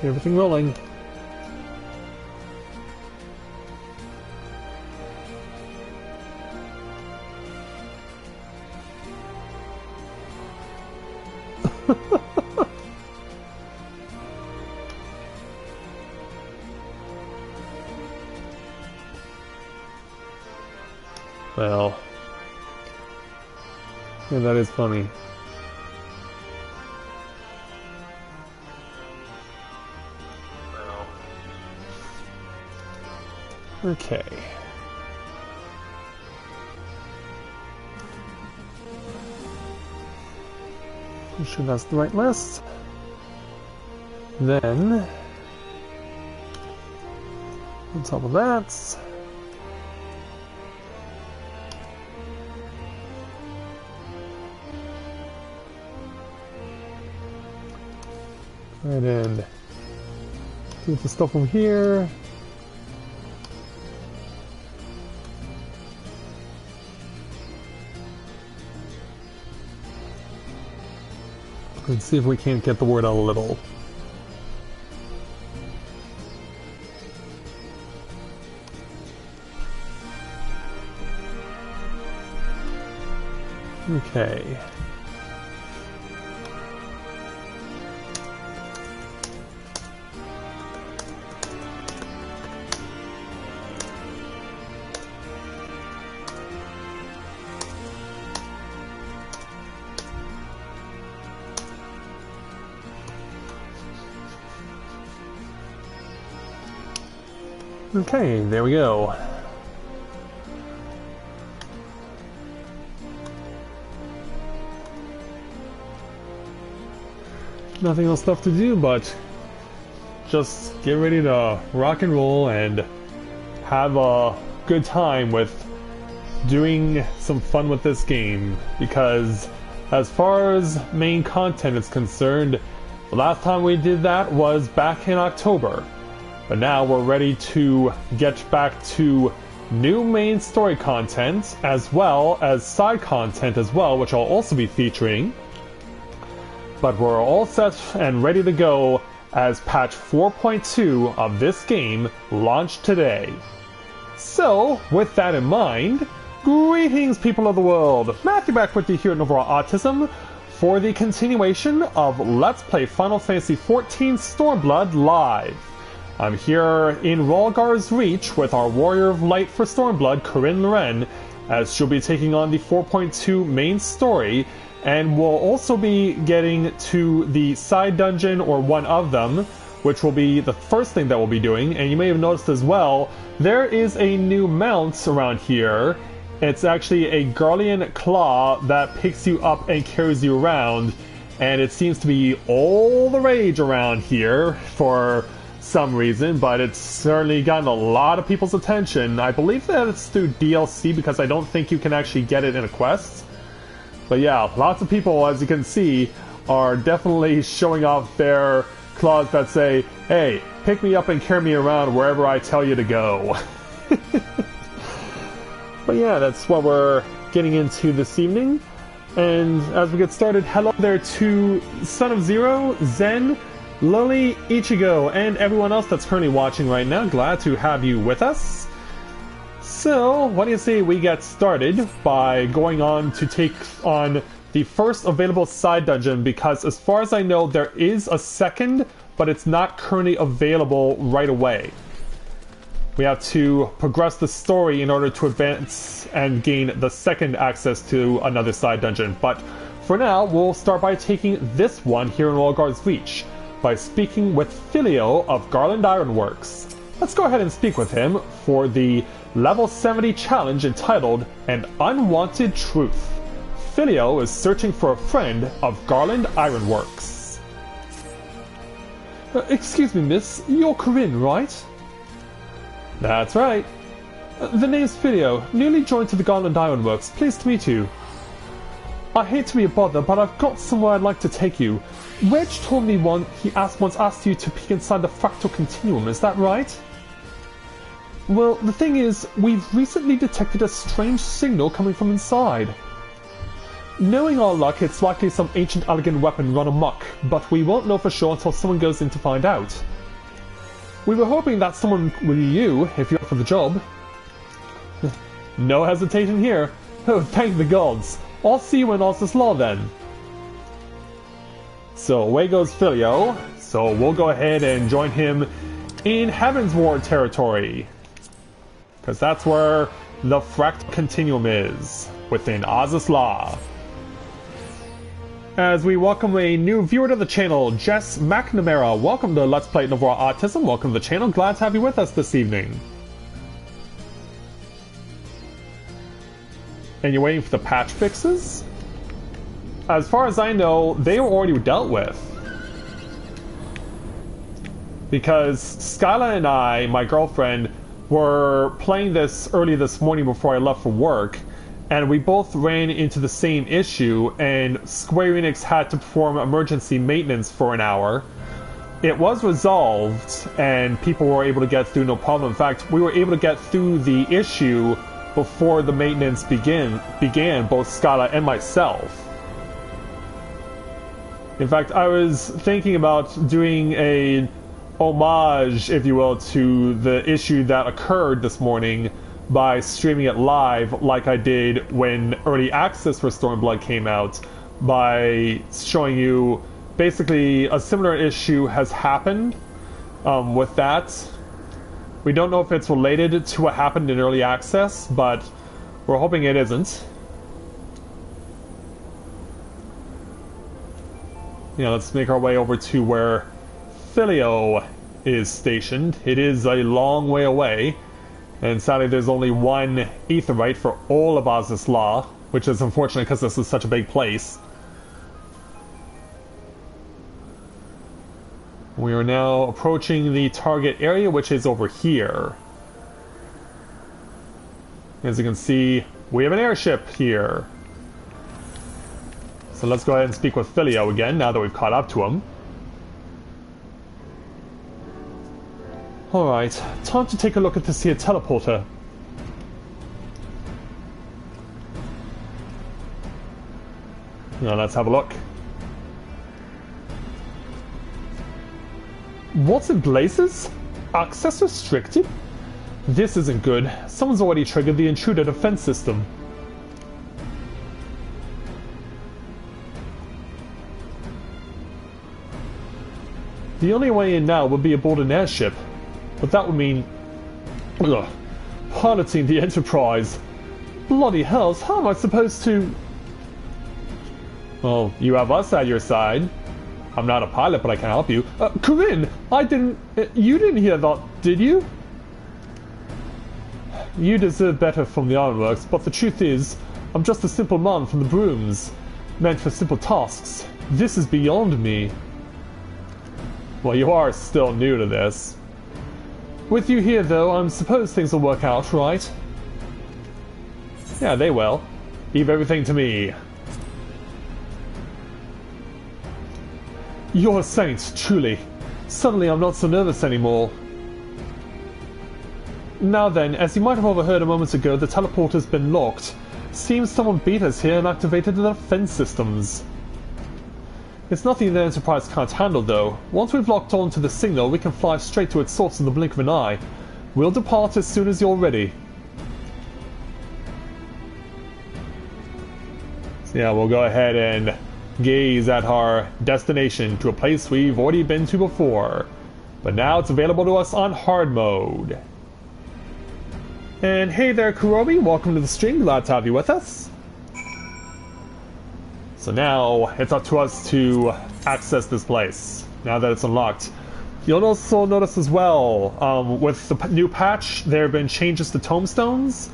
get everything rolling. Well, yeah, that is funny. Okay. I'm sure that's the right list. Then, on top of that, right, and do the stuff from here. Let's see if we can't get the word out a little. Okay. Okay, there we go. Nothing else left to do but just get ready to rock and roll and have a good time with doing some fun with this game, because as far as main content is concerned, the last time we did that was back in October. But now we're ready to get back to new main story content, as well as side content as well, which I'll also be featuring. But we're all set and ready to go as patch 4.2 of this game launched today. So, with that in mind, greetings people of the world! Matthew back with you here at Novaura Autism for the continuation of Let's Play Final Fantasy XIV Stormblood Live. I'm here in Rhalgar's Reach with our Warrior of Light for Stormblood, Corinne Loren, as she'll be taking on the 4.2 main story, and we'll also be getting to the side dungeon, or one of them, which will be the first thing that we'll be doing. And you may have noticed as well, there is a new mount around here. It's actually a Garlean Claw that picks you up and carries you around, and it seems to be all the rage around here for some reason, but it's certainly gotten a lot of people's attention. I believe that it's through DLC, because I don't think you can actually get it in a quest. But yeah, lots of people, as you can see, are definitely showing off their claws that say, hey, pick me up and carry me around wherever I tell you to go. But yeah, that's what we're getting into this evening. And as we get started, hello there to Son of Zero, Zen, Lily, Ichigo, and everyone else that's currently watching right now. Glad to have you with us. So, what do you say we get started by going on to take on the first available side dungeon, because as far as I know, there is a second, but it's not currently available right away. We have to progress the story in order to advance and gain the second access to another side dungeon. But for now, we'll start by taking this one here in Rhalgar's Reach, by speaking with Filio of Garland Ironworks. Let's go ahead and speak with him for the level 70 challenge entitled An Unwanted Truth. Filio is searching for a friend of Garland Ironworks. Excuse me, miss, you're Corinne, right? That's right. The name's Filio, newly joined to the Garland Ironworks. Pleased to meet you. I hate to be a bother, but I've got somewhere I'd like to take you. Reg told me once asked you to peek inside the fractal continuum, is that right? Well, the thing is, we've recently detected a strange signal coming from inside. Knowing our luck, it's likely some ancient elegant weapon run amok, but we won't know for sure until someone goes in to find out. We were hoping that someone would be you, if you're up for the job. No hesitation here. Oh, thank the gods. I'll see you in Autism Law then. So away goes Filio, so we'll go ahead and join him in Heaven's Ward territory. Because that's where the Fractal Continuum is, within Autism Law. As we welcome a new viewer to the channel, Jess McNamara. Welcome to Let's Play Novaura Autism. Welcome to the channel. Glad to have you with us this evening. And you're waiting for the patch fixes? As far as I know, they were already dealt with. Because Skyla and I, my girlfriend, were playing this early this morning before I left for work, and we both ran into the same issue, and Square Enix had to perform emergency maintenance for an hour. It was resolved, and people were able to get through no problem. In fact, we were able to get through the issue before the maintenance began, both Skyla and myself. In fact, I was thinking about doing a homage, if you will, to the issue that occurred this morning by streaming it live like I did when Early Access for Stormblood came out, by showing you basically a similar issue has happened with that. We don't know if it's related to what happened in Early Access, but we're hoping it isn't. Yeah, let's make our way over to where Filio is stationed. It is a long way away, and sadly there's only one Aetheryte for all of Autism Law, which is unfortunate because this is such a big place. We are now approaching the target area, which is over here. As you can see, we have an airship here. So let's go ahead and speak with Filio again, now that we've caught up to him. Alright, time to take a look at this here teleporter. Now let's have a look. What's in blazes? Access restricted? This isn't good. Someone's already triggered the intruder defense system. The only way in now would be aboard an airship, but that would mean piloting the Enterprise. Bloody hells, how am I supposed to... Well, you have us at your side. I'm not a pilot, but I can help you. Corinne, you didn't hear that, did you? You deserve better from the Ironworks, but the truth is, I'm just a simple man from the Brooms, meant for simple tasks. This is beyond me. Well, you are still new to this. With you here, though, I suppose things will work out, right? Yeah, they will. Leave everything to me. You're a saint, truly. Suddenly I'm not so nervous anymore. Now then, as you might have overheard a moment ago, the teleporter's been locked. Seems someone beat us here and activated the defense systems. It's nothing the Enterprise can't handle, though. Once we've locked on to the signal, we can fly straight to its source in the blink of an eye. We'll depart as soon as you're ready. So yeah, we'll go ahead and gaze at our destination, to a place we've already been to before. But now it's available to us on hard mode. And hey there, Kurobi, welcome to the stream, glad to have you with us. So now, it's up to us to access this place, now that it's unlocked. You'll also notice as well, with the new patch, there have been changes to tombstones,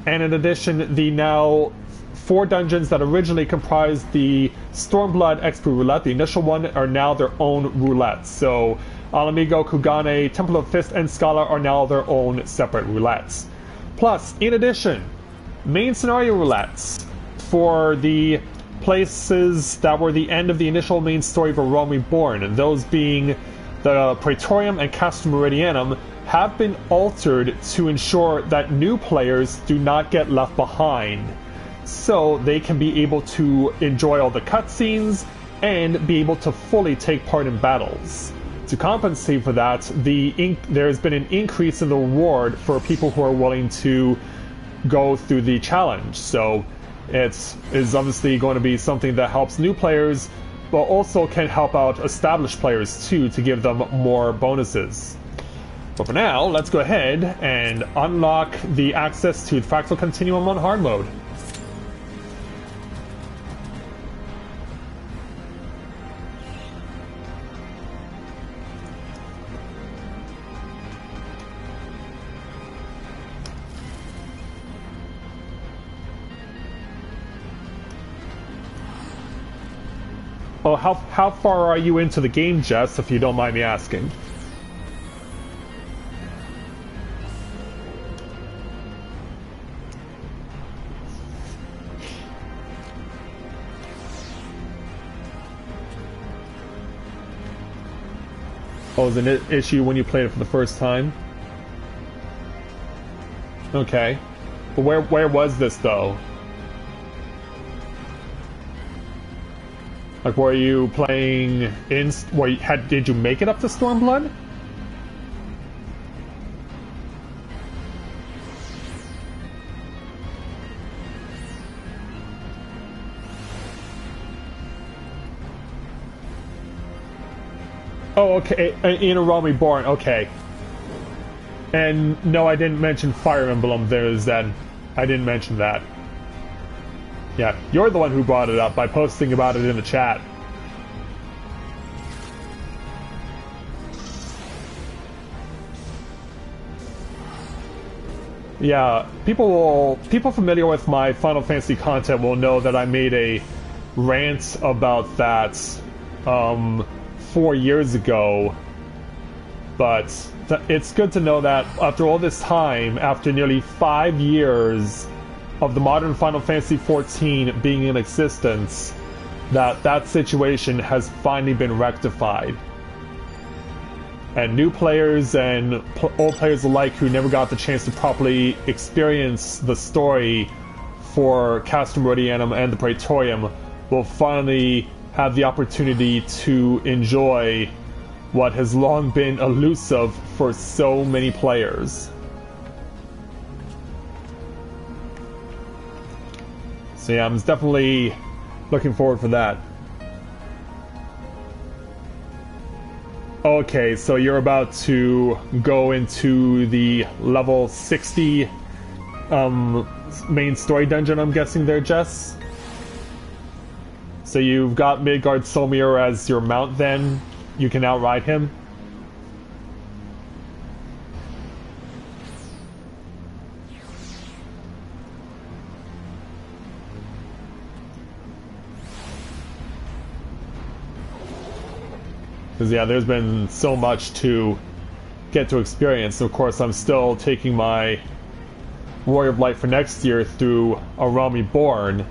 and in addition, the now 4 dungeons that originally comprised the Stormblood XP roulette, the initial one, are now their own roulettes. So, Alamigo, Kugane, Temple of Fist, and Scala are now their own separate roulettes. Plus, in addition, main scenario roulettes for the places that were the end of the initial main story of A Realm Reborn, and those being the Praetorium and Castrum Meridianum, have been altered to ensure that new players do not get left behind. so they can be able to enjoy all the cutscenes and be able to fully take part in battles. To compensate for that, there's been an increase in the reward for people who are willing to go through the challenge. So it is obviously going to be something that helps new players, but also can help out established players too, to give them more bonuses. But for now, let's go ahead and unlock the access to the Fractal Continuum on hard mode. Oh, how far are you into the game, Jess, if you don't mind me asking? Oh, is it an issue when you played it for the first time? Okay. But where was this, though? Like, were you playing in... did you make it up to Stormblood? Oh, okay. In A Realm Reborn, okay. And no, I didn't mention Fire Emblem. I didn't mention that. Yeah, you're the one who brought it up by posting about it in the chat. Yeah, people familiar with my Final Fantasy content will know that I made a rant about that 4 years ago. But it's good to know that after all this time, after nearly 5 years of the modern Final Fantasy XIV being in existence, that situation has finally been rectified. And new players and old players alike who never got the chance to properly experience the story for Castle Meridianum and the Praetorium will finally have the opportunity to enjoy what has long been elusive for so many players. So yeah, I'm definitely looking forward for that. Okay, so you're about to go into the level 60 main story dungeon, I'm guessing there, Jess? So you've got Midgard Solmir as your mount then? You can outride him? Because yeah, there's been so much to get to experience. Of course, I'm still taking my Warrior of Light for next year through A Realm Reborn.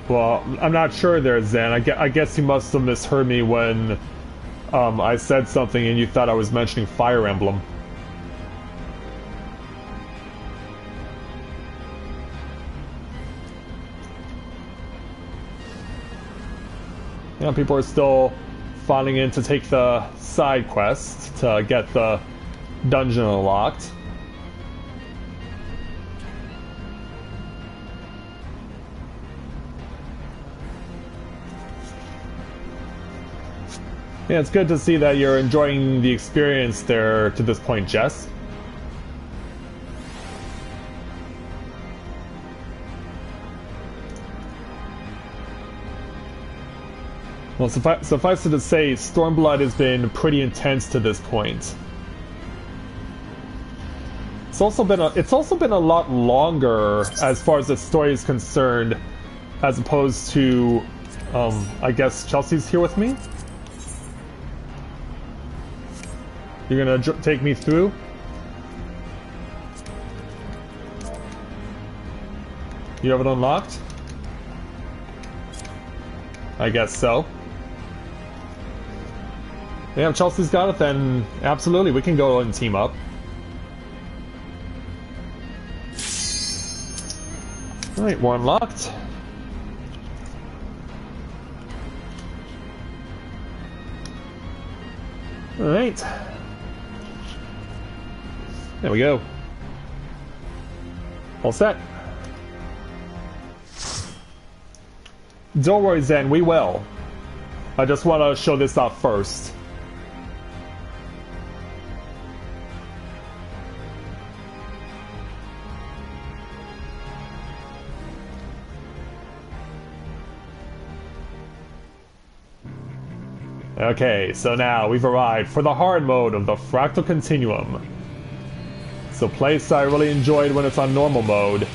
Well, I'm not sure there, Zen. I guess you must have misheard me when I said something and you thought I was mentioning Fire Emblem. You know, people are still filing in to take the side quest to get the dungeon unlocked. Yeah, it's good to see that you're enjoying the experience there to this point, Jess. Well, suffice it to say, Stormblood has been pretty intense to this point. It's also been a lot longer as far as the story is concerned, as opposed to, I guess Chelsea's here with me. You're gonna take me through? You have it unlocked? I guess so. Yeah, if Chelsea's got it, then absolutely, we can go and team up. Alright, war unlocked. Alright. There we go. All set. Don't worry, Zen, we will. I just want to show this off first. Okay, so now we've arrived for the hard mode of the Fractal Continuum. It's a place I really enjoyed when it's on normal mode.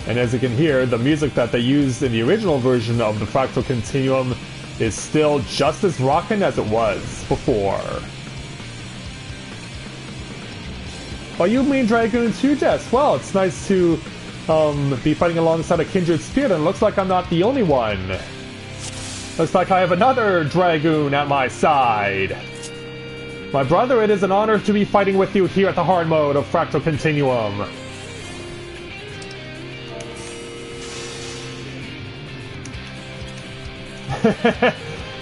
And as you can hear, the music that they used in the original version of the Fractal Continuum is still just as rockin' as it was before. Oh, you mean Dragoon too, Jess? Well, it's nice to be fighting alongside a kindred spirit, and it looks like I'm not the only one. Looks like I have another Dragoon at my side. My brother, it is an honor to be fighting with you here at the hard mode of Fractal Continuum.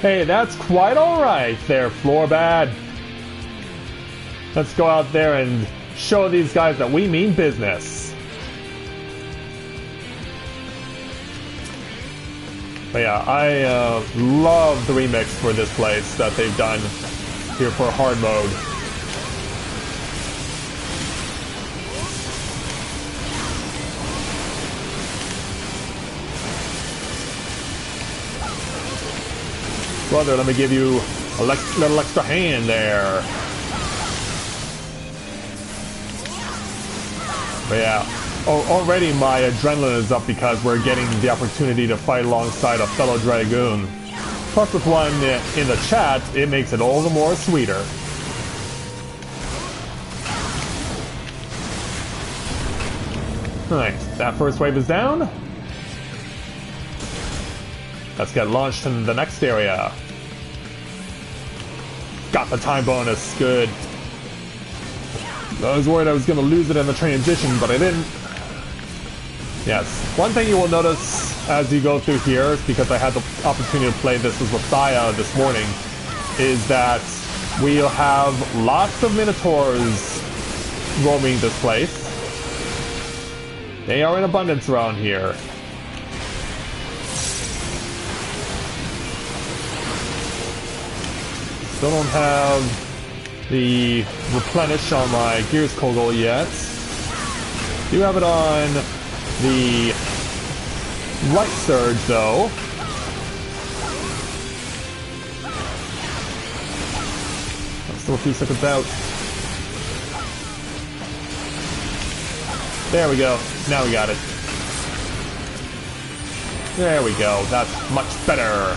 Hey, that's quite alright there, Floorbad. Let's go out there and show these guys that we mean business. But yeah, I love the remix for this place that they've done here for hard mode. Brother, let me give you a little extra hand there. But yeah, already my adrenaline is up because we're getting the opportunity to fight alongside a fellow Dragoon. Plus with one in the chat, it makes it all the more sweeter. Alright, that first wave is down. Let's get launched in the next area. Got the time bonus, good. I was worried I was going to lose it in the transition, but I didn't. Yes, one thing you will notice as you go through here, because I had the opportunity to play this with Thaya this morning, is that we'll have lots of Minotaurs roaming this place. They are in abundance around here. Still don't have the replenish on my Gears Kogel yet. Do have it on the Light Surge though. I'm still a few seconds out. There we go. Now we got it. There we go. That's much better.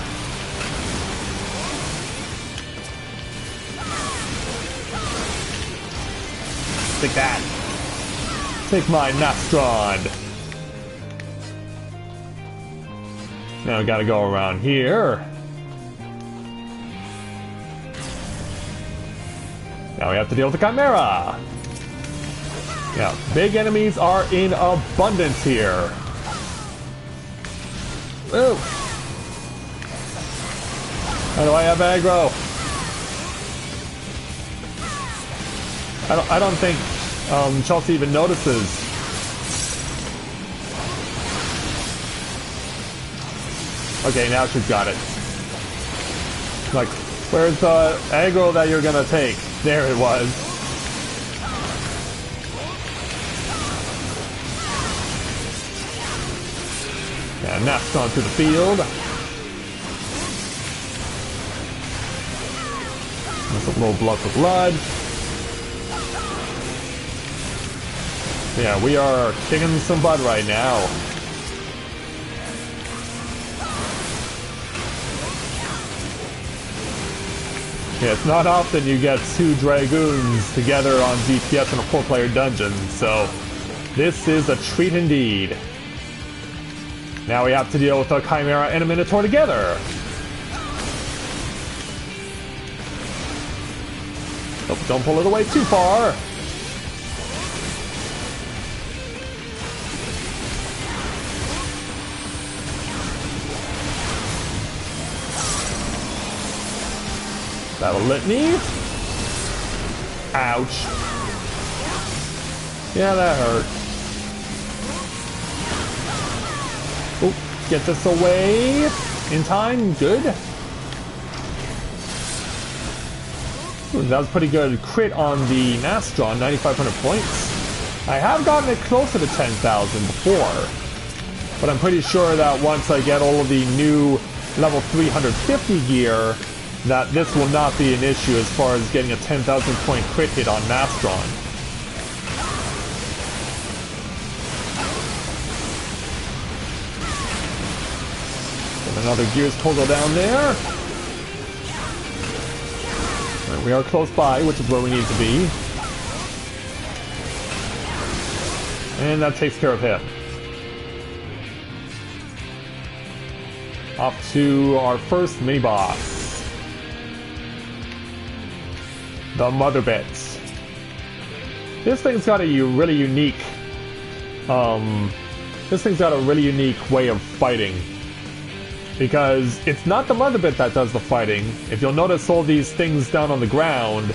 Take that. Take my Nastron. Now we gotta go around here. Now we have to deal with the Chimera. Yeah, big enemies are in abundance here. Ooh. How do I have aggro? I don't think Chelsea even notices. Okay, now she's got it. Like, where's the aggro that you're gonna take? There it was. Yeah, Naps onto the field. That's a little blood for blood. Yeah, we are kicking some butt right now. Yeah, it's not often you get two Dragoons together on DPS in a 4-player dungeon, so this is a treat indeed. Now we have to deal with a Chimera and a Minotaur together. Oh, don't pull it away too far. Battle Litany. Ouch. Yeah, that hurt. Oh, get this away. In time, good. Ooh, that was pretty good crit on the Nastron, 9,500 points. I have gotten it closer to 10,000 before, but I'm pretty sure that once I get all of the new level 350 gear, that this will not be an issue as far as getting a 10,000 point crit hit on Nastron. Get another Gears Toggle down there. Right, we are close by, which is where we need to be. And that takes care of him. Off to our first mini-boss. The Mother Bits. This thing's got a really unique way of fighting. Because it's not the Mother Bit that does the fighting. If you'll notice all these things down on the ground,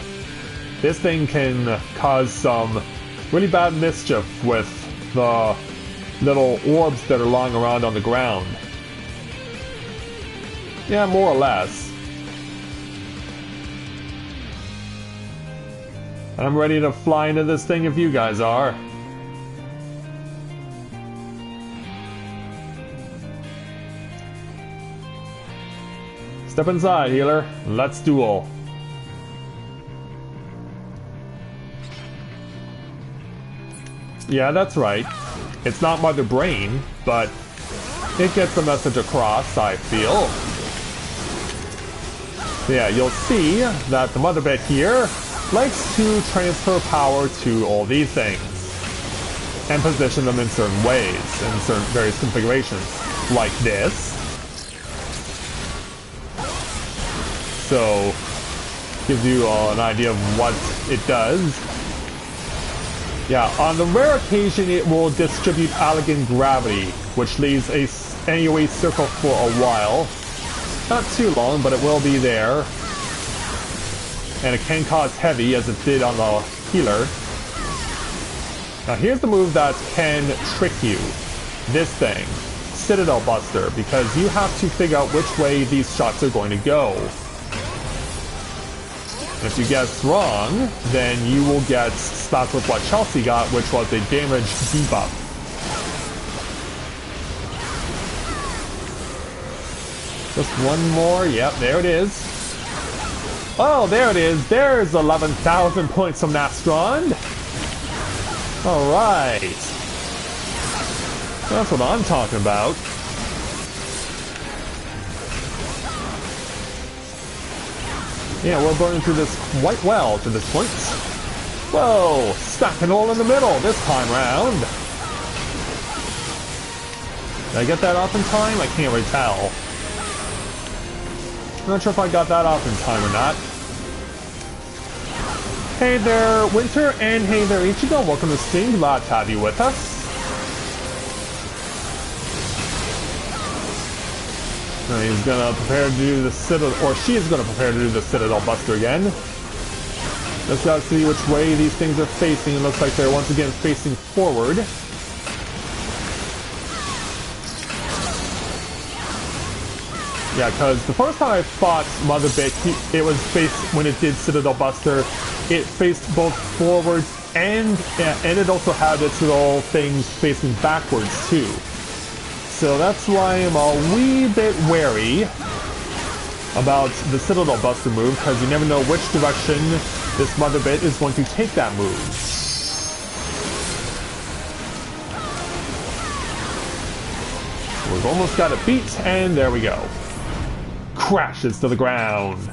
this thing can cause some really bad mischief with the little orbs that are lying around on the ground. Yeah, more or less. I'm ready to fly into this thing if you guys are. Step inside, healer. Let's duel. Yeah, that's right. It's not Mother Brain, but it gets the message across, I feel. Yeah, you'll see that the Mother Bit here likes to transfer power to all these things and position them in certain ways, in certain various configurations, like this. So, gives you an idea of what it does. Yeah, on the rare occasion it will distribute Allegan Gravity, which leaves a AoE circle for a while. Not too long, but it will be there. And it can cause heavy, as it did on the healer. Now here's the move that can trick you. This thing. Citadel Buster, because you have to figure out which way these shots are going to go. And if you guess wrong, then you will get slapped with what Chelsea got, which was a damage debuff. Just one more. Yep, there it is. Oh, there it is. There's 11,000 points from Nastron. Alright. That's what I'm talking about. Yeah, we're burning through this quite well to this point. Whoa! Stacking all in the middle this time round. Did I get that off in time? I can't really tell. I'm not sure if I got that off in time or not. Hey there, Winter, and hey there, Ichigo. Welcome to the stream. Glad to have you with us. He's gonna prepare to do the Citadel, or she is gonna prepare to do the Citadel Buster again. Let's gotta see which way these things are facing. It looks like they're once again facing forward. Yeah, because the first time I fought Mother Bit, it was faced, when it did Citadel Buster, it faced both forwards and it also had its little things facing backwards too. So that's why I'm a wee bit wary about the Citadel Buster move, because you never know which direction this Mother Bit is going to take that move. We've almost got it beat, and there we go. Crashes to the ground.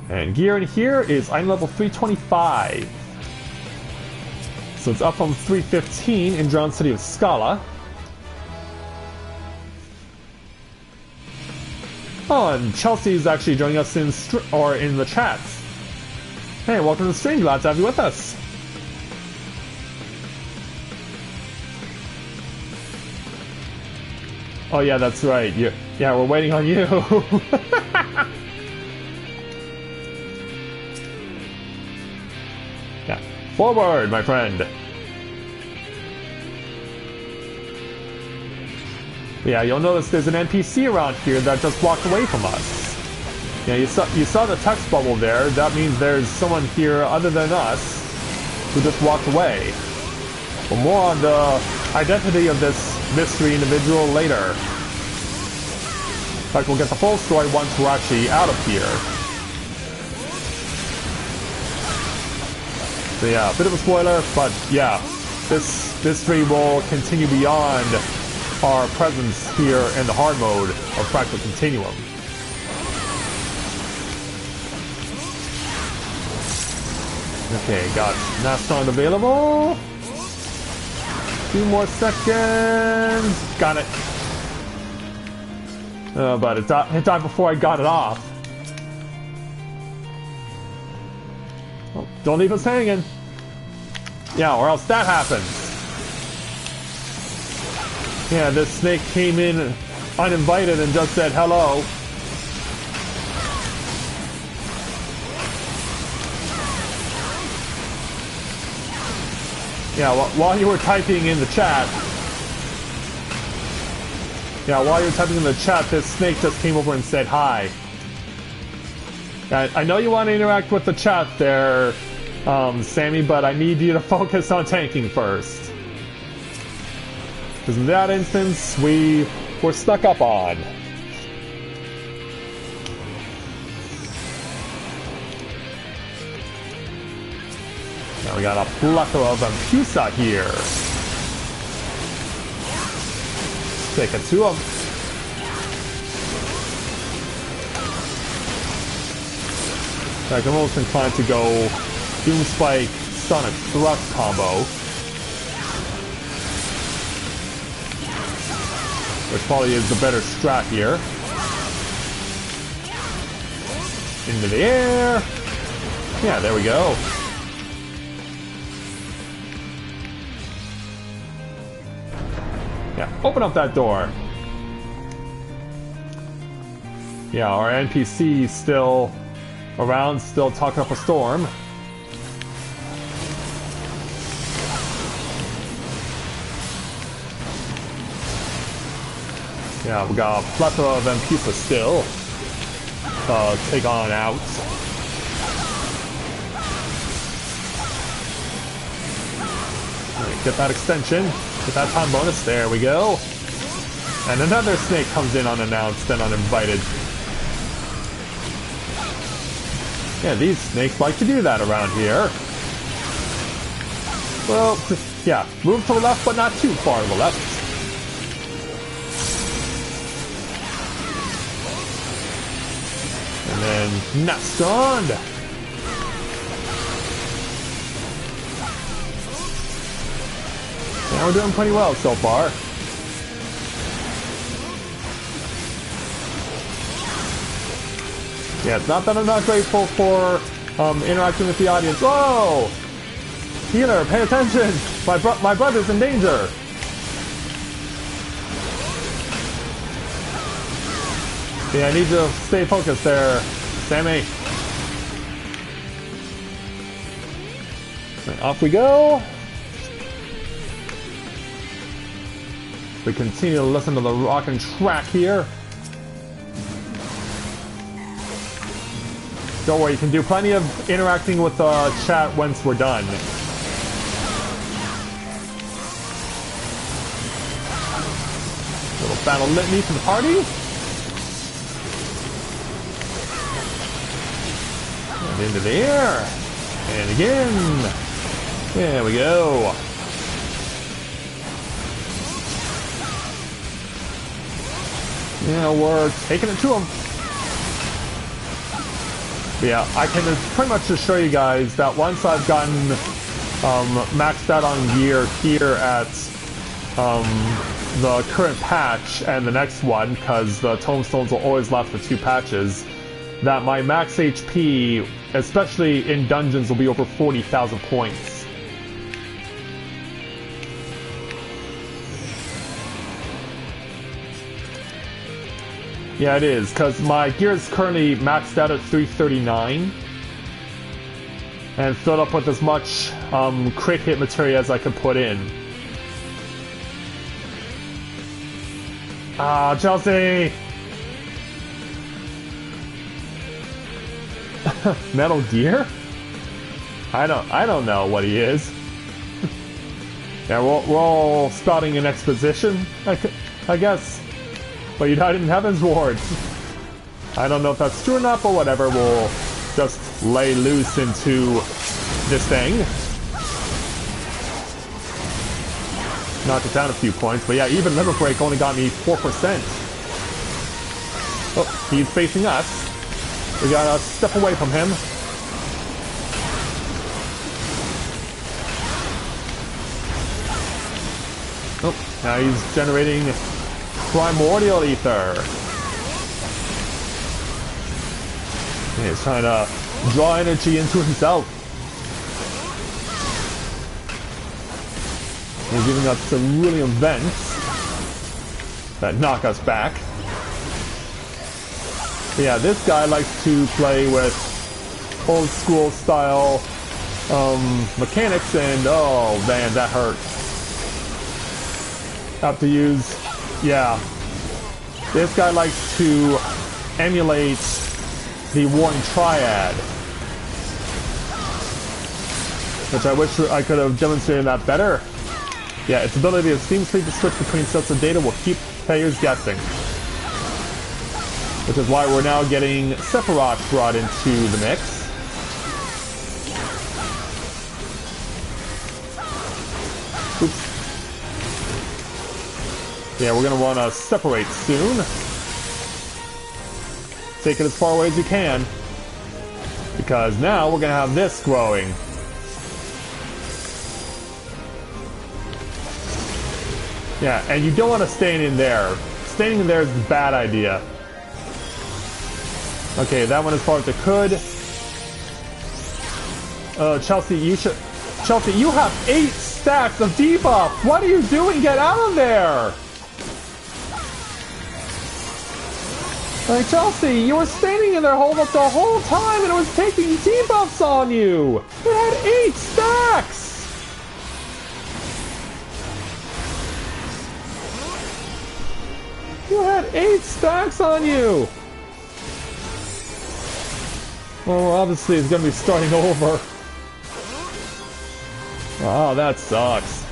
And gear in here is item level 325. So it's up from 315 in Drowned City of Scala. Oh, and Chelsea is actually joining us in the chats. Hey, welcome to the stream. Glad to have you with us. Oh yeah, that's right. Yeah, we're waiting on you. Yeah, forward, my friend. Yeah, you'll notice there's an NPC around here that just walked away from us. Yeah, you saw the text bubble there. That means there's someone here other than us who just walked away. But more on the identity of this mystery individual later. In fact, we'll get the full story once we're actually out of here. So yeah, a bit of a spoiler, but yeah, this mystery will continue beyond our presence here in the hard mode of Fractal Continuum. Okay, got Nastron available. 2 more seconds. Got it. But it died before I got it off. Oh, don't leave us hanging. Yeah, or else that happens. Yeah, this snake came in uninvited and just said hello. Yeah, while you were typing in the chat... Yeah, while you were typing in the chat, this snake just came over and said hi. I know you want to interact with the chat there, Sammy, but I need you to focus on tanking first. Because in that instance, we're stuck up on. Now we got a plethora of Ampusa here. Take it to him. I'm almost inclined to go Doomspike Sonic Thrust combo. Which probably is the better strat here. Into the air. Yeah, there we go. Yeah, open up that door. Yeah, our NPC still around, still talking up a storm. Yeah, we got a plethora of Ampusa still. Take on out. Right, get that extension. Get that time bonus. There we go. And another snake comes in unannounced and uninvited. Yeah, these snakes like to do that around here. Well, yeah, move to the left, but not too far to the left. And then Nastron. Yeah, we're doing pretty well so far. Yeah, it's not that I'm not grateful for interacting with the audience. Whoa! Healer, pay attention! My brother's in danger! Yeah, I need to stay focused there, Sammy. Right, off we go. We continue to listen to the rockin' track here. Don't worry, you can do plenty of interacting with the chat once we're done. Little battle litany for the party. And into the air. And again. There we go. Yeah, we're taking it to him. But yeah, I can pretty much just show you guys that once I've gotten maxed out on gear here at the current patch and the next one, because the tomestones will always last for 2 patches, that my max HP, especially in dungeons, will be over 40,000 points. Yeah, it is, because my gear is currently maxed out at 339 and filled up with as much crit hit material as I could put in. Ah, Chelsea! Metal Gear? I don't know what he is. Yeah, we're all spouting an exposition, I guess. But you died in Heaven's Ward. I don't know if that's true or not, but whatever. We'll just lay loose into this thing. Knocked it down a few points, but yeah, even Limit Break only got me 4%. Oh, he's facing us. We gotta step away from him. Oh, now he's generating primordial ether. He's trying to draw energy into himself. He's giving us some really events that knock us back. But yeah, this guy likes to play with old school style mechanics, and oh man, that hurt. Have to use, yeah. This guy likes to emulate the Warring Triad, which I wish I could have demonstrated that better. Yeah, its ability to seamlessly switch between sets of data will keep players guessing. Which is why we're now getting Sephiroth brought into the mix. Oops. Yeah, we're going to want to separate soon. Take it as far away as you can. Because now we're going to have this growing. Yeah, and you don't want to stay in there. Staying in there is a bad idea. Okay, that went as far as it could. Chelsea, Chelsea, you have 8 stacks of debuff! What are you doing? Get out of there! Like, Chelsea, you were standing in there hold up the whole time and it was taking debuffs on you! It had 8 stacks! You had 8 stacks on you! Well, obviously it's gonna be starting over. Oh, that sucks.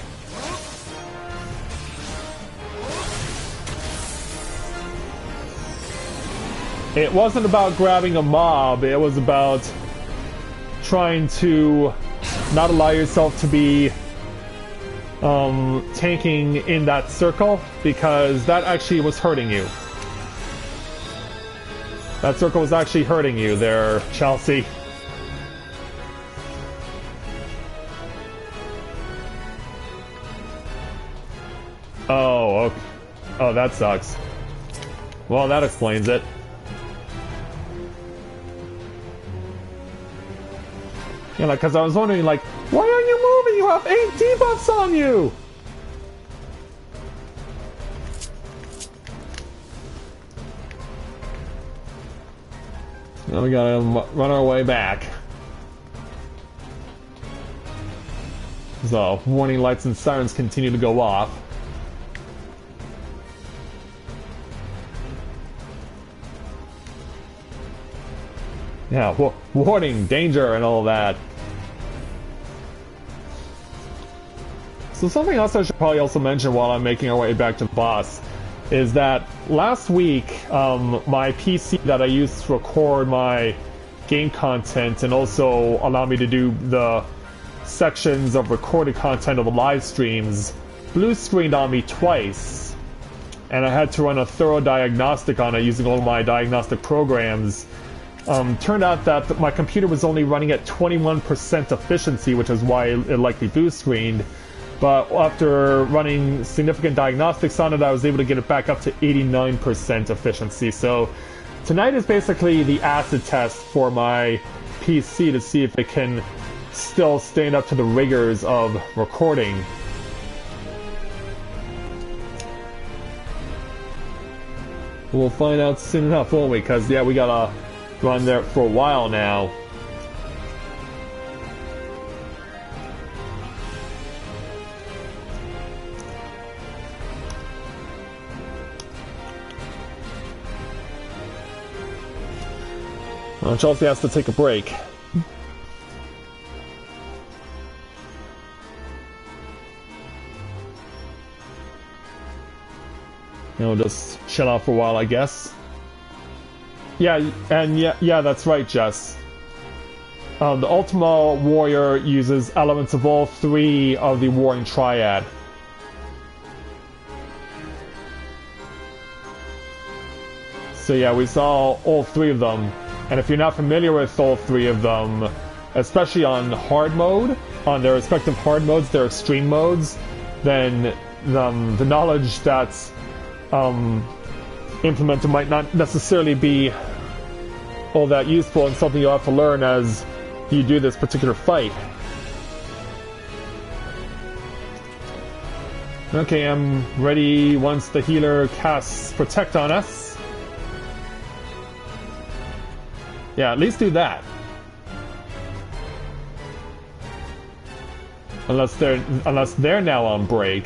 It wasn't about grabbing a mob, it was about trying to not allow yourself to be tanking in that circle, because that actually was hurting you. That circle was actually hurting you there, Chelsea. Oh, okay. Oh, that sucks. Well, that explains it. You know, because I was wondering, like, why aren't you moving? You have 8 debuffs on you! Now we gotta run our way back. So, warning lights and sirens continue to go off. Yeah, warning, danger, and all that. So something else I should probably also mention while I'm making our way back to the boss is that last week, my PC that I used to record my game content and also allow me to do the sections of recorded content of the live streams blue screened on me twice, and I had to run a thorough diagnostic on it using all of my diagnostic programs. Turned out that my computer was only running at 21% efficiency, which is why it likely blue screened. But after running significant diagnostics on it, I was able to get it back up to 89% efficiency. So tonight is basically the acid test for my PC to see if it can still stand up to the rigors of recording. We'll find out soon enough, won't we? Because, yeah, we gotta run there for a while now. Well, Chelsea has to take a break. Just shut off for a while, I guess. Yeah, and yeah, that's right, Jess. The Ultima Warrior uses elements of all three of the Warring Triad. So yeah, we saw all three of them. And if you're not familiar with all three of them, especially on hard mode, on their respective hard modes, their extreme modes, then the knowledge that's implemented might not necessarily be all that useful and something you'll have to learn as you do this particular fight. Okay, I'm ready once the healer casts Protect on us. Yeah, at least do that. Unless they're now on break.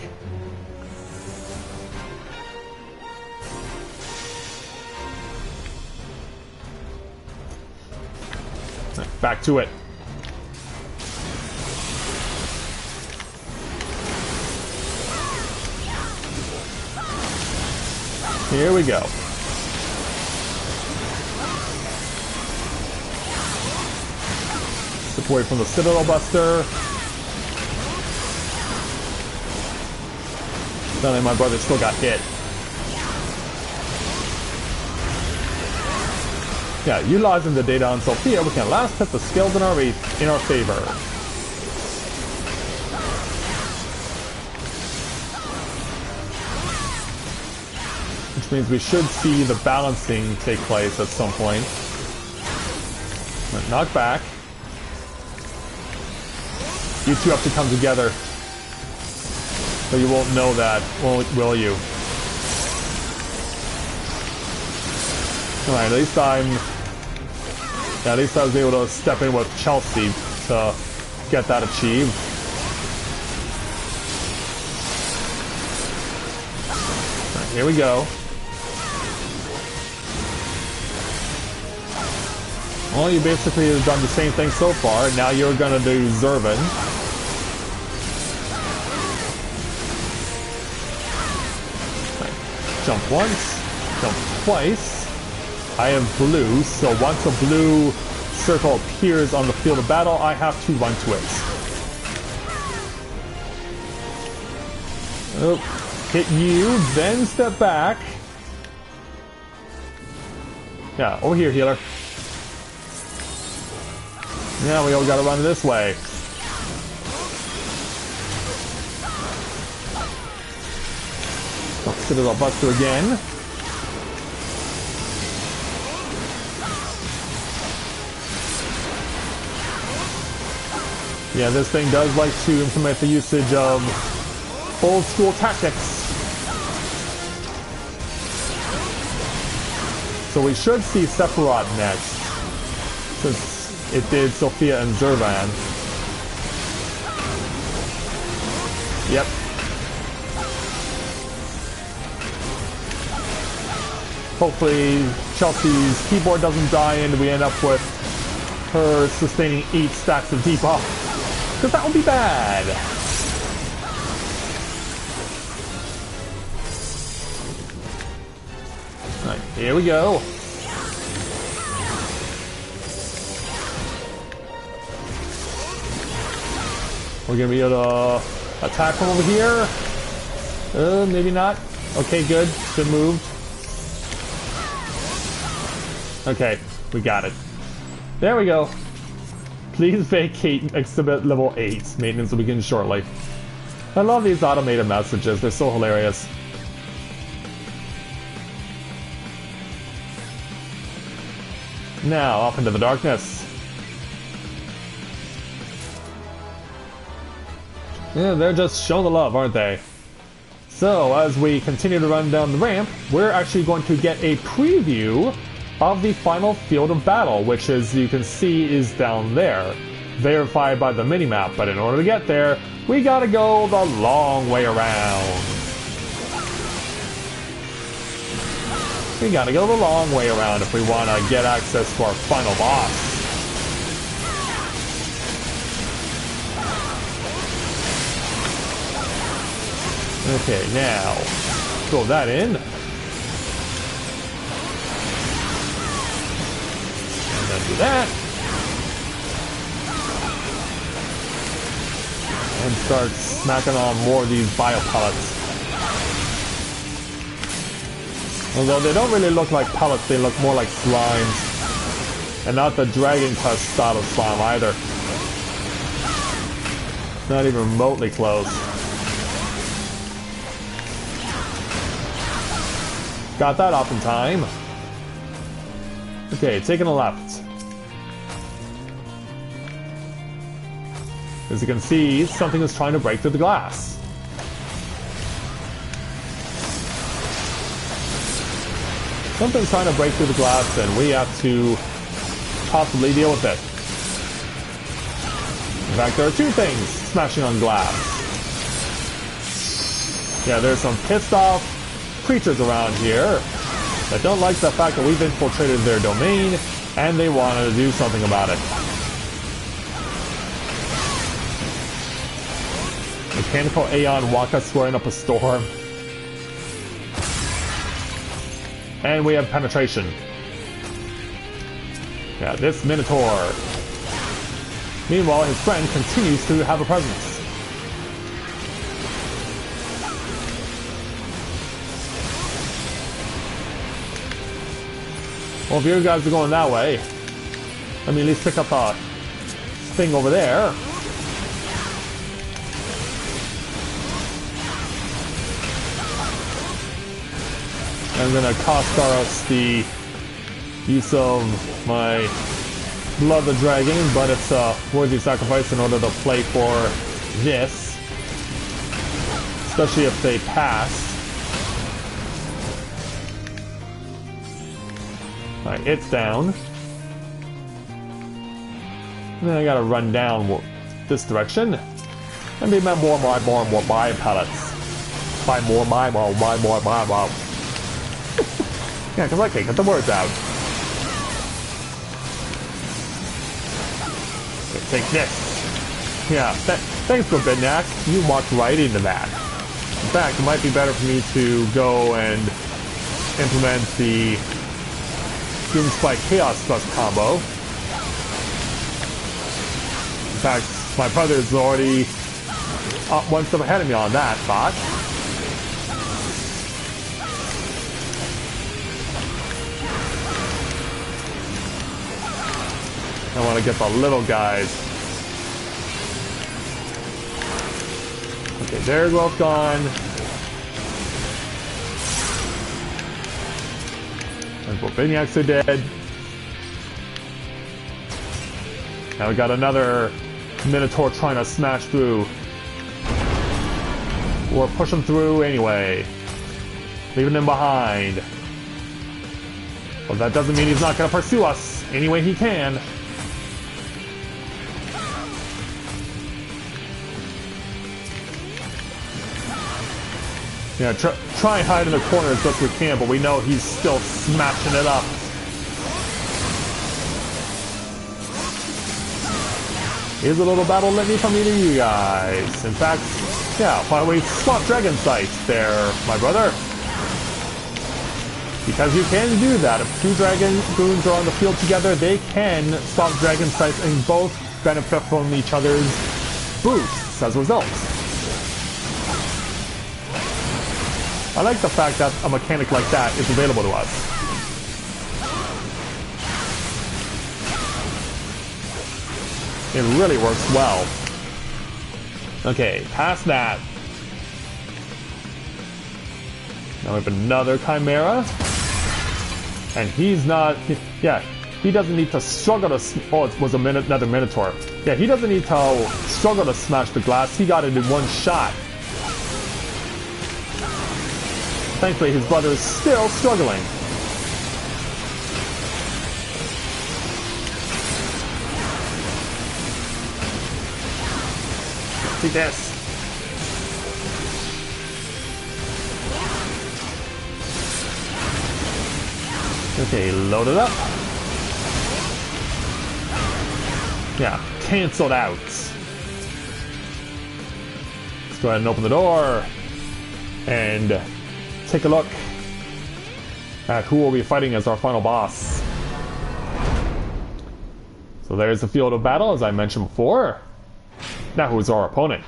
Back to it. Here we go. Step away from the Citadel Buster. Sounds like my brother still got hit. Yeah, utilizing the data on Sophia, we can last test the skills in our favor. Which means we should see the balancing take place at some point. Knock back. You two have to come together. So you won't know that, will you? Alright, at least I was able to step in with Chelsea to get that achieved. Right, here we go. Well, you basically have done the same thing so far. Now you're gonna do Zervin. Right. Jump once, jump twice. I have blue, so once a blue circle appears on the field of battle, I have to run to it. Oh, hit you, then step back. Yeah, over here, healer. Yeah, we all gotta run this way. Citadel Buster again. Yeah, this thing does like to implement the usage of old school tactics. So we should see Sephiroth next, since it did Sophia and Zervan. Yep. Hopefully Chelsea's keyboard doesn't die and we end up with her sustaining 8 stacks of debuff. Because that would be bad. Alright, here we go. We're gonna be able to attack from over here. Maybe not. Okay, good. Good move. Okay, we got it. There we go. Please vacate exhibit level 8. Maintenance will begin shortly. I love these automated messages. They're so hilarious. Now, off into the darkness. Yeah, they're just showing the love, aren't they? So, as we continue to run down the ramp, we're actually going to get a preview of the final field of battle, which, as you can see, is down there. Verified by the minimap, but in order to get there, we gotta go the long way around. We gotta go the long way around if we want to get access to our final boss. Okay, now, throw that in. And then do that. And start smacking on more of these bio pellets. Although they don't really look like pellets, they look more like slimes. And not the Dragon Quest style of slime either. Not even remotely close. Got that off in time. Okay, taking a left. As you can see, something is trying to break through the glass. Something's trying to break through the glass, and we have to possibly deal with it. In fact, there are two things smashing on glass. Yeah, there's some pissed off creatures around here that don't like the fact that we've infiltrated their domain, and they wanted to do something about it. Mechanical Aeon Waka swearing up a storm. And we have penetration. Yeah, this Minotaur. Meanwhile, his friend continues to have a presence. Well, if you guys are going that way, let me at least pick up a thing over there. I'm gonna cost us the use of my Blood the Dragon, but it's a worthy sacrifice in order to play for this. Especially if they pass. Alright, it's down. And then I gotta run down this direction. And be more pellets. Buy more. Yeah, because I can't get the words out. Okay, take this. Yeah, thanks for Bidnak. You walked right into that. In fact, it might be better for me to go and implement the Doom Spike Chaos Thrust combo. In fact, my brother's already one step ahead of me on that thought. I want to get the little guys. Okay, they're both gone. And both Biniacs are dead. Now we got another Minotaur trying to smash through. Or push him through anyway. Leaving him behind. But that doesn't mean he's not going to pursue us any way he can. Yeah, try and hide in the corner as best we can, but we know he's still smashing it up. Here's a little battle let me from me to you guys. In fact, yeah, why don't we swap Dragon Sight there, my brother? Because you can do that. If two Dragon Goons are on the field together, they can swap Dragon Sights and both benefit from each other's boosts as a result. I like the fact that a mechanic like that is available to us. It really works well. Okay, past that. Now we have another Chimera. And he's not... Yeah, he doesn't need to struggle to... Oh, it was another Minotaur. Yeah, he doesn't need to struggle to smash the glass. He got it in one shot. Thankfully, his brother is still struggling. See this. Okay, load it up. Yeah, canceled out. Let's go ahead and open the door and take a look at who we'll be fighting as our final boss. So there's the field of battle, as I mentioned before. Now who's our opponent?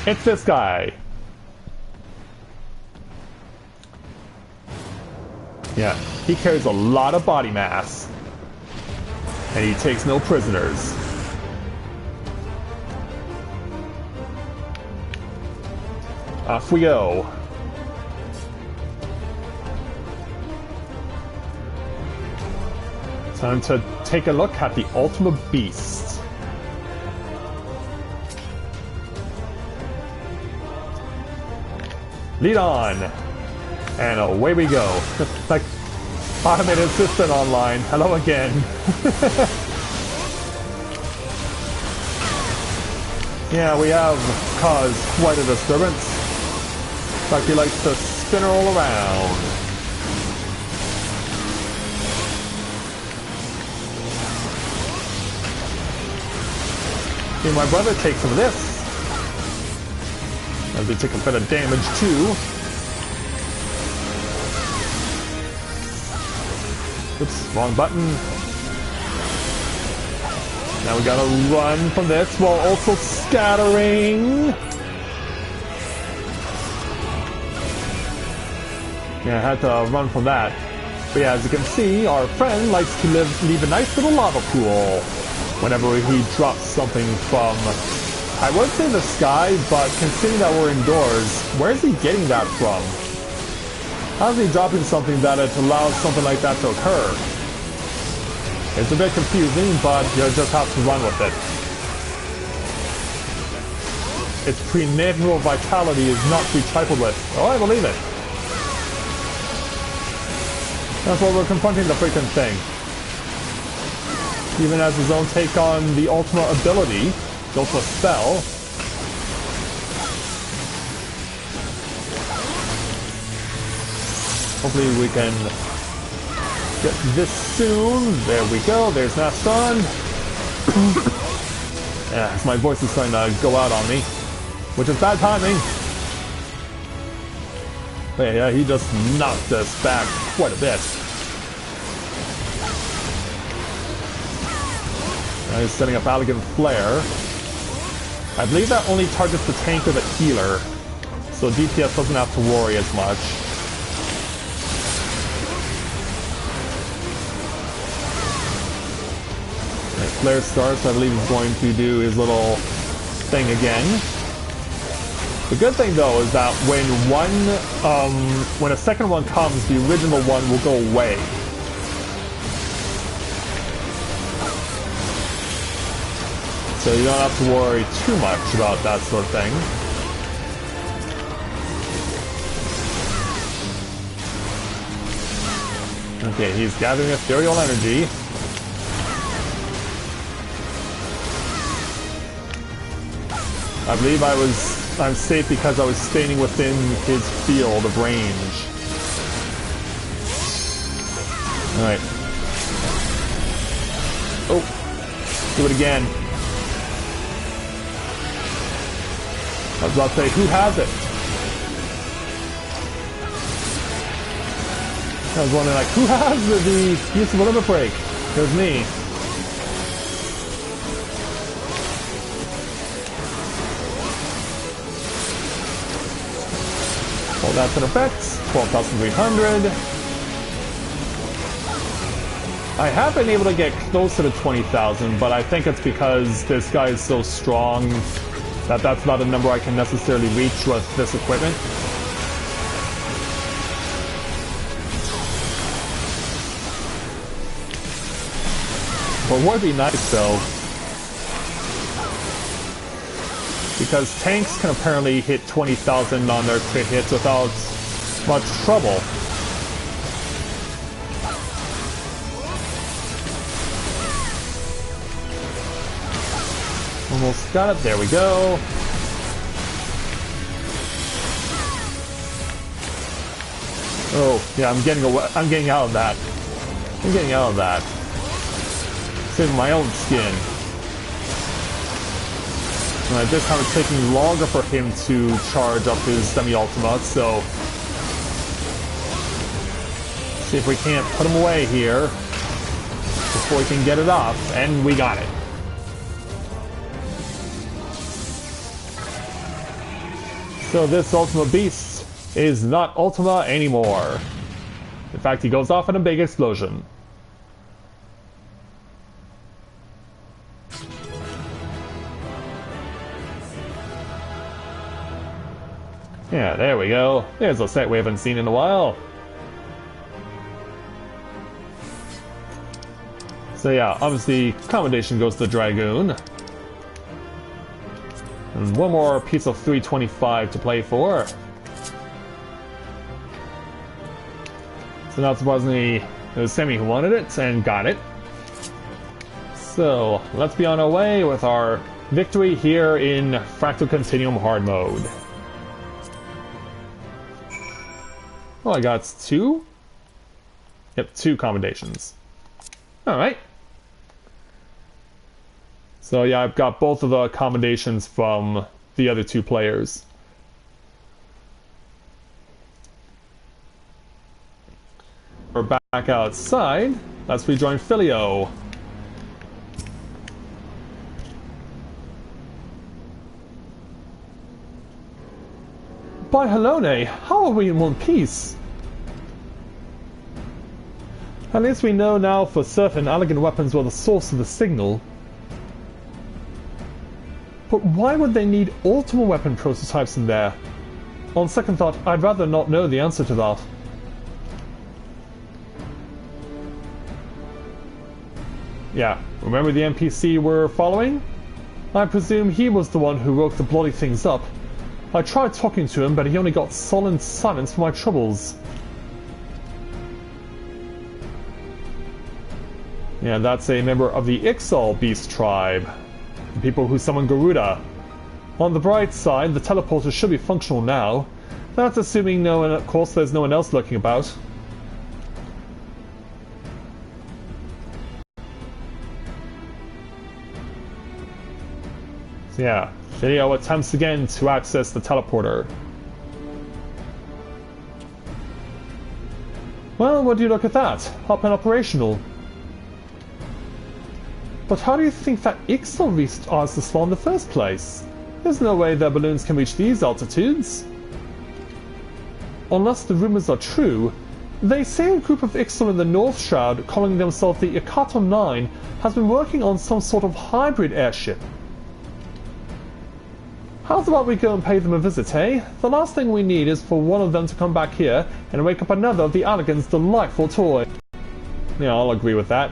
It's this guy. Yeah, he carries a lot of body mass. And he takes no prisoners. Off we go. Time to take a look at the ultimate beast. Lead on! And away we go. Like automated assistant online. Hello again. Yeah, we have caused quite a disturbance. In fact, he likes to spin her all around. See, my brother takes some of this. As they take a bit of damage too. Oops, wrong button. Now we gotta run from this while also scattering. Yeah, I had to run from that. But yeah, as you can see, our friend likes to leave a nice little lava pool whenever he drops something from, I would say the sky, but considering that we're indoors, where is he getting that from? How is he dropping something that it allows something like that to occur? It's a bit confusing, but you just have to run with it. Its prenatal vitality is not to be trifled with. Oh, I believe it. That's why we're confronting the freaking thing. Even has his own take on the ultimate ability, the ultimate spell. Hopefully we can get this soon. There we go. There's that sun. Yeah, my voice is starting to go out on me, which is bad timing. But yeah, he just knocked us back quite a bit. Now he's setting up Elegant Flare. I believe that only targets the tank or the healer, so DPS doesn't have to worry as much. Flare starts, I believe he's going to do his little thing again. The good thing though is that when a second one comes, the original one will go away. So you don't have to worry too much about that sort of thing. Okay, he's gathering ethereal energy. I believe I'm safe because I was standing within his field of range. Alright. Oh, do it again. I was about to say, who has it? I was wondering, like, who has the use of a limit break? It was me. Well, that's an effect. 12,300. I have been able to get closer to 20,000, but I think it's because this guy is so strong that that's not a number I can necessarily reach with this equipment. But would be nice though, because tanks can apparently hit 20,000 on their crit hits without much trouble. Almost got it, there we go. Oh, yeah, I'm getting out of that. I'm getting out of that. Saving my own skin. This time it's taking longer for him to charge up his semi-ultima, so... see if we can't put him away here before we can get it off, and we got it. So this Ultima Beast is not Ultima anymore. In fact, he goes off in a big explosion. Yeah, there we go. There's a set we haven't seen in a while. So yeah, obviously, commendation goes to the Dragoon. And one more piece of 325 to play for. So not surprisingly, it was Semi who wanted it and got it. So let's be on our way with our victory here in Fractal Continuum Hard Mode. Oh, I got 2? Yep, 2 commendations. Alright. So yeah, I've got both of the commendations from the other 2 players. We're back outside. Let's rejoin Filio. By Halone, how are we in one piece? At least we know now for certain elegant weapons were the source of the signal. But why would they need Ultima weapon prototypes in there? On second thought, I'd rather not know the answer to that. Yeah, remember the NPC we're following? I presume he was the one who woke the bloody things up. I tried talking to him, but he only got sullen silence for my troubles. Yeah, that's a member of the XIV Beast tribe. The people who summon Garuda. On the bright side, the teleporter should be functional now. That's assuming no one, of course, there's no one else lurking about. So yeah, Filio attempts again to access the teleporter. Well, what do you look at that? Up and operational. But how do you think that XIV reached Autism in the first place? There's no way their balloons can reach these altitudes. Unless the rumors are true, they say a group of XIV in the North Shroud, calling themselves the Ikato 9, has been working on some sort of hybrid airship. How's about we go and pay them a visit, eh? The last thing we need is for one of them to come back here and wake up another of the Allagan's delightful toy. Yeah, I'll agree with that.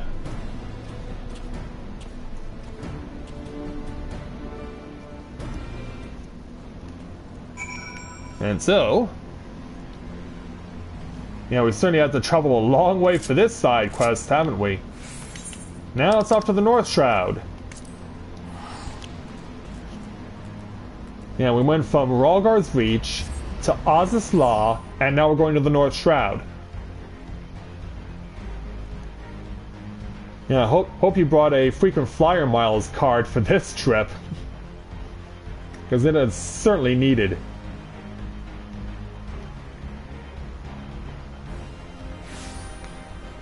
And so, yeah, we certainly had to travel a long way for this side quest, haven't we? Now it's off to the North Shroud. Yeah, we went from Ralgar's Reach to Oz's Law, and now we're going to the North Shroud. Yeah, hope you brought a frequent flyer miles card for this trip. Because it is certainly needed.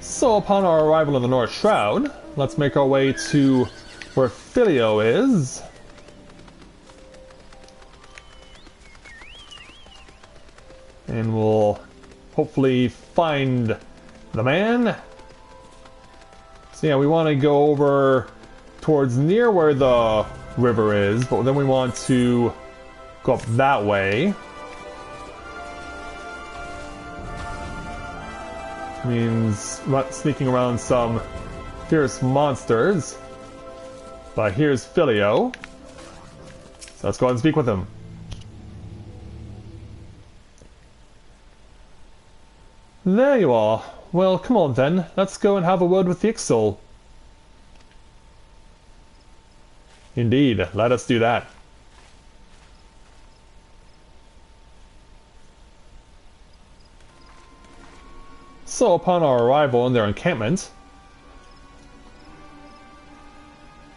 So upon our arrival in the North Shroud, let's make our way to where Filio is. And we'll hopefully find the man. So yeah, we want to go over towards near where the river is, but then we want to go up that way. Means sneaking around some fierce monsters. But here's Filio. So let's go ahead and speak with him. There you are. Well, come on then. Let's go and have a word with the Ixol. Indeed, let us do that. So upon our arrival in their encampment...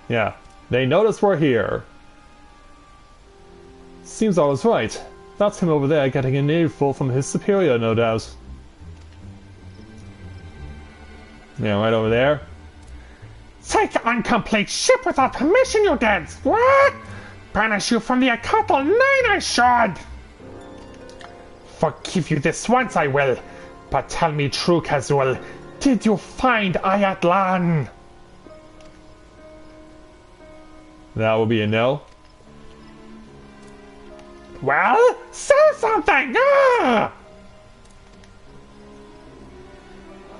Yeah, they notice we're here. Seems I was right. That's him over there getting an earful from his superior, no doubt. Yeah, right over there. Take the incomplete ship without permission, you did! What? Banish you from the Akatal 9, I should! Forgive you this once, I will. But tell me true, Kazul, did you find Ayatlan? That will be a no. Well, say something! Ah!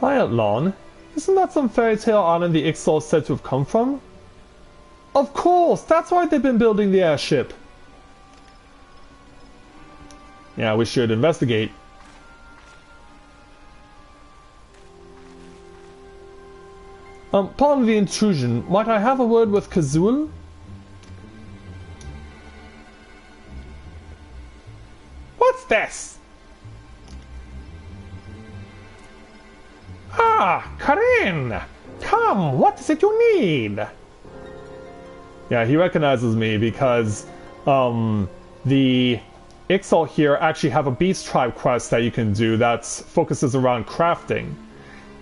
Ayatlan? Isn't that some fairy tale island the Ixol said to have come from? Of course! That's why they've been building the airship! Yeah, we should investigate. Pardon the intrusion. Might I have a word with Kazul? What's this? Ah, Karin! Come, what is it you need? Yeah, he recognizes me because the Ixol here actually have a Beast Tribe quest that you can do that focuses around crafting.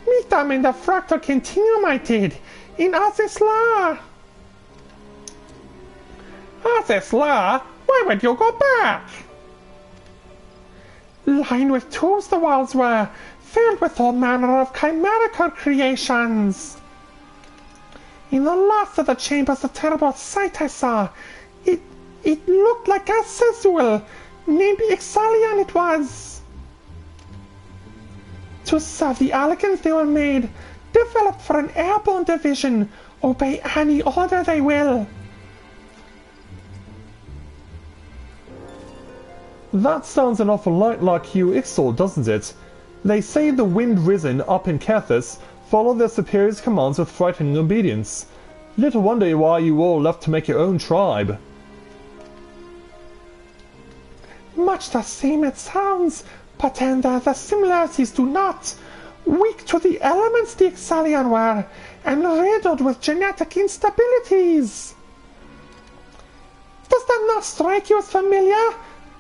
Meet them in the Fractal Continuum, I did, in Azisla. Azisla? Why would you go back? Lined with tubes the walls were, filled with all manner of chimerical creations. In the last of the chambers, a terrible sight I saw. It looked like a Sezul, named Ixalian it was. To serve the elegance they were made, developed for an airborne division, obey any order they will. That sounds an awful lot like you Ixol, doesn't it? They say the Wind Risen up in Kethis follow their superiors' commands with frightening obedience. Little wonder why you all left to make your own tribe. Much the same it sounds, but then the similarities do not. Weak to the elements the Ixalian were, and riddled with genetic instabilities. Does that not strike you as familiar?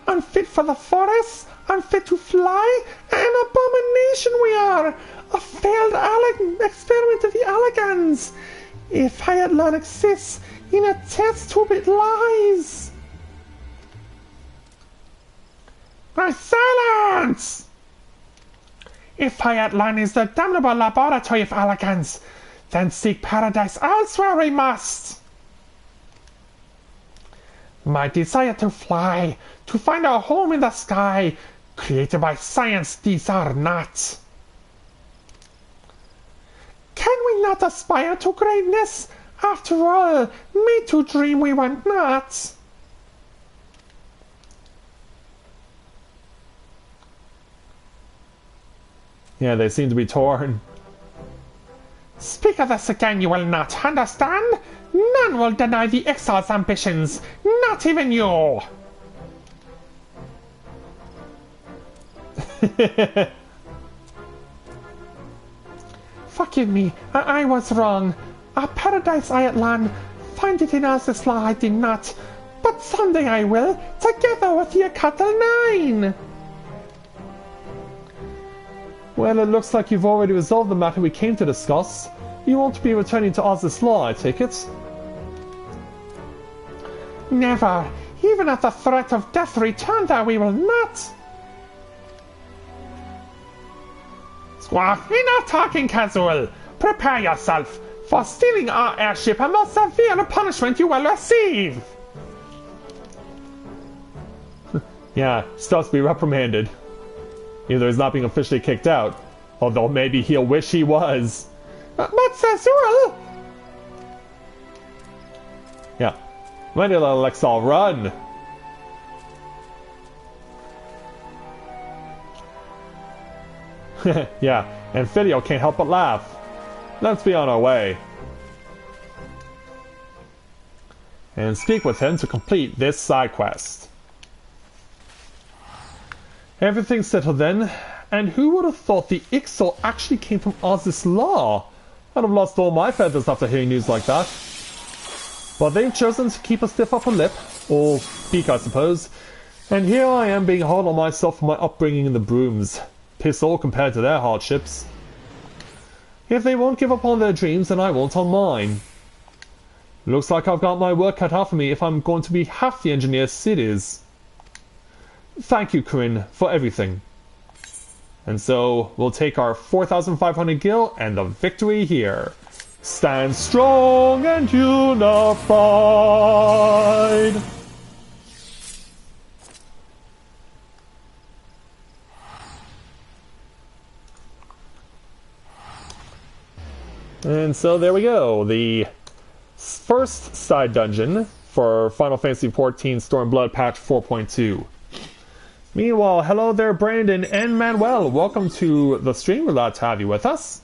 Unfit for the forest, unfit to fly, an abomination we are! A failed experiment of the elegans! If Ayatlan exists, in a test tube it lies! Silence! If Ayatlan is the damnable laboratory of elegance, then seek paradise elsewhere we must! My desire to fly, to find a home in the sky, created by science, these are not. Can we not aspire to greatness? After all, made to dream we want not. Yeah, they seem to be torn. Speak of this again, you will not understand? None will deny the Exile's ambitions, not even you! Forgive me, I was wrong. A paradise Ayatlan, find it in Azisla I did not. But someday I will, together with the Akatal 9! Well, it looks like you've already resolved the matter we came to discuss. You won't be returning to Azisla, I take it? Never! Even at the threat of death return there we will not! Enough talking, Kazul! Prepare yourself! For stealing our airship, a most severe punishment you will receive! Yeah, stuff's to be reprimanded. Either he's not being officially kicked out, although maybe he'll wish he was. Matsazul! Yeah. Manila, let's all run! Yeah, and Fidio can't help but laugh. Let's be on our way. And speak with him to complete this side quest. Everything's settled then, and who would have thought the Ixal actually came from Oz's law? I'd have lost all my feathers after hearing news like that. But they've chosen to keep a stiff upper lip, or beak I suppose, and here I am being hard on myself for my upbringing in the Brooms. Piss all compared to their hardships. If they won't give up on their dreams, then I won't on mine. Looks like I've got my work cut out for me if I'm going to be half the engineer Sid is. Thank you, Corinne, for everything. And so, we'll take our 4,500 gil and the victory here. Stand strong and unified! And so there we go, the first side dungeon for Final Fantasy XIV Stormblood patch 4.2. Meanwhile, hello there Brandon and Manuel, welcome to the stream, we're glad to have you with us.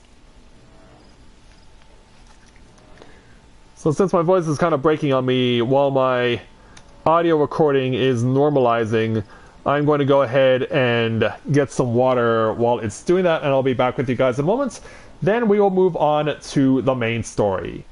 So since my voice is kind of breaking on me while my audio recording is normalizing, I'm going to go ahead and get some water while it's doing that, and I'll be back with you guys in a moment. Then we will move on to the main story.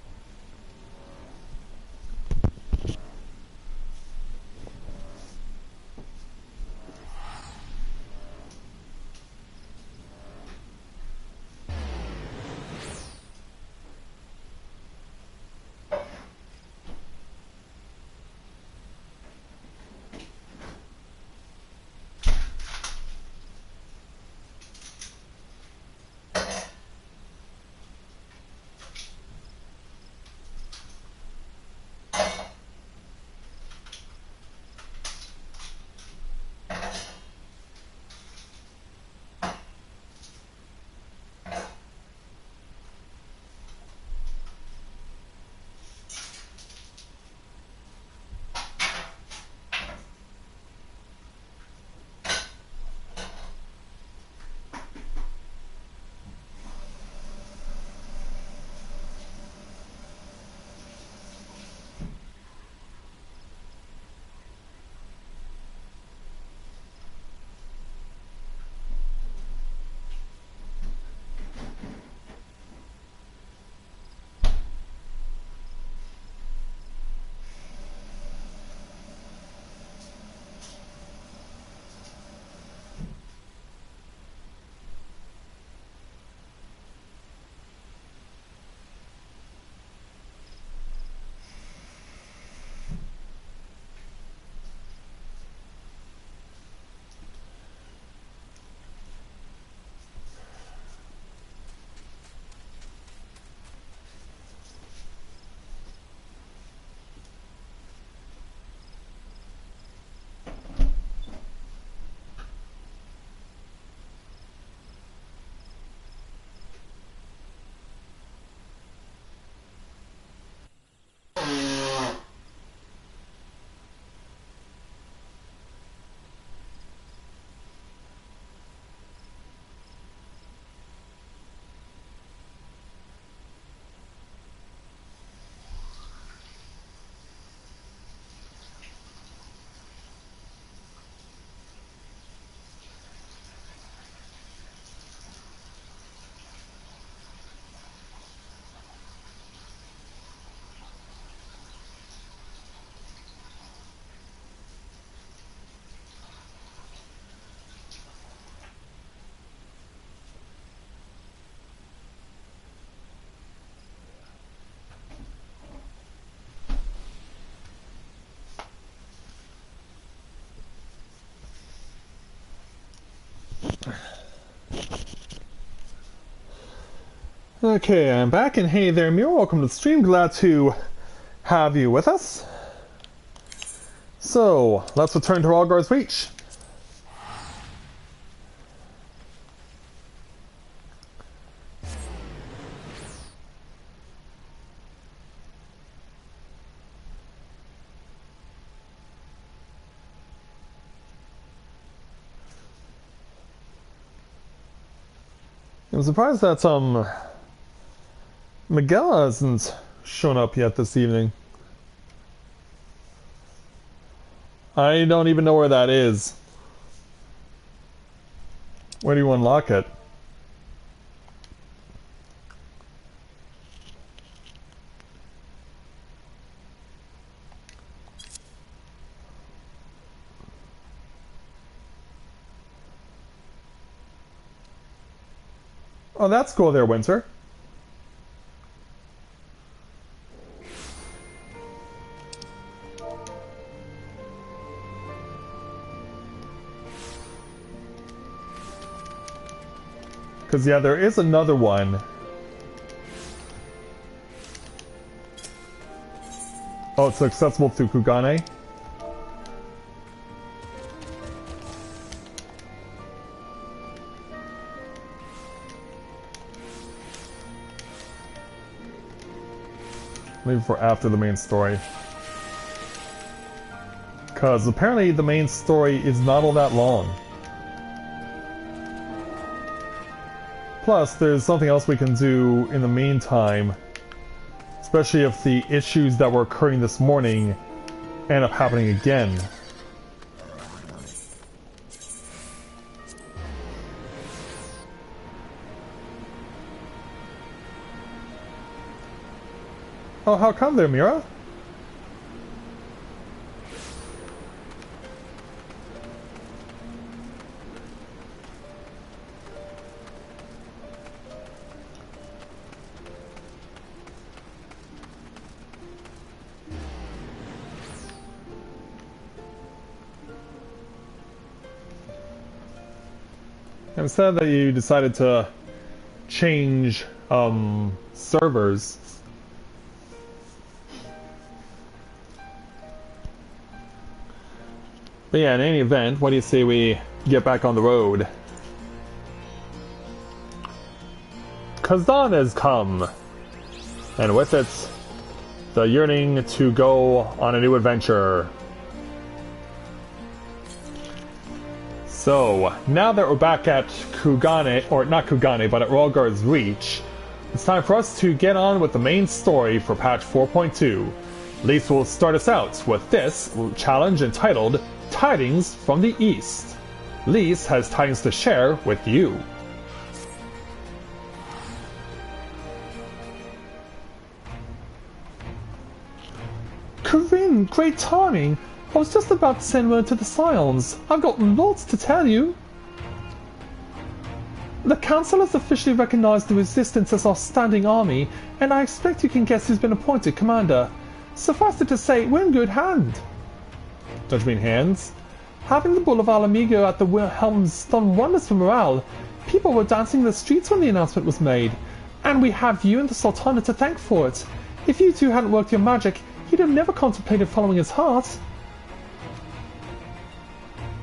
Okay, I'm back, and hey there, Mira. Welcome to the stream. Glad to have you with us. So, let's return to Algar's Reach. I'm surprised that Miguel hasn't shown up yet this evening. I don't even know where that is. Where do you unlock it? Oh, that's cool there, Winter. Because, yeah, there is another one. Oh, it's accessible through Kugane. Maybe for after the main story. Because apparently the main story is not all that long. Plus, there's something else we can do in the meantime. Especially if the issues that were occurring this morning end up happening again. Oh, how come there, Mira? I'm sad that you decided to change servers. But yeah, in any event, what do you say we get back on the road? Cause dawn has come, and with it, the yearning to go on a new adventure. So, now that we're back at Kugane, or not Kugane, but at Rolgar's Reach, it's time for us to get on with the main story for patch 4.2. Lise will start us out with this challenge entitled Tidings from the East. Lise has tidings to share with you. Corinne, great timing. I was just about to send word to the Scions. I've got lots to tell you. The Council has officially recognized the Resistance as our standing army, and I expect you can guess who's been appointed commander. Suffice it to say, we're in good hand. Don't you mean hands? Having the Bull of Alamigo at the helm's done wonders for morale. People were dancing in the streets when the announcement was made. And we have you and the Sultana to thank for it. If you two hadn't worked your magic, he'd have never contemplated following his heart.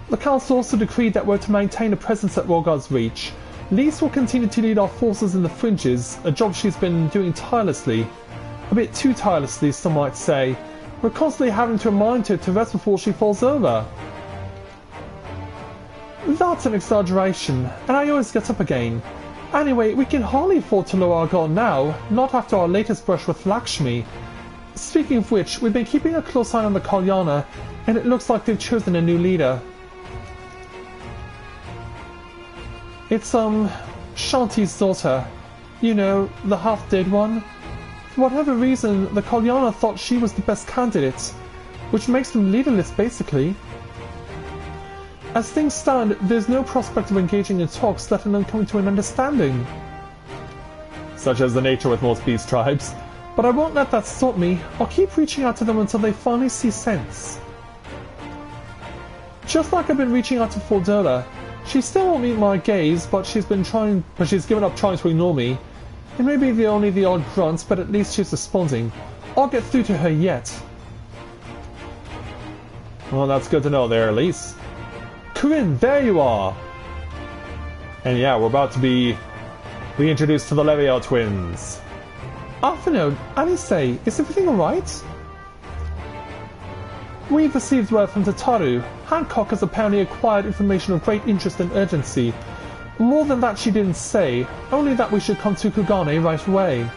The Council also decreed that we're to maintain a presence at Rolgar's Reach. Lise will continue to lead our forces in the fringes, a job she's been doing tirelessly. A bit too tirelessly, some might say. We're constantly having to remind her to rest before she falls over. That's an exaggeration, and I always get up again. Anyway, we can hardly afford to lower our guard now, not after our latest brush with Lakshmi. Speaking of which, we've been keeping a close eye on the Kalyana, and it looks like they've chosen a new leader. It's, Shanti's daughter. You know, the half-dead one. For whatever reason, the Kalyana thought she was the best candidate, which makes them leaderless, basically. As things stand, there's no prospect of engaging in talks, let alone coming to an understanding. Such as the nature with most beast tribes. But I won't let that stop me. I'll keep reaching out to them until they finally see sense. Just like I've been reaching out to Fordola. She still won't meet my gaze, but she's given up trying to ignore me. It may be only the odd grunts, but at least she's responding. I'll get through to her yet. Well, that's good to know there, Lise. Corinne, there you are! And yeah, we're about to be reintroduced to the Levio twins. Arthano, Alice, is everything alright? We've received word from Tataru. Hancock has apparently acquired information of great interest and urgency. More than that she didn't say, only that we should come to Kugane right away.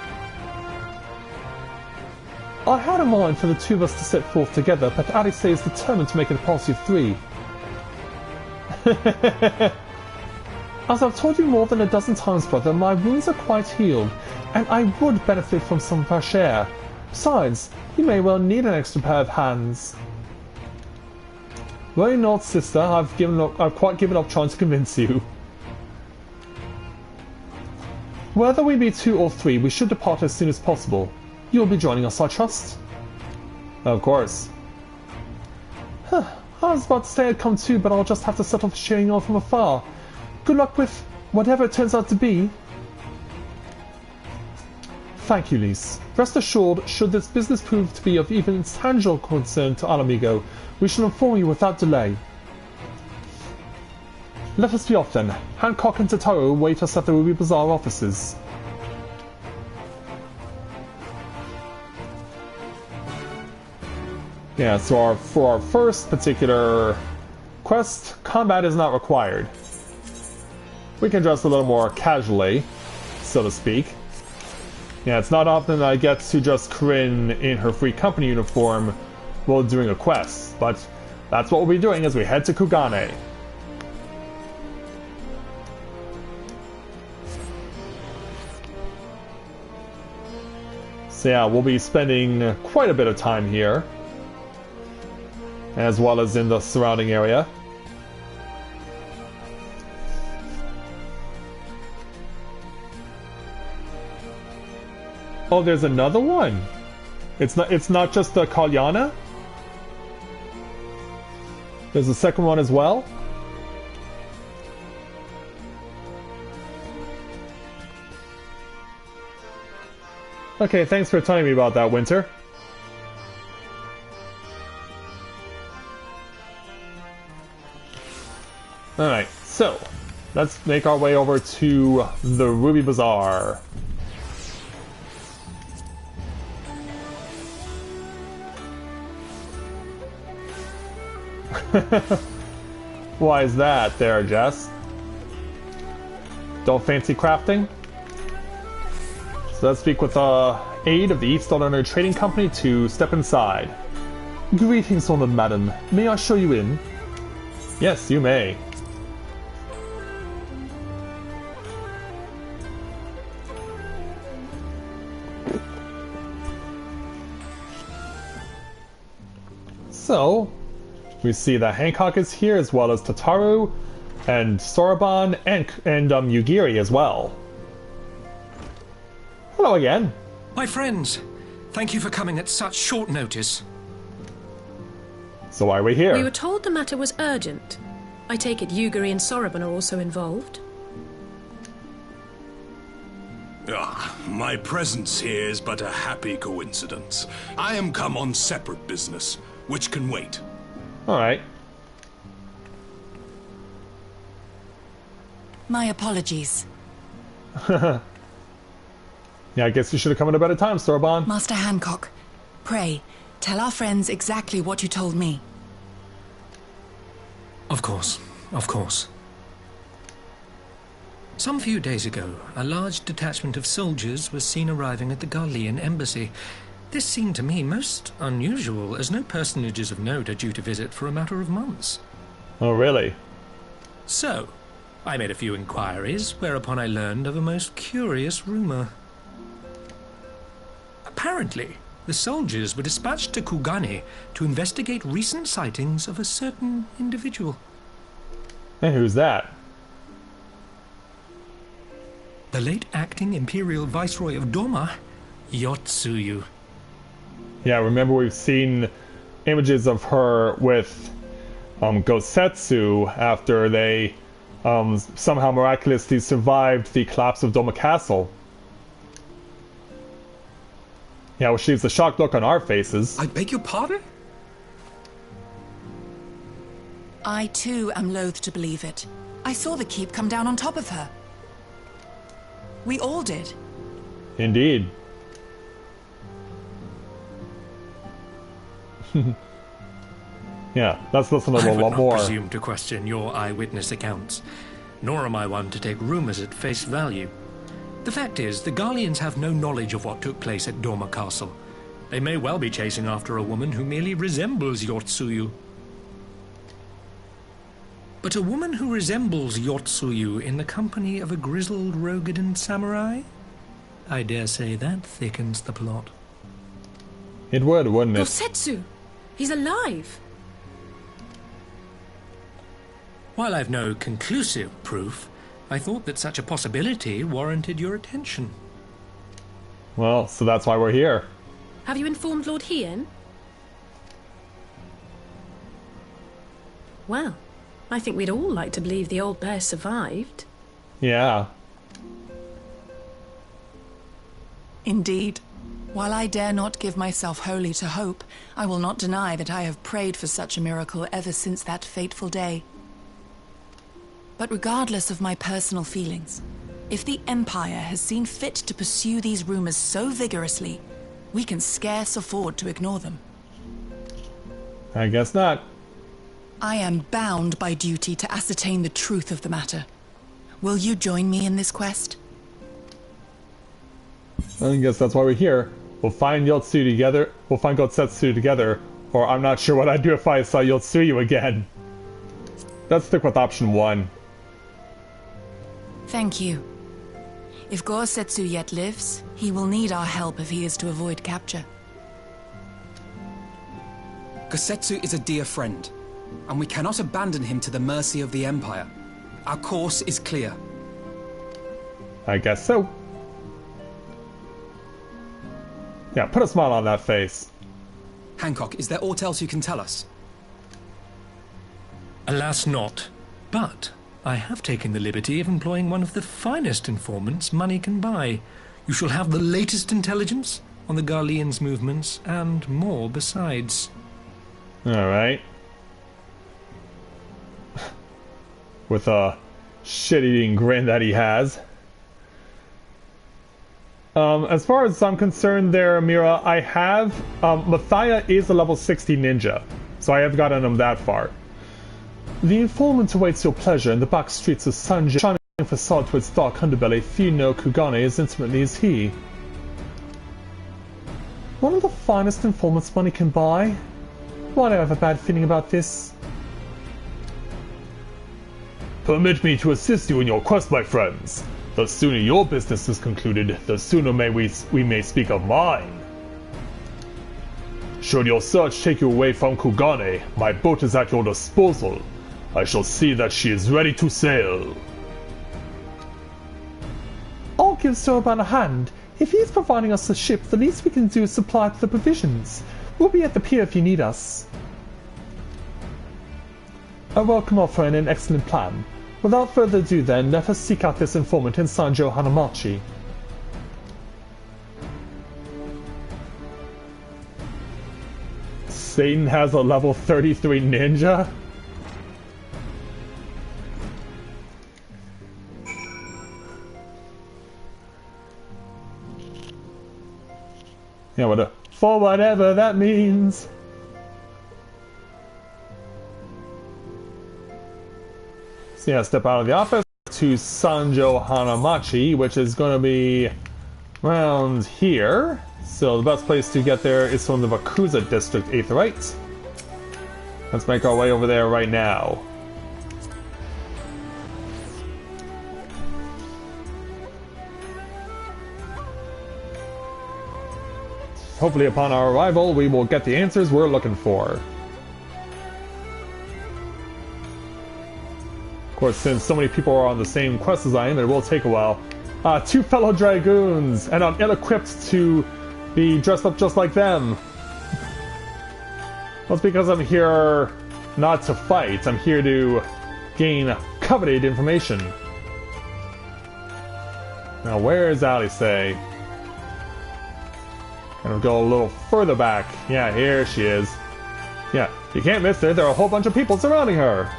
I had in mind for the two of us to set forth together, but Arise is determined to make it a party of 3. As I've told you more than a dozen times, brother, my wounds are quite healed, and I would benefit from some fresh air. Besides, you may well need an extra pair of hands. Worry not, sister, I've quite given up trying to convince you. Whether we be 2 or 3, we should depart as soon as possible. You'll be joining us, I trust? Of course. I was about to say I'd come too, but I'll just have to settle for cheering you on from afar. Good luck with whatever it turns out to be. Thank you, Lise. Rest assured, should this business prove to be of even tangible concern to Alamigo, we shall inform you without delay. Let us be off then. Hancock and Totaro wait us at the Ruby Bazaar offices. Yeah, so for our first particular quest, combat is not required. We can dress a little more casually, so to speak. Yeah, it's not often that I get to just Corinne in her free company uniform while doing a quest, but that's what we'll be doing as we head to Kugane. So yeah, we'll be spending quite a bit of time here, as well as in the surrounding area. Oh, there's another one. It's not just the Kalyana. There's a second one as well. Okay, thanks for telling me about that, Winter. Alright, so let's make our way over to the Ruby Bazaar. Why is that there, Jess? Don't fancy crafting? So let's speak with aid of the East London Trading Company to step inside. Greetings, honored madam. May I show you in? Yes, you may. So, we see that Hancock is here, as well as Totaro, and Soroban, and Yugiri as well. Hello again. My friends, thank you for coming at such short notice. So why are we here? We were told the matter was urgent. I take it Yugiri and Soroban are also involved? My presence here is but a happy coincidence. I am come on separate business, which can wait. Alright. My apologies. Yeah, I guess you should have come at a better time, Soroban. Master Hancock, pray, tell our friends exactly what you told me. Of course, of course. Some few days ago, a large detachment of soldiers was seen arriving at the Garlean embassy. This seemed to me most unusual, as no personages of note are due to visit for a matter of months. Oh, really? So, I made a few inquiries, whereupon I learned of a most curious rumor. Apparently, the soldiers were dispatched to Kugane to investigate recent sightings of a certain individual. And who's that? The late acting Imperial Viceroy of Doma, Yotsuyu. Yeah, remember we've seen images of her with Gosetsu after they somehow miraculously survived the collapse of Doma Castle. Yeah, well, she's the shocked look on our faces. I beg your pardon? I too am loath to believe it. I saw the keep come down on top of her. We all did. Indeed. Yeah, let's listen a little lot more. I would not presume to question your eyewitness accounts. nor am I one to take rumors at face value. The fact is, the Garleans have no knowledge of what took place at Dormer Castle. They may well be chasing after a woman who merely resembles Yotsuyu. But a woman who resembles Yotsuyu in the company of a grizzled Rogadan samurai? I dare say that thickens the plot. It would, wouldn't it? Gosetsu! He's alive! While I've no conclusive proof, I thought that such a possibility warranted your attention. Well, so that's why we're here. Have you informed Lord Hien? Well, I think we'd all like to believe the old bear survived. Yeah. Indeed. While I dare not give myself wholly to hope, I will not deny that I have prayed for such a miracle ever since that fateful day. But regardless of my personal feelings, if the Empire has seen fit to pursue these rumors so vigorously, we can scarce afford to ignore them. I guess not. I am bound by duty to ascertain the truth of the matter. Will you join me in this quest? I guess that's why we're here. We'll find Yotsuyu together. We'll find Gosetsu together. Or I'm not sure what I'd do if I saw Yotsuyu again. Let's stick with option 1. Thank you. If Gosetsu yet lives, he will need our help if he is to avoid capture. Gosetsu is a dear friend, and we cannot abandon him to the mercy of the Empire. Our course is clear. I guess so. Yeah, put a smile on that face. Hancock, is there aught else you can tell us? Alas not. But I have taken the liberty of employing one of the finest informants money can buy. You shall have the latest intelligence on the Garleans' movements, and more besides. Alright. With a shit-eating grin that he has. As far as I'm concerned there, Mira, I have... Mathia is a level 60 ninja, so I have gotten him that far. The informant awaits your pleasure in the back streets of Sanjay, shining facade to its dark underbelly. Few know Kugane as intimately as he. One of the finest informants money can buy. Why do I have a bad feeling about this? Permit me to assist you in your quest, my friends. The sooner your business is concluded, the sooner we may speak of mine. Should your search take you away from Kugane, my boat is at your disposal. I shall see that she is ready to sail. I'll give Soban a hand. If he's providing us a ship, the least we can do is supply the provisions. We'll be at the pier if you need us. A welcome offer and an excellent plan. Without further ado then, let us seek out this informant in Sanjo Hanamachi. Satan has a level 33 ninja? Yeah, for whatever that means. So yeah, step out of the office to Sanjo Hanamachi, which is going to be around here. So the best place to get there is from the Bakuza district, 8th right. Let's make our way over there right now. Hopefully upon our arrival, we will get the answers we're looking for. Of course, since so many people are on the same quest as I am, it will take a while. 2 fellow dragoons, and I'm ill-equipped to be dressed up just like them. Well, it's because I'm here not to fight, I'm here to gain coveted information. Now, where is Alice? Gonna go a little further back. Yeah, here she is. Yeah, you can't miss her, there are a whole bunch of people surrounding her.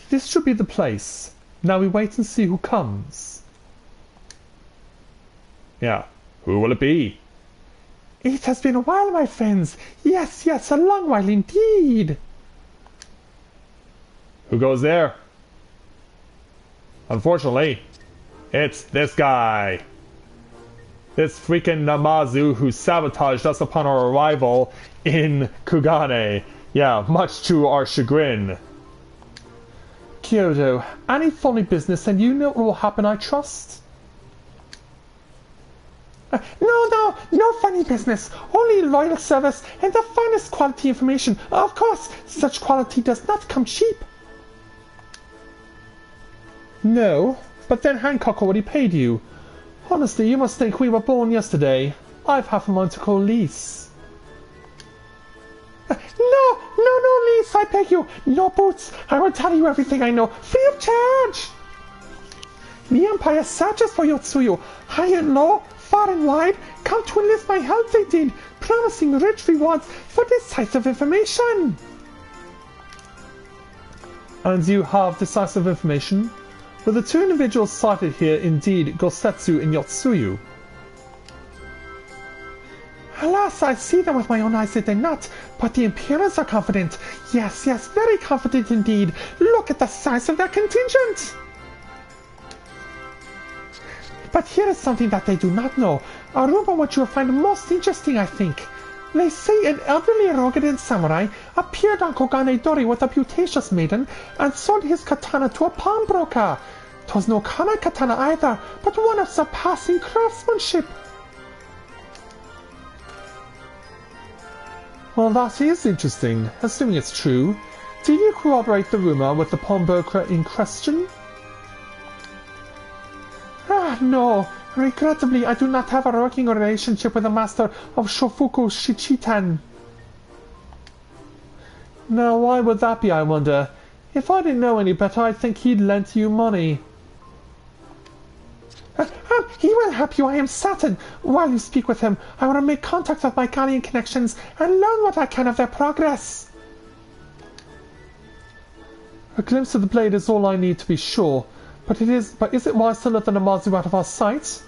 This should be the place. Now we wait and see who comes. Yeah, who will it be? It has been a while, my friends. Yes, a long while indeed. Who goes there? Unfortunately, it's this guy. This freaking Namazu who sabotaged us upon our arrival in Kugane. Yeah, much to our chagrin. Kyoto, any funny business and you know what will happen, I trust? No funny business. Only loyal service and the finest quality information. Of course, such quality does not come cheap. No, but then Hancock already paid you. Honestly, you must think we were born yesterday. I've half a month to call lease. No, lease, I beg you. No boots. I will tell you everything I know, free of charge. The Empire searches for Yotsuyu. High and low, far and wide, come to enlist my help they did, promising rich rewards for decisive information. And you have decisive information? Were the two individuals cited here indeed Gosetsu and Yotsuyu? Alas, I see them with my own eyes that they're not, but the Imperials are confident. Yes, very confident indeed. Look at the size of their contingent. But here is something that they do not know. A rumor which you will find most interesting, I think. They say an elderly Rogadan samurai appeared on Kogane Dori with a beauteous maiden and sold his katana to a pawnbroker. 'Twas no common katana either, but one of surpassing craftsmanship. Well, that is interesting, assuming it's true. Did you corroborate the rumor with the pawnbroker in question? No. Regrettably, I do not have a working relationship with the master of Shofuku Shichitan. Now, why would that be, I wonder? If I didn't know any better, I'd think he'd lent you money. He will help you, I am certain. While you speak with him, I will make contact with my Gallian connections and learn what I can of their progress. A glimpse of the blade is all I need to be sure. But is it wise to let the Namazu out of our sight?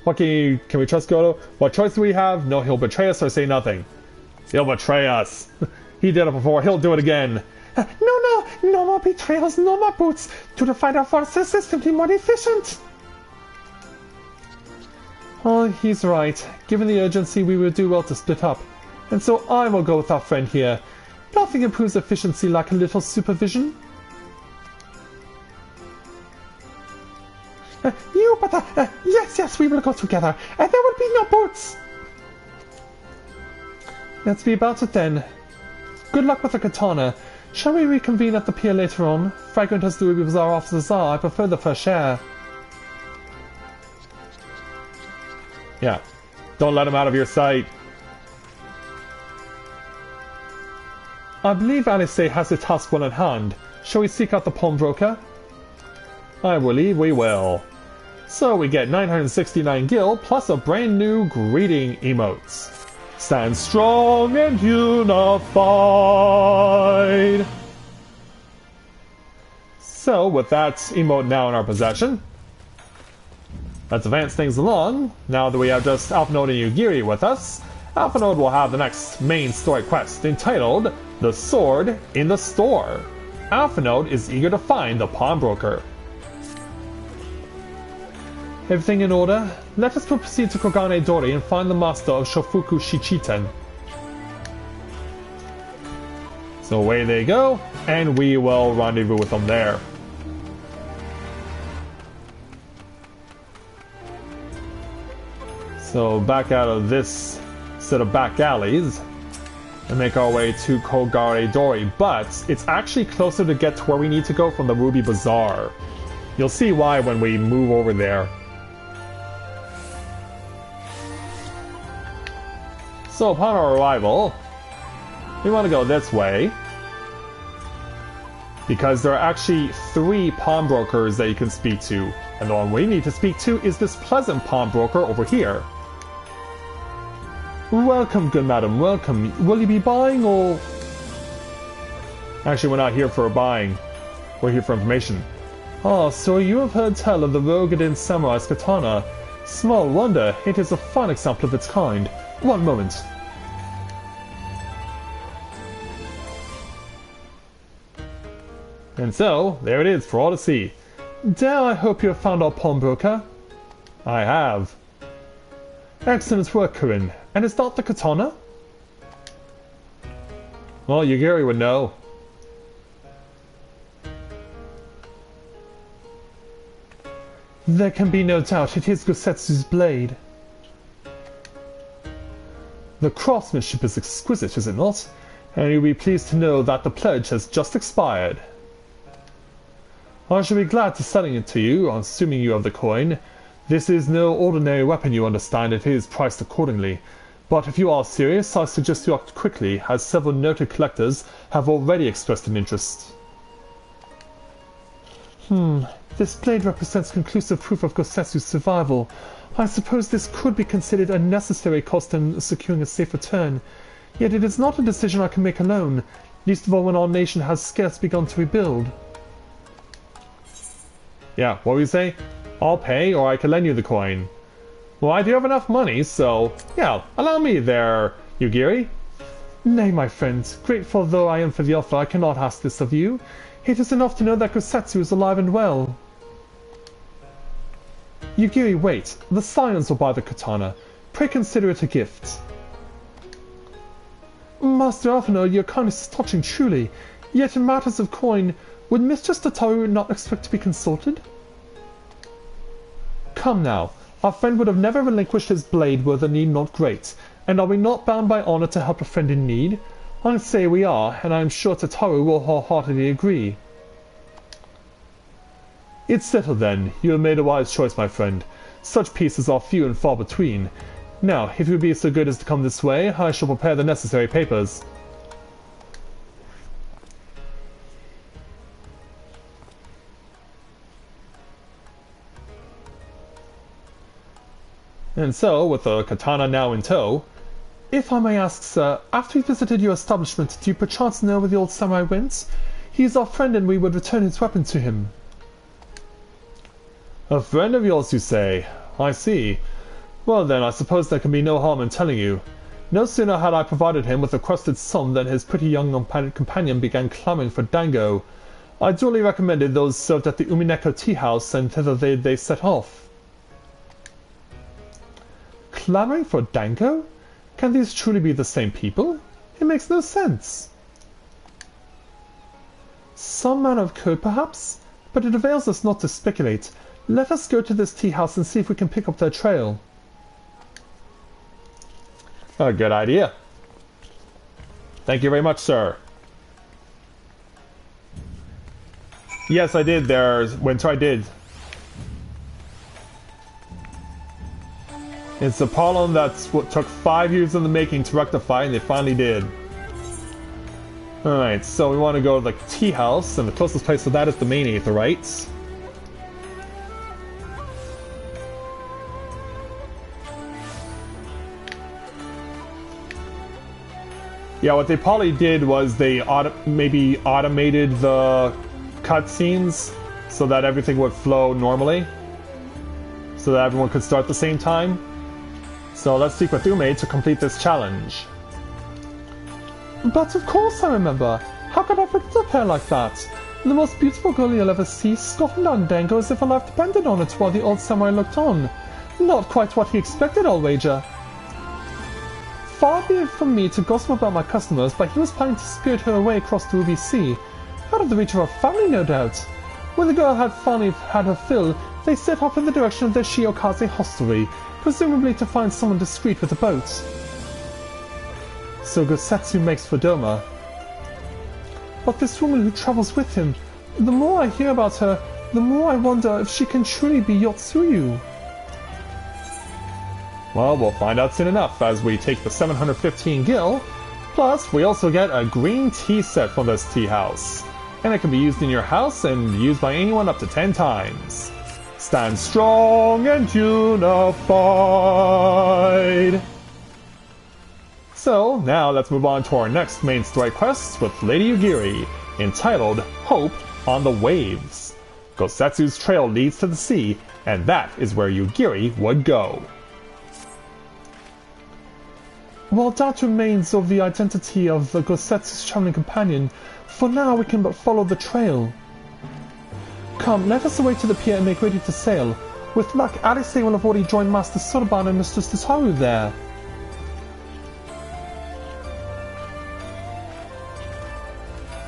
What can we trust Goto? What choice do we have? No, he'll betray us or say nothing. He'll betray us. He did it before, he'll do it again. No more betrayals, no more boots. To defy our forces is simply more efficient. Oh, he's right. Given the urgency, we would do well to split up. And so I will go with our friend here. Nothing improves efficiency like a little supervision. Yes, we will go together, and there will be no boots. Let's be about it then. Good luck with the katana. Shall we reconvene at the pier later on? Fragrant as the Ruby Bazaar officers are, I prefer the fresh air. Yeah, don't let him out of your sight. I believe Alice has the task well in hand. Shall we seek out the pawnbroker? I believe we will. So we get 969 gil plus a brand new greeting emotes. Stand strong and unified. So with that emote now in our possession, let's advance things along. Now that we have just Alphanode and Yugiri with us, Alphanode will have the next main story quest entitled The Sword in the Store. Alphanode is eager to find the pawnbroker. Everything in order? Let us proceed to Kogane Dori and find the master of Shofuku Shichiten. So away they go, and we will rendezvous with them there. So back out of this set of back alleys and make our way to Kogane Dori, but it's actually closer to get to where we need to go from the Ruby Bazaar. You'll see why when we move over there. So upon our arrival, we want to go this way, because there are actually 3 pawnbrokers that you can speak to, and the one we need to speak to is this pleasant pawnbroker over here. Welcome, good madam, welcome. Will you be buying or... Actually, we're not here for buying. We're here for information. Ah, so you have heard tell of the Rogadan Samurai's katana. Small wonder, it is a fine example of its kind. One moment. And so, there it is for all to see. Dare I hope you have found our pawnbroker? I have. Excellent work, Corinne. And is that the katana? Well, Yugiri would know. There can be no doubt it is Gosetsu's blade. The craftsmanship is exquisite, is it not? And you'll be pleased to know that the pledge has just expired. I shall be glad to selling it to you, assuming you have the coin. This is no ordinary weapon, you understand, it is priced accordingly. But if you are serious, I suggest you act quickly, as several noted collectors have already expressed an interest. This blade represents conclusive proof of Gosetsu's survival. I suppose this could be considered a necessary cost in securing a safe return. Yet it is not a decision I can make alone, least of all when our nation has scarce begun to rebuild. Yeah, what do you say? I'll pay, or I can lend you the coin. Well, I do have enough money, so yeah, allow me there, Yugiri. Nay, my friend, grateful though I am for the offer, I cannot ask this of you. It is enough to know that Gosetsu is alive and well. Yugiri, wait. The Scions will buy the katana. Pray consider it a gift. Master Alphino, your kindness is touching truly. Yet in matters of coin, would Mistress Tataru not expect to be consulted? Come now. Our friend would have never relinquished his blade were the need not great. And are we not bound by honor to help a friend in need? I say we are, and I am sure Tataru will wholeheartedly agree. It's settled then. You have made a wise choice, my friend. Such pieces are few and far between. Now, if you would be so good as to come this way, I shall prepare the necessary papers. And so, with the katana now in tow... If I may ask, sir, after we visited your establishment, do you perchance know where the old samurai went? He is our friend and we would return his weapon to him. A friend of yours, you say? I see. Well then, I suppose there can be no harm in telling you. No sooner had I provided him with the requested sum than his pretty young companion began clamouring for dango. I duly recommended those served at the Umineko tea house, and thither they set off. Clamouring for dango? Can these truly be the same people? It makes no sense. Some manner of code, perhaps? But it avails us not to speculate. Let us go to this tea house and see if we can pick up their trail. A good idea. Thank you very much, sir. Yes, I did there, Winter, I did. It's a problem that's what took 5 years in the making to rectify, and they finally did. Alright, so we want to go to the tea house, and the closest place to that is the main Aether, right? Yeah, what they probably did was they maybe automated the cutscenes so that everything would flow normally, so that everyone could start at the same time. So let's speak with Ume to complete this challenge. But of course I remember. How could I forget a pair like that? The most beautiful girl you'll ever see, scoffing down dango as if her life depended on it while the old samurai looked on. Not quite what he expected, I'll wager. Far be it from me to gossip about my customers, but he was planning to spirit her away across the Ruby Sea. Out of the reach of her family, no doubt. When the girl had finally had her fill, they set off in the direction of their Shiokaze hostelry, presumably to find someone discreet with a boat. So Gosetsu makes for Doma. But this woman who travels with him, the more I hear about her, the more I wonder if she can truly be Yotsuyu. Well, we'll find out soon enough as we take the 715 gil. Plus, we also get a green tea set from this tea house. And it can be used in your house and used by anyone up to 10 times. Stand strong and unified! So, now let's move on to our next main story quest with Lady Yugiri, entitled Hope on the Waves. Gosetsu's trail leads to the sea, and that is where Yugiri would go. While doubt remains of the identity of the Gosetsu's traveling companion, for now we can but follow the trail. Come, let us away to the pier and make ready to sail. With luck, Alice will have already joined Master Sorban and Mistress Tataru there.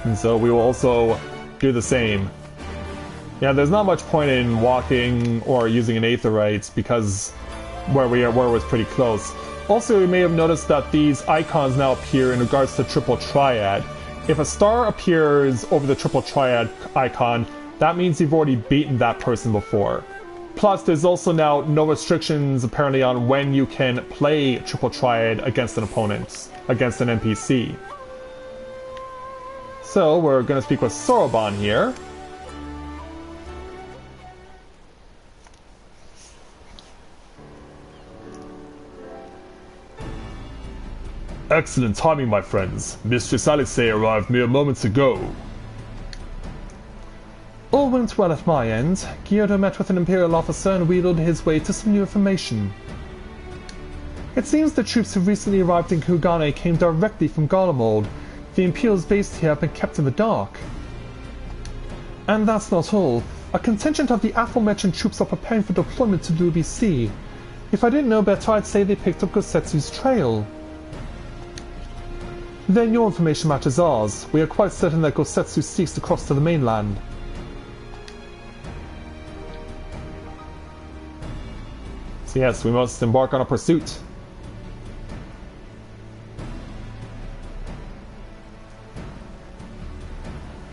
And so we will also do the same. Yeah, there's not much point in walking or using an Aetherite because where it was pretty close. Also, you may have noticed that these icons now appear in regards to Triple Triad. If a star appears over the Triple Triad icon, that means you've already beaten that person before. Plus, there's also now no restrictions apparently on when you can play Triple Triad against an opponent, against an NPC. So, we're going to speak with Soroban here. Excellent timing, my friends. Mistress Alice arrived mere moments ago. All went well at my end. Gyuto met with an Imperial officer and wheedled his way to some new information. It seems the troops who recently arrived in Kugane came directly from Garlemald. The Imperials based here have been kept in the dark. And that's not all. A contingent of the aforementioned troops are preparing for deployment to Ruby Sea. If I didn't know better, I'd say they picked up Gosetsu's trail. Then your information matches ours. We are quite certain that Gosetsu seeks to cross to the mainland. So yes, we must embark on a pursuit.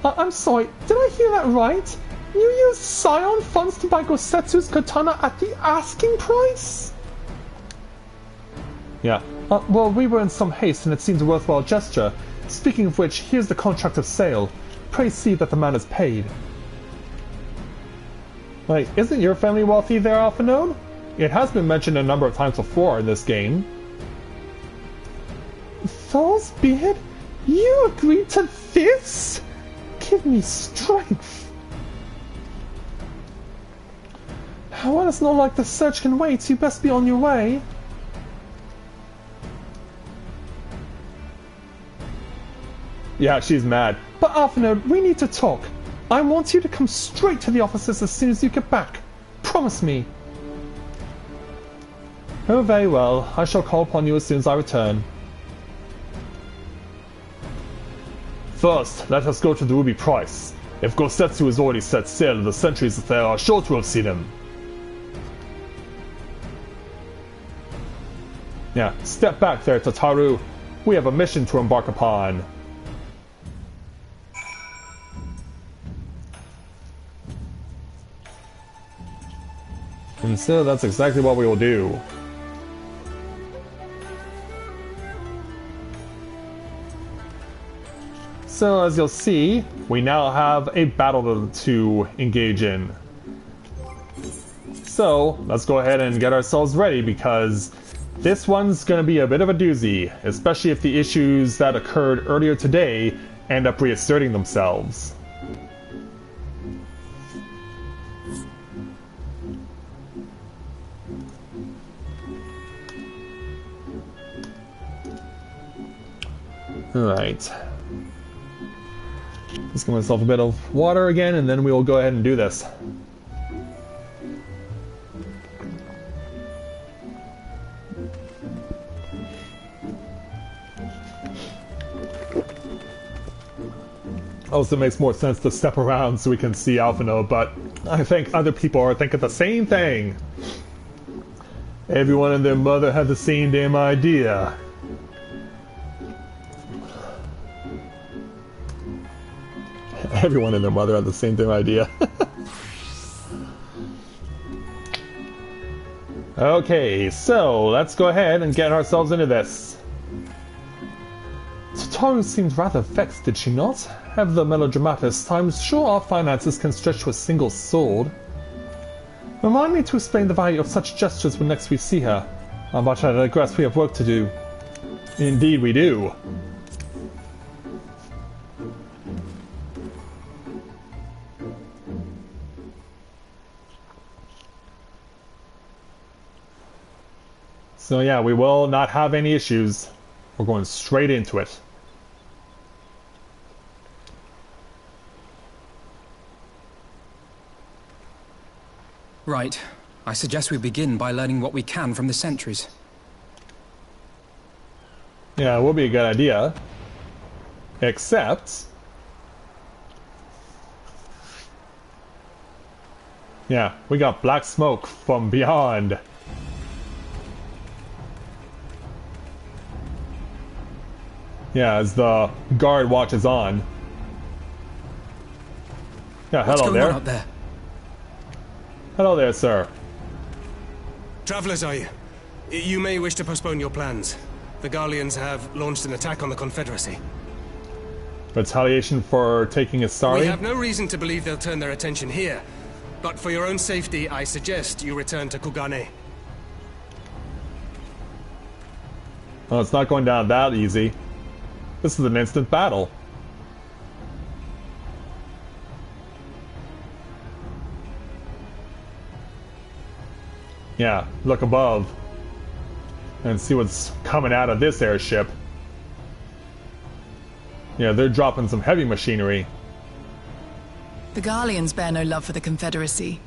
I'm sorry, did I hear that right? You used Scion funds to buy Gosetsu's katana at the asking price? Yeah. Well, we were in some haste and it seemed a worthwhile gesture. Speaking of which, here's the contract of sale. Pray see that the man is paid. Like, isn't your family wealthy there, Alphanode? It has been mentioned a number of times before in this game. Thorlsbeard, you agreed to this? Give me strength. Well, it's not like the search can wait. You best be on your way. Yeah, she's mad. But Alphanode, we need to talk. I want you to come straight to the offices as soon as you get back. Promise me. Oh, very well. I shall call upon you as soon as I return. First, let us go to the Ruby Price. If Gosetsu has already set sail, the sentries there are sure to have seen him. Yeah, step back there, Tataru. We have a mission to embark upon. And so that's exactly what we will do. So as you'll see, we now have a battle to engage in. So let's go ahead and get ourselves ready because this one's going to be a bit of a doozy, especially if the issues that occurred earlier today end up reasserting themselves. Alright. Let's get myself a bit of water again, and then we will go ahead and do this. Also makes more sense to step around so we can see Alphino, but I think other people are thinking the same thing. Everyone and their mother had the same damn idea. Everyone and their mother had the same damn idea. Okay, so let's go ahead and get ourselves into this. Tataru seemed rather vexed, did she not? Ever melodramatist, I'm sure our finances can stretch to a single sword. Remind me to explain the value of such gestures when next we see her. But I digress, we have work to do. Indeed we do. So yeah, we will not have any issues. We're going straight into it. Right. I suggest we begin by learning what we can from the sentries. Yeah, it would be a good idea. Except... yeah, we got black smoke from beyond. Yeah, as the guard watches on. Yeah, What's hello going there. on up there? Hello there, sir. Travelers, are you? You may wish to postpone your plans. The Garleans have launched an attack on the Confederacy. Retaliation for taking a sorry? We have no reason to believe they'll turn their attention here. But for your own safety, I suggest you return to Kugane. Oh, it's not going down that easy. This is an instant battle. Yeah, look above. And see what's coming out of this airship. Yeah, they're dropping some heavy machinery. The Garleans bear no love for the Confederacy.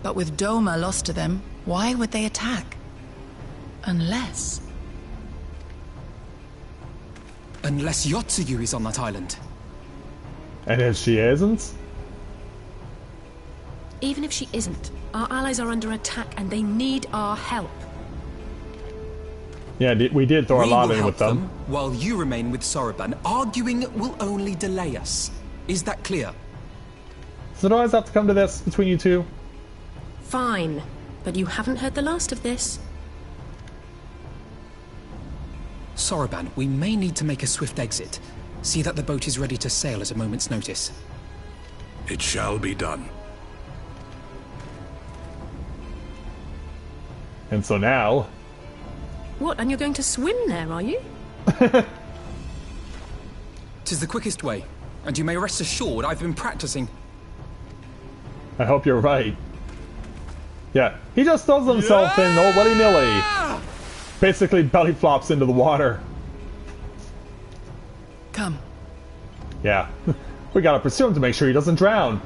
But with Doma lost to them, why would they attack? Unless... Unless Yotsuyu is on that island. And if she isn't? Even if she isn't, our allies are under attack and they need our help. Yeah, we did throw a lot will in with help them. while you remain with Soroban. Arguing will only delay us. Is that clear? So do I always have to come to this between you two? Fine, but you haven't heard the last of this. Soroban, we may need to make a swift exit. See that the boat is ready to sail at a moment's notice. It shall be done. And so now... What, and you're going to swim there, are you? 'Tis the quickest way, and you may rest assured I've been practicing. I hope you're right. Yeah, he just throws himself in all willy-nilly. Basically belly flops into the water. Come. Yeah, we gotta pursue him to make sure he doesn't drown.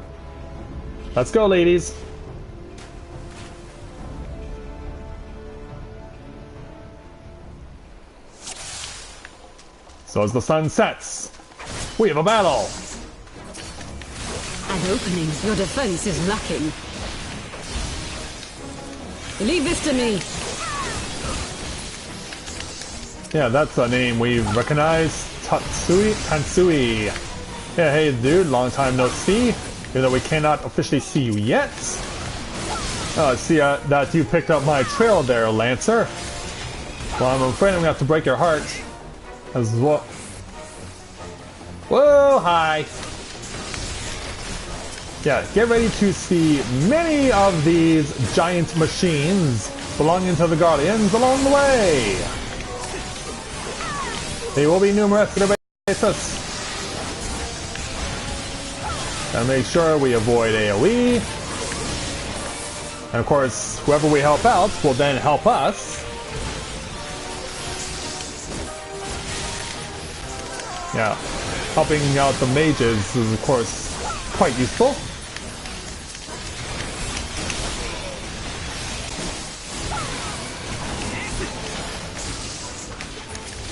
Let's go, ladies. So as the sun sets, we have a battle. At openings, your defense is lacking. Leave this to me. Yeah, that's a name we recognize. Tatsui. Yeah, hey dude, long time no see. Even though we cannot officially see you yet. I see that you picked up my trail there, Lancer. Well, I'm afraid I'm gonna have to break your heart. As well. Whoa, hi. Yeah, get ready to see many of these giant machines belonging to the Guardians along the way. They will be numerous in a basis. Gotta make sure we avoid AoE. And of course, whoever we help out will then help us. Yeah, helping out the mages is of course quite useful.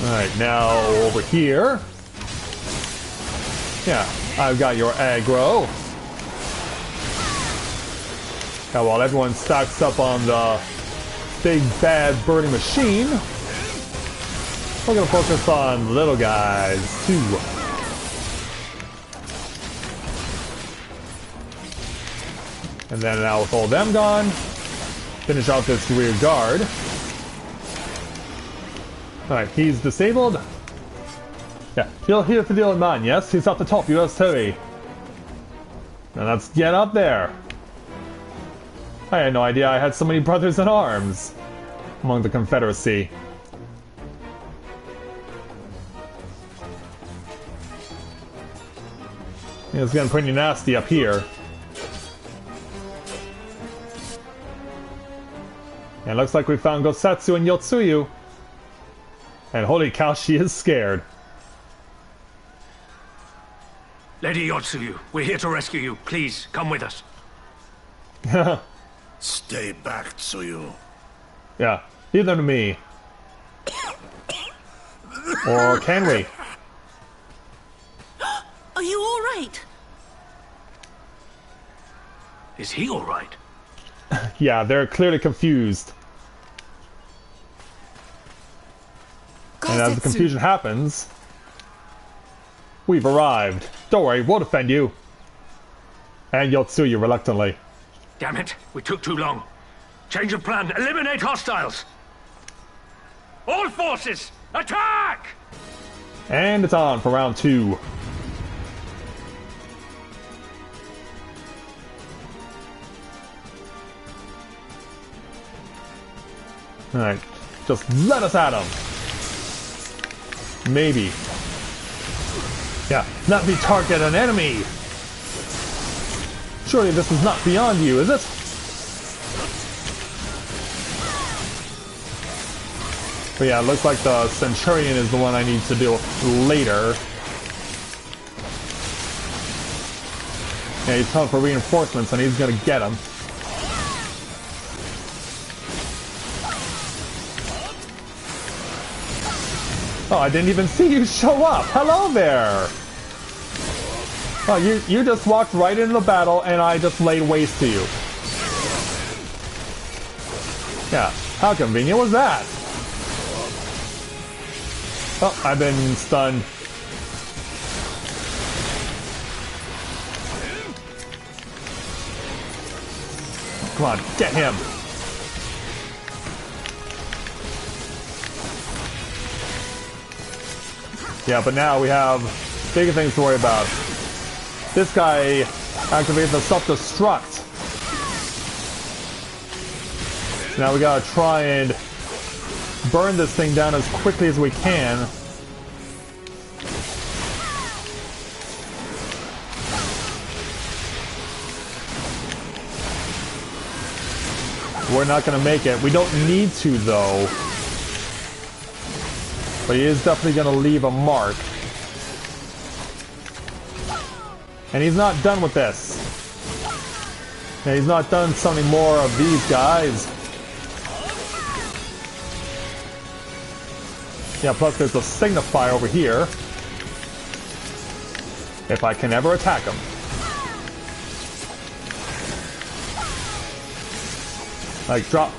Alright, now over here. Yeah, I've got your aggro. Yeah, while everyone stacks up on the big bad burning machine, we're gonna focus on the little guys too. And then now with all them gone, finish off this rear guard. Alright, he's disabled. Yeah, he'll here for the old man, yes? He's at the top, US Terry. Now let's get up there. I had no idea I had so many brothers in arms among the Confederacy. It's getting pretty nasty up here. And it looks like we found Gosetsu and Yotsuyu. And holy cow, she is scared. Lady Yotsuyu, we're here to rescue you. Please, come with us. stay back to you. Yeah, leave them to me. Or can we? Are you all right? Is he all right? Yeah, they're clearly confused. And as the confusion happens, we've arrived. Don't worry, we'll defend you. And Yotsuyu reluctantly. Damn it, we took too long. Change of plan, eliminate hostiles! All forces, attack! And it's on for round 2. Alright, just let us at him. Maybe. Yeah, not be target an enemy! Surely this is not beyond you, is it? But yeah, it looks like the Centurion is the one I need to do later. Yeah, he's coming for reinforcements and he's gonna get them. Oh, I didn't even see you show up! Hello there! Oh, you just walked right into the battle and I just laid waste to you. Yeah, how convenient was that? Oh, I've been stunned. Come on, get him! Yeah, but now we have bigger things to worry about. This guy activates the self-destruct. Now we gotta try and burn this thing down as quickly as we can. We're not gonna make it. We don't need to, though. But he is definitely gonna leave a mark. And he's not done with this. And he's not done summoning more of these guys. Yeah, plus there's a signifier over here. If I can ever attack him. Like, stop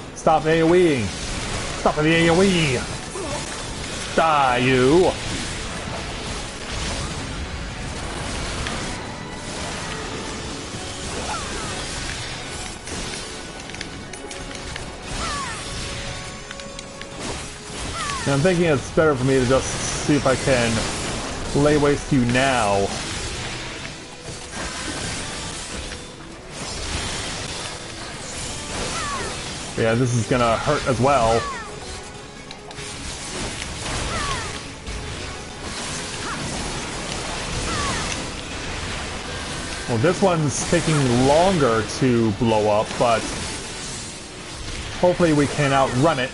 AoEing. Stop the AoE. Die, you. And I'm thinking it's better for me to just see if I can lay waste to you now. Yeah, this is gonna hurt as well. Well, this one's taking longer to blow up, but hopefully we can outrun it.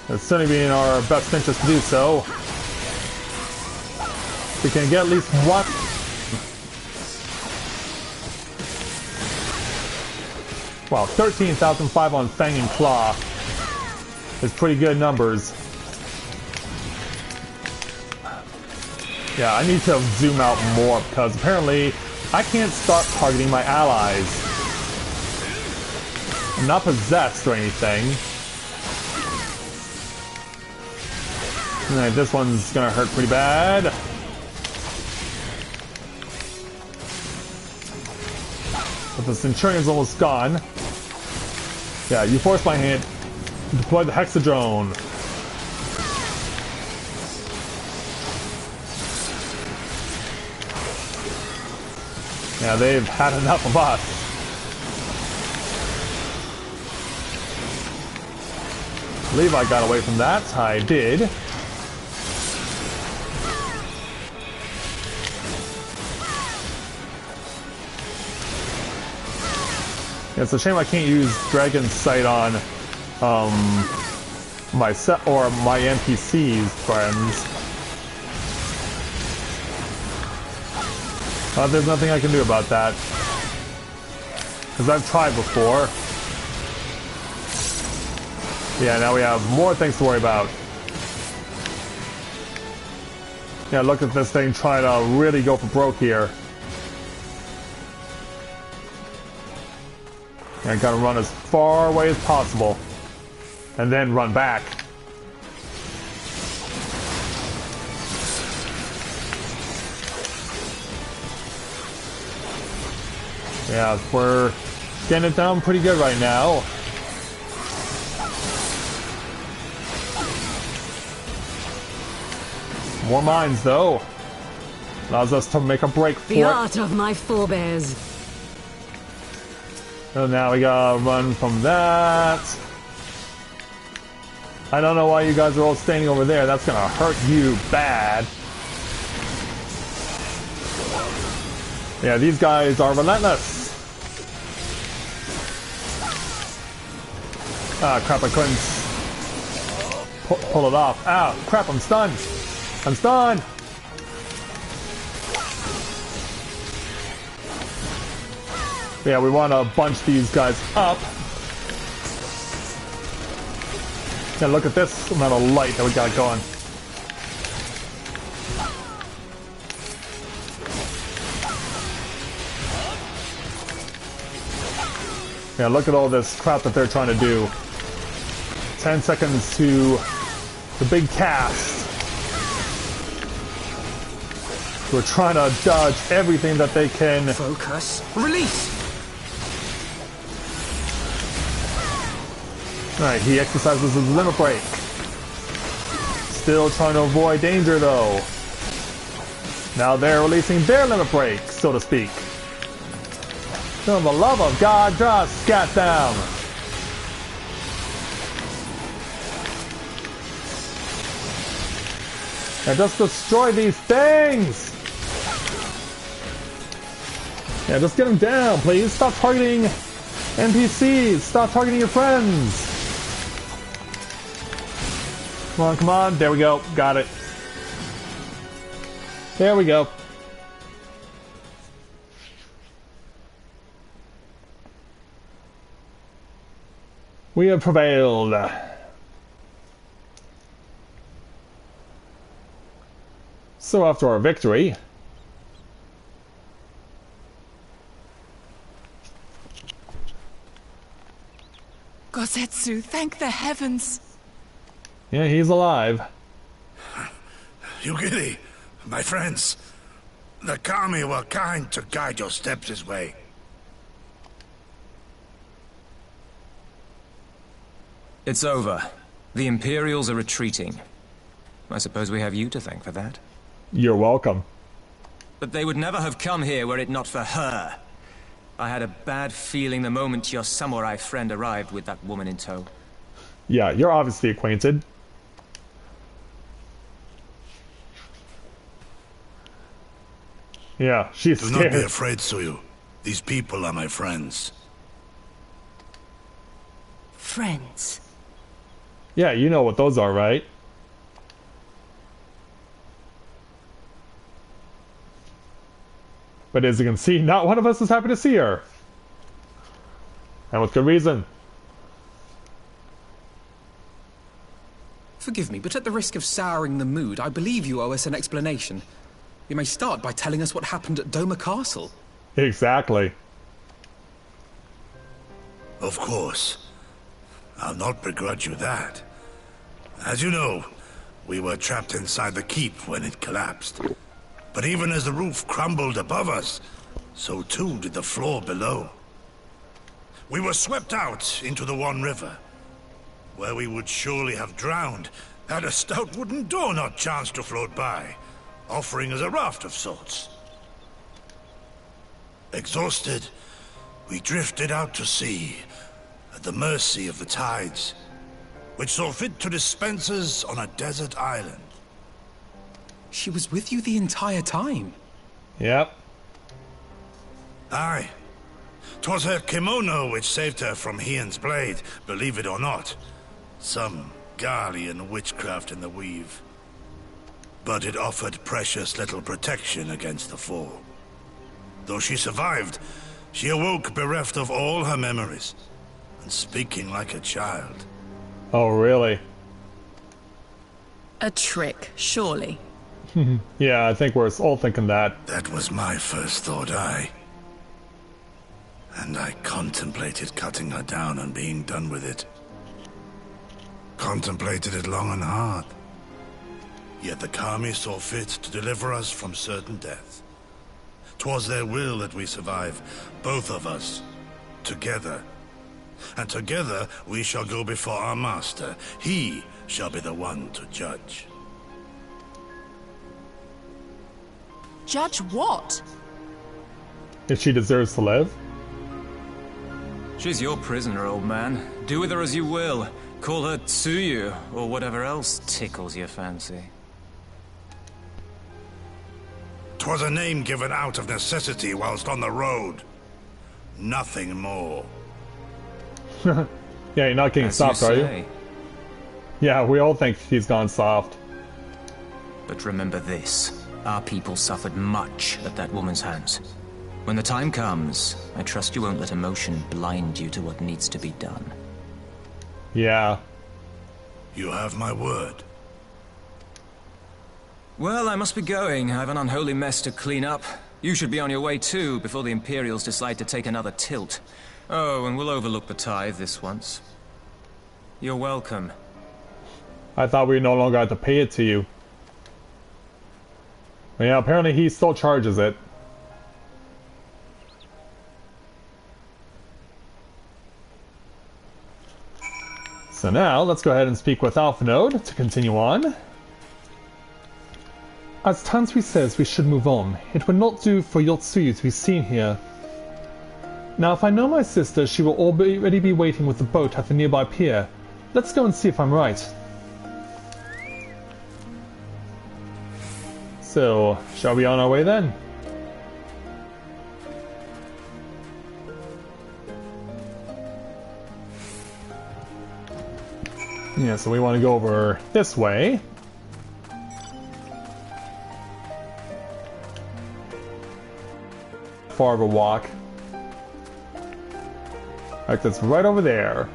It's certainly be in our best interest to do so. We can get at least one. Wow, 13,005 on Fang and Claw is pretty good numbers. Yeah, I need to zoom out more because apparently I can't start targeting my allies. I'm not possessed or anything. Alright, this one's gonna hurt pretty bad. But the Centurion's almost gone. Yeah, you forced my hand. Deploy the Hexadrone. Yeah, they've had enough of us. I believe I got away from that. I did. It's a shame I can't use Dragon's Sight on my set or my NPCs friends. There's nothing I can do about that. Because I've tried before. Yeah, now we have more things to worry about. Yeah, look at this thing trying to really go for broke here. Yeah, gotta run as far away as possible. And then run back. Yeah, we're getting it down pretty good right now. More mines, though. Allows us to make a break for The it. art of my forebears. So now we gotta run from that. I don't know why you guys are all standing over there. That's gonna hurt you bad. Yeah, these guys are relentless. Ah, crap, I couldn't pull it off. Ah, crap, I'm stunned. I'm stunned. Yeah, we want to bunch these guys up. Yeah, look at this amount of light that we got going. Yeah, look at all this crap that they're trying to do. 10 seconds to the big cast. We're trying to dodge everything that they can. Focus. Release! Alright, he exercises his limit break. Still trying to avoid danger though. Now they're releasing their limit break, so to speak. For the love of God, just scat down. And just destroy these things! Yeah, just get them down, please. Stop targeting NPCs. Stop targeting your friends. Come on, come on. There we go. Got it. There we go. We have prevailed. So after our victory, Gosetsu, thank the heavens. yeah, he's alive. Yugiri, my friends, the Kami were kind to guide your steps this way. It's over. The Imperials are retreating. I suppose we have you to thank for that. You're welcome. But they would never have come here were it not for her. I had a bad feeling the moment your samurai friend arrived with that woman in tow. Yeah, you're obviously acquainted. Yeah, she's Do scared. not be afraid, Suyu. These people are my friends. Friends. Yeah, you know what those are, right? But as you can see, not one of us is happy to see her. And with good reason. Forgive me, but at the risk of souring the mood, I believe you owe us an explanation. You may start by telling us what happened at Doma Castle. Exactly. Of course. I'll not begrudge you that. As you know, we were trapped inside the keep when it collapsed. But even as the roof crumbled above us, so too did the floor below. We were swept out into the One River, where we would surely have drowned had a stout wooden door not chanced to float by, offering us a raft of sorts. Exhausted, we drifted out to sea, at the mercy of the tides, which saw fit to dispense us on a desert island. She was with you the entire time. Yep. Aye. 'Twas her kimono which saved her from Hien's blade, believe it or not. Some Garlean witchcraft in the weave. But it offered precious little protection against the fall. Though she survived, She awoke bereft of all her memories, and speaking like a child. Oh, really? A trick, surely. Yeah, I think we're all thinking that. That was my first thought, and I contemplated cutting her down and being done with it. Contemplated it long and hard. Yet the Kami saw fit to deliver us from certain death. 'Twas their will that we survive, both of us, together. And together we shall go before our master. He shall be the one to judge. Judge what? If she deserves to live? She's your prisoner, old man. Do with her as you will. Call her Tsuyu, or whatever else tickles your fancy. 'Twas a name given out of necessity whilst on the road. Nothing more. Yeah, you're not getting soft, are you? Yeah, we all think he's gone soft. But remember this. Our people suffered much at that woman's hands. When the time comes, I trust you won't let emotion blind you to what needs to be done. Yeah. You have my word. Well, I must be going. I have an unholy mess to clean up. You should be on your way too, before the Imperials decide to take another tilt. Oh, and we'll overlook the tithe this once. You're welcome. I thought we no longer had to pay it to you. But yeah, apparently he still charges it. So now, let's go ahead and speak with Alphanode to continue on. As Tansui says, we should move on. It would not do for Yotsuyu to be seen here. Now, if I know my sister, she will already be waiting with the boat at the nearby pier. Let's go and see if I'm right. So, shall we on our way then? Yeah, so we want to go over this way. Far of a walk. Like that's right over there.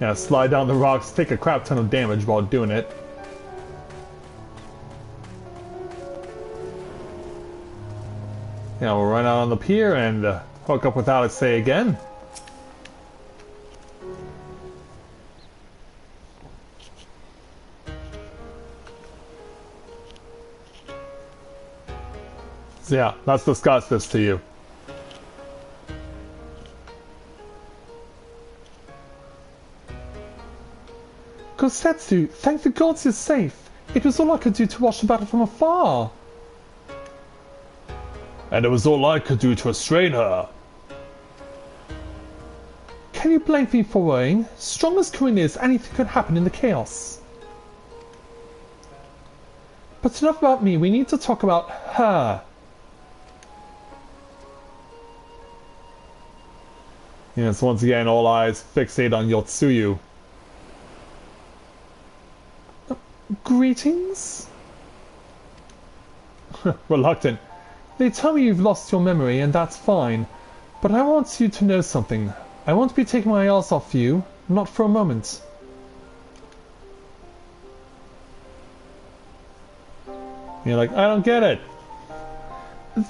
Yeah, slide down the rocks, take a crap ton of damage while doing it. Yeah, we'll run out on the pier and hook up with Alex again. So yeah, let's discuss this to you. Kosetsu, thank the gods you're safe. It was all I could do to watch the battle from afar. And it was all I could do to restrain her. Can you blame me for worrying? Strong as Corinne is, anything could happen in the chaos. But enough about me, we need to talk about her. Yes, once again, all eyes fixate on Yotsuyu. Greetings? Reluctant. They tell me you've lost your memory, and that's fine. But I want you to know something. I won't be taking my eyes off you, not for a moment. You're like, I don't get it.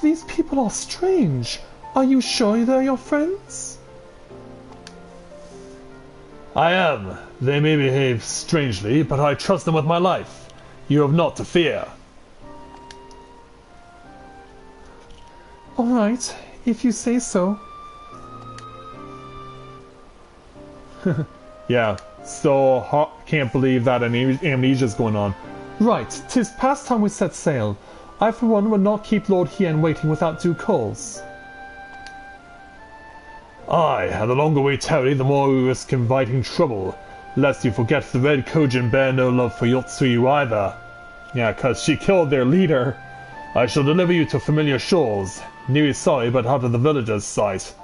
These people are strange. Are you sure they're your friends? I am. They may behave strangely, but I trust them with my life. You have naught to fear. Alright, if you say so. Yeah, so can't believe that amnesia's going on. Right, 'tis past time we set sail. I for one would not keep Lord Hien waiting without due cause. Aye, and the longer we tarry, the more we risk inviting trouble. Lest you forget the Red Kojin bear no love for Yotsuyu either. Yeah, 'cause she killed their leader. I shall deliver you to familiar shores. Nearly sorry, but out of the villagers' sight.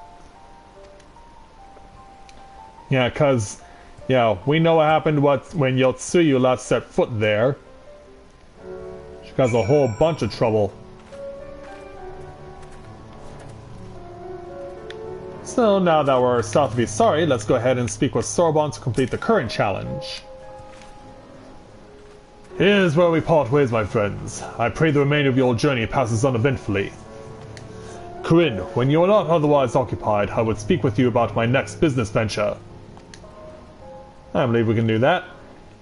Yeah, 'cause, yeah, we know what happened when Yotsuyu last set foot there. She caused a whole bunch of trouble. So now that we're south of Isari, let's go ahead and speak with Sorbonne to complete the current challenge. Here's where we part ways, my friends. I pray the remainder of your journey passes uneventfully. Corinne, when you are not otherwise occupied, I would speak with you about my next business venture. I believe we can do that.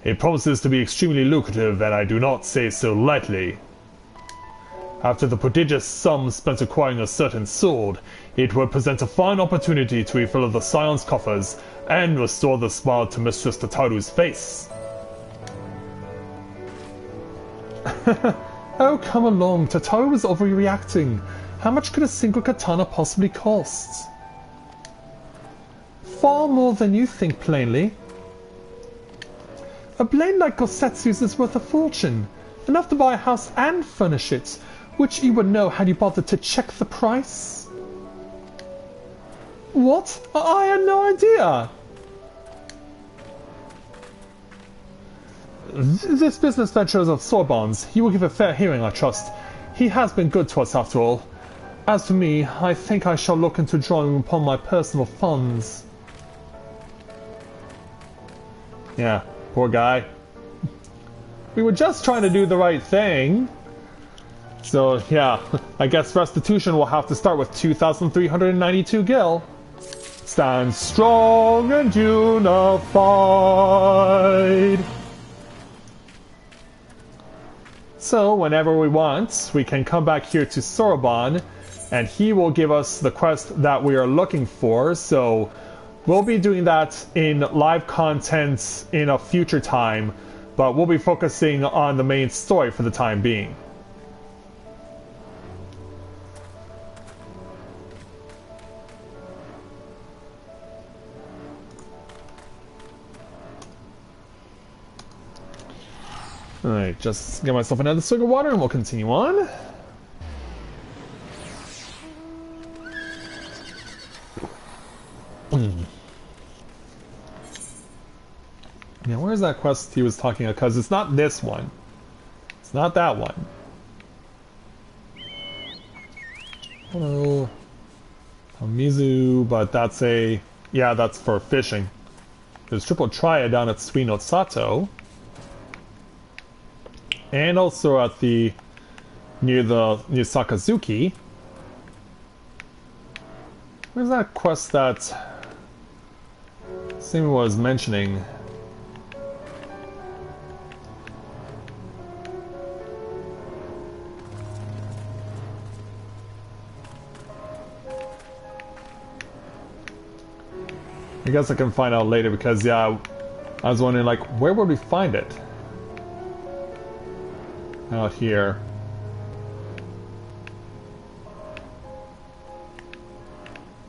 It promises to be extremely lucrative, and I do not say so lightly. After the prodigious sum spent acquiring a certain sword, it would present a fine opportunity to refill the Scion's coffers and restore the smile to Mistress Tataru's face. Oh, come along, Tataru is overreacting. How much could a single katana possibly cost? Far more than you think, plainly. A blade like Gosetsu's is worth a fortune, enough to buy a house and furnish it, which you would know had you bothered to check the price. What? I had no idea! This business venture is of Sorbonne's. He will give a fair hearing, I trust. He has been good to us, after all. As for me, I think I shall look into drawing upon my personal funds. Yeah, poor guy. We were just trying to do the right thing. So, yeah, I guess restitution will have to start with 2,392 gil. Stand strong and unified. So, whenever we want, we can come back here to Sorbonne, and he will give us the quest that we are looking for. So, we'll be doing that in live content in a future time, but we'll be focusing on the main story for the time being. Alright, just get myself another swig of water and we'll continue on. Yeah, where's that quest he was talking about? Because it's not this one. It's not that one. Hello. Mizu, but that's a... yeah, that's for fishing. There's Triple Triad down at Suino Sato. And also at the... near Sakazuki. Where's that quest that... Simi was mentioning? I guess I can find out later because, yeah, I was wondering, like, where would we find it? Out here.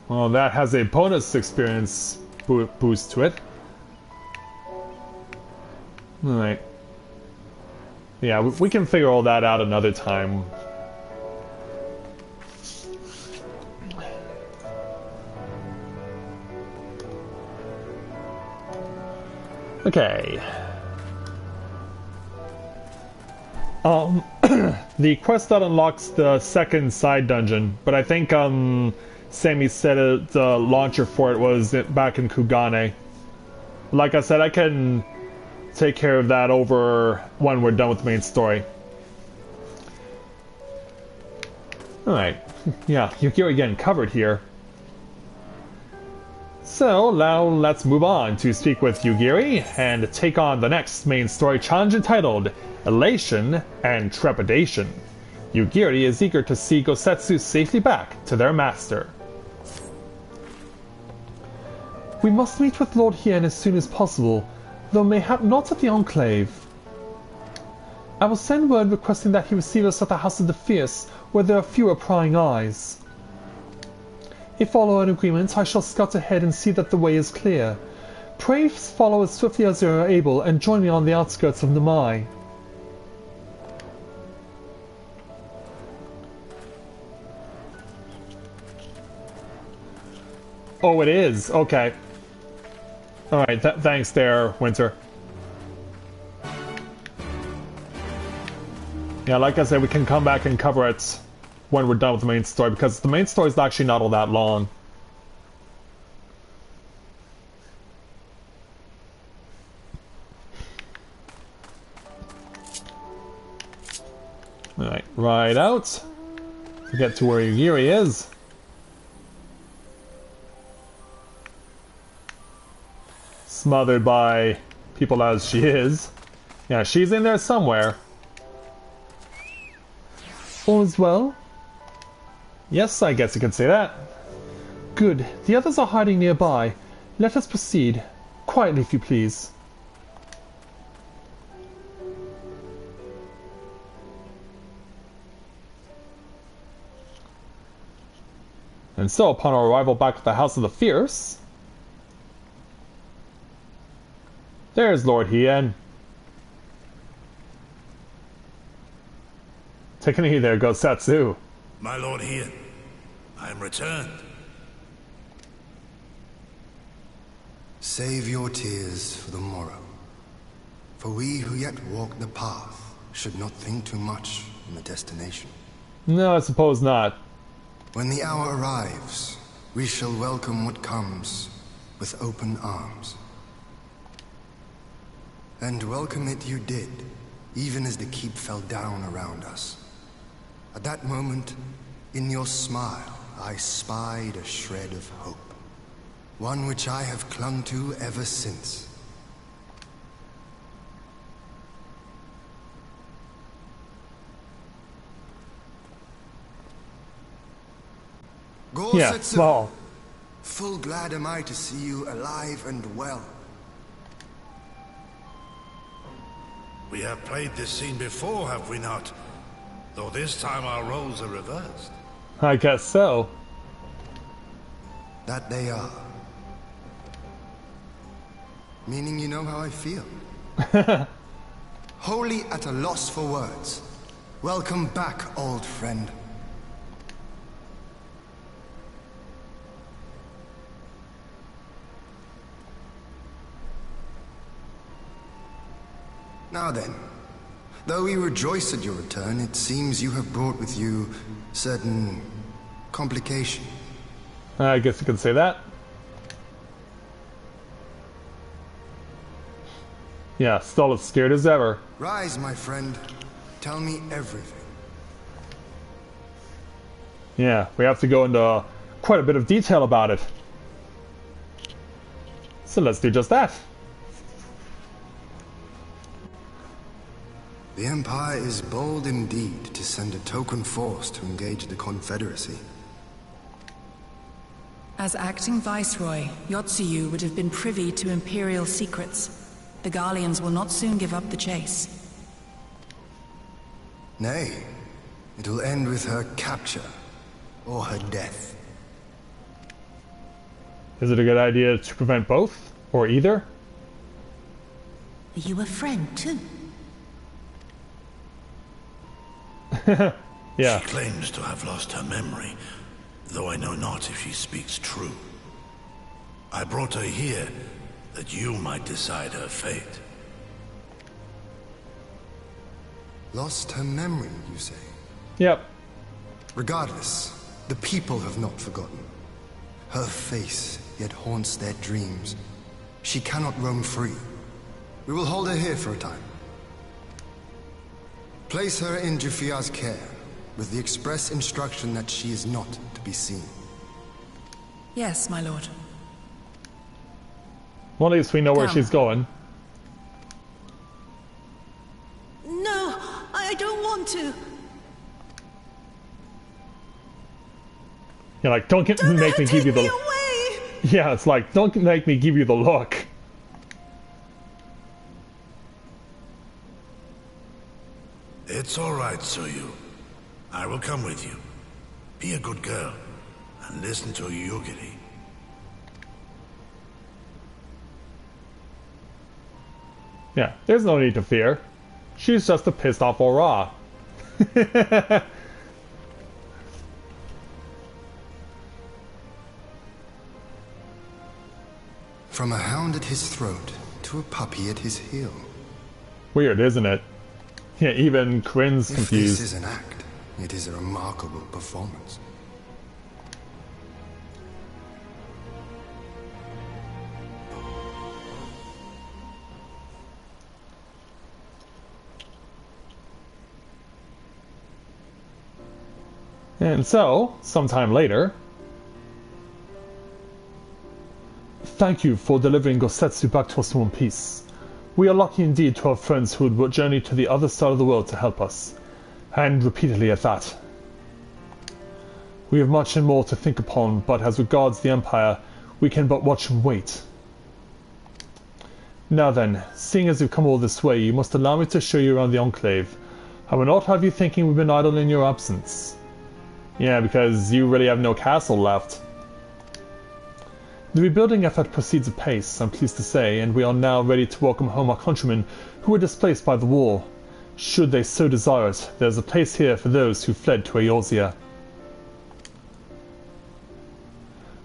Well, that has a bonus experience boost to it. Alright. Yeah, we can figure all that out another time. Okay. The quest that unlocks the second side dungeon, but I think Sammy said the launcher for it was back in Kugane. Like I said, I can take care of that over when we're done with the main story. Alright, yeah, Yukio again covered here. So, now let's move on to speak with Yugiri and take on the next main story challenge entitled Elation and Trepidation. Yugiri is eager to see Gosetsu safely back to their master. We must meet with Lord Hien as soon as possible, though mayhap not at the Enclave. I will send word requesting that he receive us at the House of the Fierce, where there are fewer prying eyes. If all are in agreement, I shall scout ahead and see that the way is clear. Pray follow as swiftly as you are able and join me on the outskirts of Namai. Oh, it is? Okay. Alright, thanks there, Winter. Yeah, like I said, we can come back and cover it when we're done with the main story, because the main story is actually not all that long. right out to get to where Yuri is. Smothered by people as she is. Yeah, she's in there somewhere. All is well? Yes, I guess you could say that. Good. The others are hiding nearby. Let us proceed. Quietly, if you please. And so, upon our arrival back at the House of the Fierce, there's Lord Hien. Take an E there, goes Satsu. My Lord Hien, I am returned. Save your tears for the morrow. For we who yet walk the path should not think too much on the destination. No, I suppose not. When the hour arrives, we shall welcome what comes with open arms. And welcome it you did, even as the keep fell down around us. At that moment, in your smile, I spied a shred of hope. One which I have clung to ever since. Yeah, well. Full glad am I to see you alive and well. We have played this scene before, have we not? Though this time our roles are reversed. I guess so. That they are. Meaning you know how I feel. Wholly at a loss for words. Welcome back, old friend. Now then, though we rejoice at your return, it seems you have brought with you certain complication. I guess you could say that. Yeah, still as scared as ever. Rise, my friend. Tell me everything. Yeah, we have to go into quite a bit of detail about it. So let's do just that. The Empire is bold indeed to send a token force to engage the Confederacy. As acting Viceroy, Yotsuyu would have been privy to Imperial secrets. The Garleans will not soon give up the chase. Nay, it will end with her capture, or her death. Is it a good idea to prevent both? Or either? Are you a friend, too? Yeah. She claims to have lost her memory, though I know not if she speaks true. I brought her here that you might decide her fate. Lost her memory, you say? Yep. Regardless, the people have not forgotten. Her face yet haunts their dreams. She cannot roam free. We will hold her here for a time. Place her in Jufia's care, with the express instruction that she is not to be seen. Yes, my lord. Well, at least we know where she's going. No, I don't want to. You're like, don't make me give you the... Away. Yeah, it's like, don't make me give you the look. It's all right, Tsuyu. I will come with you. Be a good girl, and listen to Yugiri. Yeah, there's no need to fear. She's just a pissed off Aura. From a hound at his throat to a puppy at his heel. Weird, isn't it? Yeah, even Corinne's confused. If this is an act, it is a remarkable performance. And so, sometime later... Thank you for delivering Gosetsu back to us in one piece. We are lucky indeed to have friends who would journey to the other side of the world to help us. And repeatedly at that. We have much and more to think upon, but as regards the Empire, we can but watch and wait. Now then, seeing as you've come all this way, you must allow me to show you around the Enclave. I will not have you thinking we've been idle in your absence. Yeah, because you really have no castle left. The rebuilding effort proceeds apace, I'm pleased to say, and we are now ready to welcome home our countrymen who were displaced by the war. Should they so desire it, there is a place here for those who fled to Eorzea.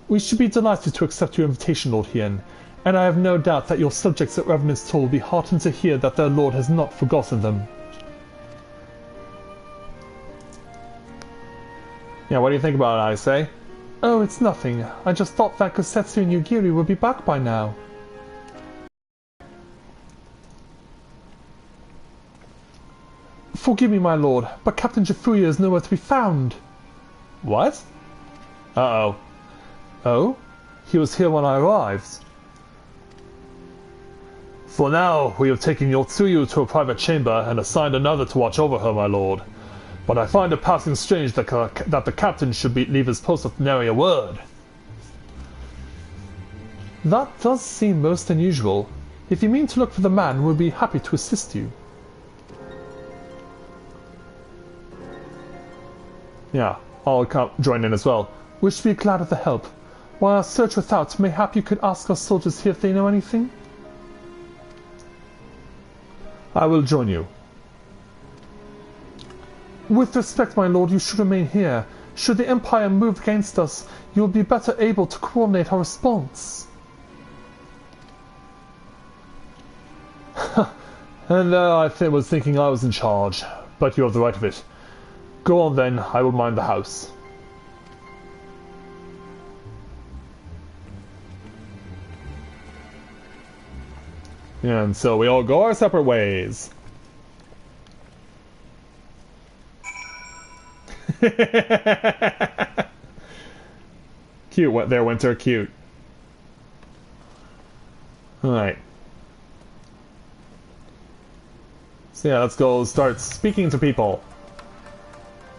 We should be delighted to accept your invitation, Lord Hien, and I have no doubt that your subjects at Revenant's Toll will be heartened to hear that their lord has not forgotten them. Yeah, what do you think about it, I say? Oh, it's nothing. I just thought that Gosetsu and Yugiri would be back by now. Forgive me, my lord, but Captain Jifuya is nowhere to be found. What? Uh-oh. Oh? He was here when I arrived. For now, we have taken Yotsuyu to a private chamber and assigned another to watch over her, my lord. But I find it passing strange that the captain should leave his post with nary a word. That does seem most unusual. If you mean to look for the man, we'll be happy to assist you. Yeah, I'll join in as well. We should be glad of the help. While our search without, mayhap you could ask our soldiers here if they know anything? I will join you. With respect, my lord, you should remain here. Should the Empire move against us, you will be better able to coordinate our response. And I was thinking I was in charge, but you have the right of it. Go on then, I will mind the house. And so we all go our separate ways. Cute there, Winter, cute. Alright. So yeah, let's go start speaking to people.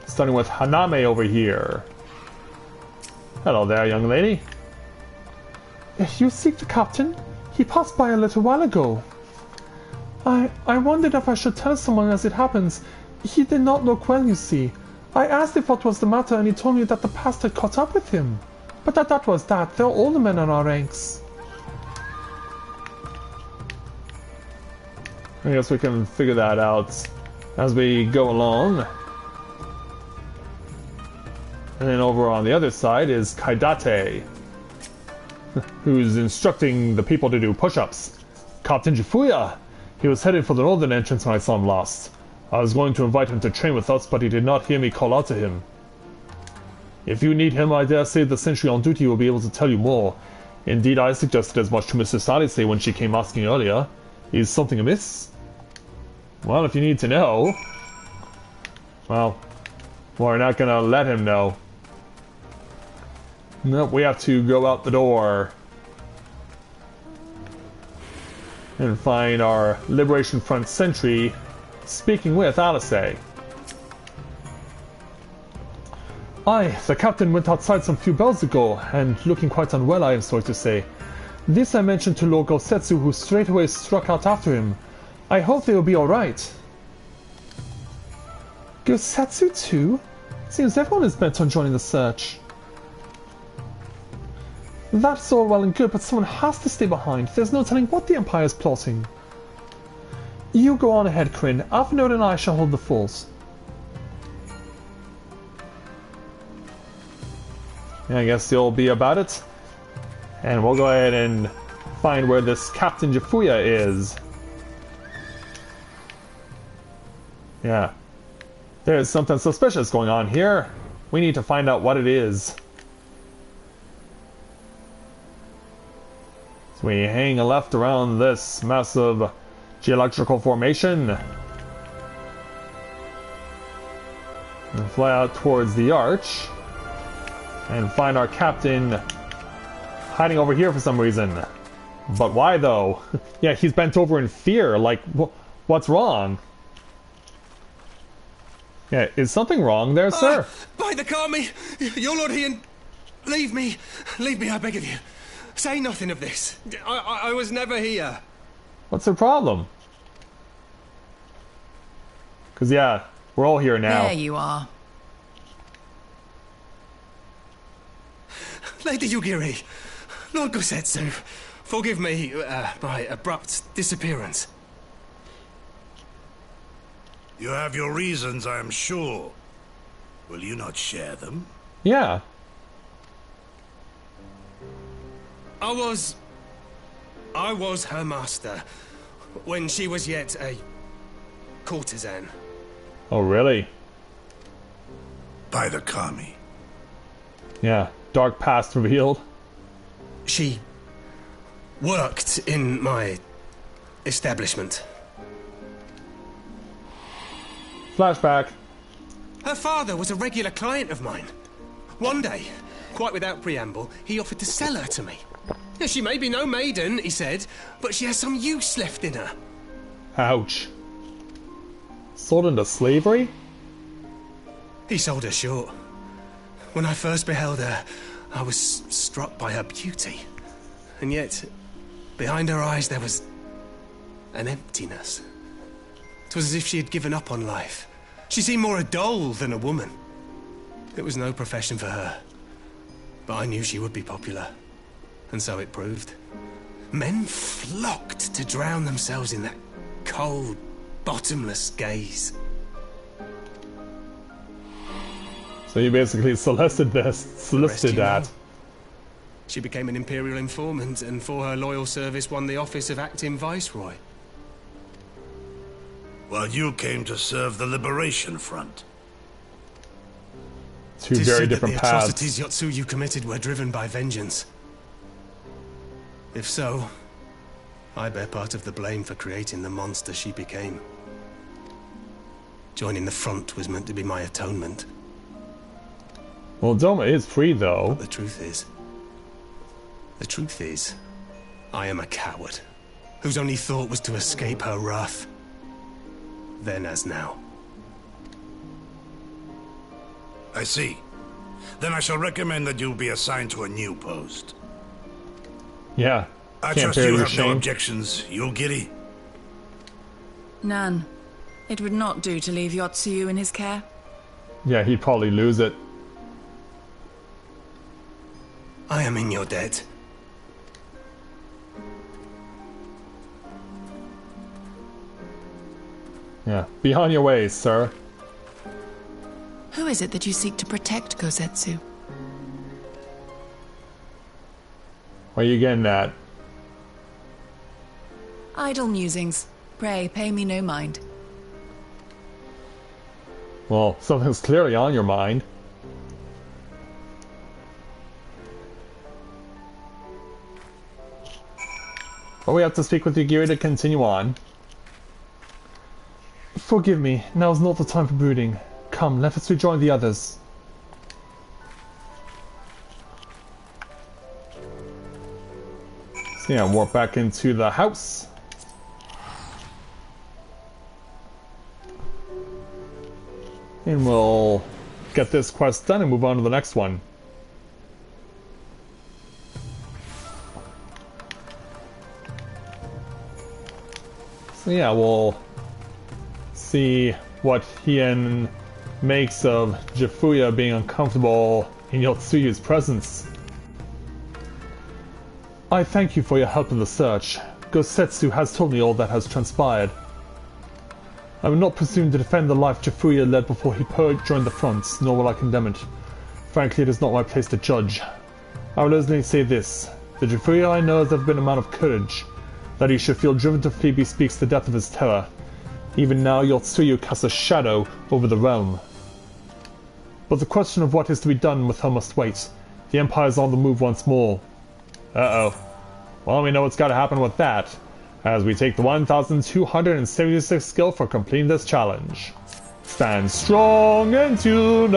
Starting with Haname over here. Hello there, young lady. You seek the captain? He passed by a little while ago. I wondered if I should tell someone as it happens. He did not look well, you see. I asked if what was the matter and he told me that the past had caught up with him. But that was that. There are all the men in our ranks. I guess we can figure that out as we go along. And then over on the other side is Kaidate, who's instructing the people to do push-ups. Captain Jifuya! He was headed for the northern entrance when I saw him last. I was going to invite him to train with us, but he did not hear me call out to him. If you need him, I dare say the sentry on duty will be able to tell you more. Indeed, I suggested as much to Mrs. Salise when she came asking earlier. Is something amiss? Well, if you need to know... Well, we're not gonna let him know. Nope, we have to go out the door. And find our Liberation Front sentry speaking with Alice. Aye, the captain went outside some few bells ago, and looking quite unwell, I am sorry to say. This I mentioned to Lord Gosetsu, who straightway struck out after him. I hope they will be alright. Gosetsu too? Seems everyone is bent on joining the search. That's all well and good, but someone has to stay behind. There's no telling what the Empire is plotting. You go on ahead, Kryn. Avnod and I shall hold the force. I guess you'll be about it. And we'll go ahead and find where this Captain Jifuya is. Yeah. There's something suspicious going on here. We need to find out what it is. So we hang a left around this massive geological formation. fly out towards the arch and find our captain hiding over here for some reason. But why though? Yeah, he's bent over in fear. Like, what's wrong? Yeah, is something wrong there, sir? By the Kami, your Lord Ian, leave me, I beg of you. Say nothing of this. I was never here. What's the problem? Because, yeah, we're all here now. There you are. Lady Yugiri, Lord Gosetsu, forgive me my abrupt disappearance. You have your reasons, I am sure. Will you not share them? Yeah. I was her master when she was yet a courtesan. Oh, really? By the Kami. Yeah, dark past revealed. She worked in my establishment. Flashback. Her father was a regular client of mine. One day, quite without preamble, he offered to sell her to me. Now, she may be no maiden, he said, but she has some use left in her. Ouch. Sold into slavery? He sold her short. When I first beheld her, I was struck by her beauty. And yet, behind her eyes there was an emptiness. It was as if she had given up on life. She seemed more a doll than a woman. It was no profession for her. But I knew she would be popular. And so it proved. Men flocked to drown themselves in that cold, bottomless gaze. So you basically solicited that. She became an imperial informant, and for her loyal service won the office of acting viceroy. While you came to serve the Liberation Front. Two very different the paths. atrocities Yotsuyu committed were driven by vengeance. If so, I bear part of the blame for creating the monster she became. Joining the front was meant to be my atonement. Well, Doma is free, though. But the truth is, I am a coward, whose only thought was to escape her wrath. Then as now. I see. Then I shall recommend that you be assigned to a new post. Yeah. I Can't trust bear you your have no shame. objections, Yugiri? None. It would not do to leave Yotsuyu in his care. Yeah, he'd probably lose it. I am in your debt. Yeah. Be on your way, sir. Who is it that you seek to protect, Gosetsu? Where are you getting at? Idle musings. Pray, pay me no mind. Well, something's clearly on your mind. But we have to speak with Yugiri to continue on. Forgive me, now's not the time for brooding. Come, let us rejoin the others. So yeah, warp back into the house. And we'll get this quest done and move on to the next one. So yeah, we'll see what Hien makes of Jifuya being uncomfortable in Yotsuyu's presence. I thank you for your help in the search. Gosetsu has told me all that has transpired. I will not presume to defend the life Jifuya led before he joined the fronts, nor will I condemn it. Frankly, it is not my place to judge. I will only say this. The Jifuya I know has never been a man of courage. That he should feel driven to flee bespeaks the depth of his terror. Even now, Yotsuyu casts a shadow over the realm. But the question of what is to be done with her must wait. The Empire is on the move once more. Uh-oh. Well, we know what's got to happen with that, as we take the 1,276 skill for completing this challenge. Stand strong and unified.